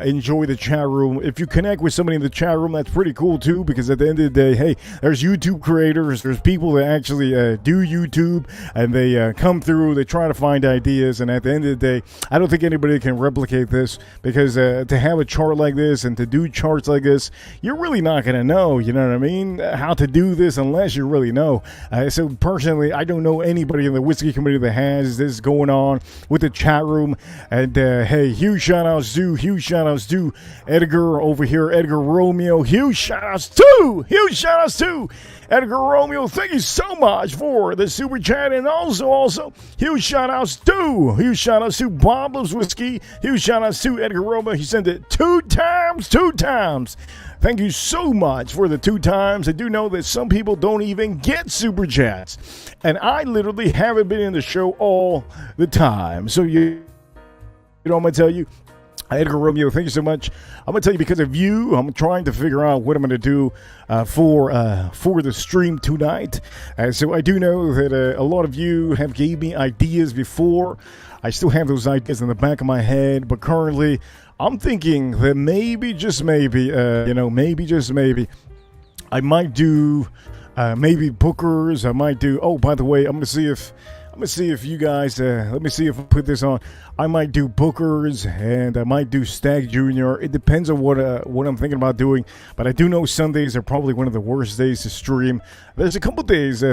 enjoy the chat room. If you connect with somebody in the chat room, that's pretty cool too, because at the end of the day, hey, there's YouTube creators, there's people that actually do YouTube, and they come through, they try to find ideas, and at the end of the day, I don't think anybody can replicate this, because to have a chart like this and to do charts like this, you're really not going to know, you know what I mean, how to do this unless you really know. So personally, I don't know anybody in the whiskey community that has this going on with the chat room. And hey, huge shout outs to Edgar over here, Edgar Romeo. Huge shout outs to Edgar Romeo. Thank you so much for the super chat, and also huge shout outs to Bob Loves Whiskey. Huge shout outs to Edgar Romeo. He sent it two times. Thank you so much for the 2 times. I do know that some people don't even get super chats, and I literally haven't been in the show all the time. So you know, I'm gonna tell you, Edgar Romeo, thank you so much. I'm going to tell you, because of you, I'm trying to figure out what I'm going to do for the stream tonight. So I do know that a lot of you have gave me ideas before. I still have those ideas in the back of my head, but currently I'm thinking that maybe, just maybe, I might do maybe bookers. I might do, oh, by the way, I'm going to see if you guys, let me see if I put this on. I might do bookers, and I might do Stag Junior. It depends on what I'm thinking about doing. But I do know Sundays are probably one of the worst days to stream. There's a couple days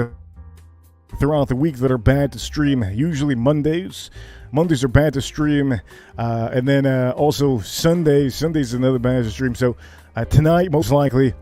throughout the week that are bad to stream. Usually Mondays. Mondays are bad to stream. And then also Sundays. Sundays is another bad to stream. So tonight, most likely,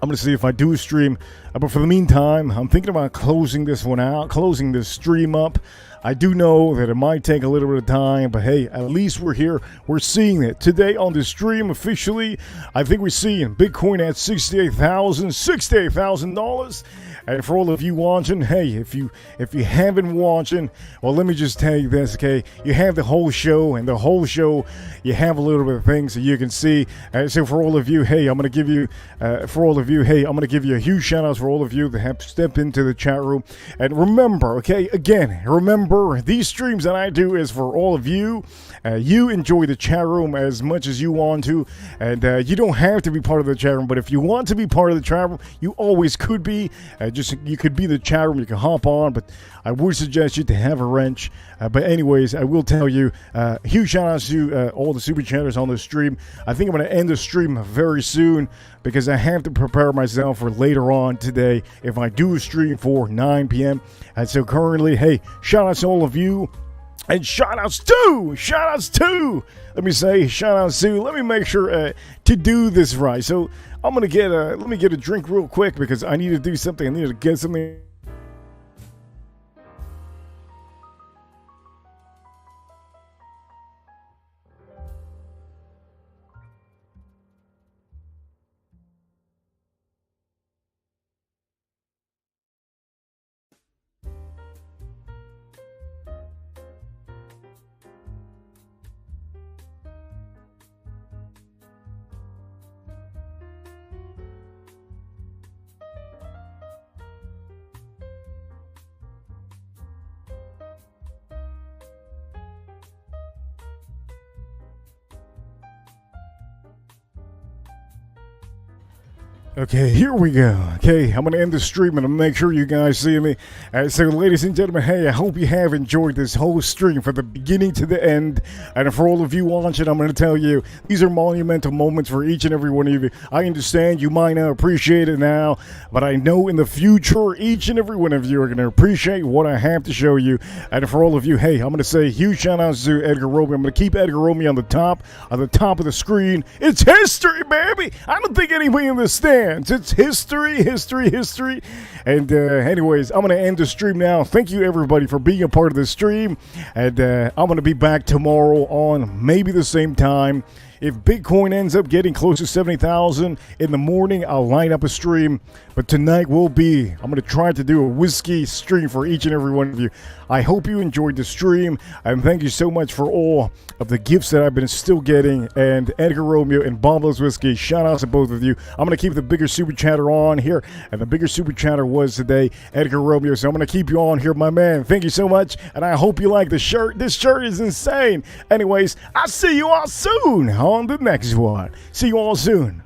I'm going to see if I do a stream. But for the meantime, I'm thinking about closing this one out, closing this stream up. I do know that it might take a little bit of time, but hey, at least we're here. We're seeing it. Today on the stream officially, I think we're seeing Bitcoin at $68,000. And for all of you watching, hey, if you haven't watching, well, let me just tell you this, okay? You have the whole show, and the whole show, you have a little bit of things that you can see. And so for all of you, hey, I'm going to give you, a huge shout out for all of you that have stepped into the chat room. And remember, okay, again, remember, these streams that I do is for all of you. You enjoy the chat room as much as you want to, and you don't have to be part of the chat room, but if you want to be part of the chat room, you always could be. You could be the chat room, you can hop on, but I would suggest you to have a wrench. But anyways, I will tell you, huge shout outs to all the super chatters on the stream. I think I'm going to end the stream very soon, because I have to prepare myself for later on today if I do a stream for 9 p.m. And so currently, hey, shout outs to all of you. And shout outs to, let me make sure to do this right. So I'm going to let me get a drink real quick, because I need to do something. I need to get something. Okay, here we go. Okay, I'm going to end the stream, and I'm going to make sure you guys see me. So, ladies and gentlemen, hey, I hope you have enjoyed this whole stream from the beginning to the end. And for all of you watching, I'm going to tell you, these are monumental moments for each and every one of you. I understand you might not appreciate it now, but I know in the future, each and every one of you are going to appreciate what I have to show you. And for all of you, hey, I'm going to say huge shout outs to Edgar Romeo. I'm going to keep Edgar Romeo on the top of the screen. It's history, baby! I don't think anybody understands hands. It's history. And anyways, I'm going to end the stream now. Thank you, everybody, for being a part of the stream. And I'm going to be back tomorrow on maybe the same time. If Bitcoin ends up getting close to 70,000 in the morning, I'll line up a stream. But tonight I'm going to try to do a whiskey stream for each and every one of you. I hope you enjoyed the stream. And thank you so much for all of the gifts that I've been still getting. And Edgar Romeo and Bombos Whiskey, shout out to both of you. I'm going to keep the bigger super chatter on here. And the bigger super chatter was today Edgar Romeo. So I'm going to keep you on here, my man. Thank you so much. And I hope you like the shirt. This shirt is insane. Anyways, I'll see you all soon on the next one. See you all soon.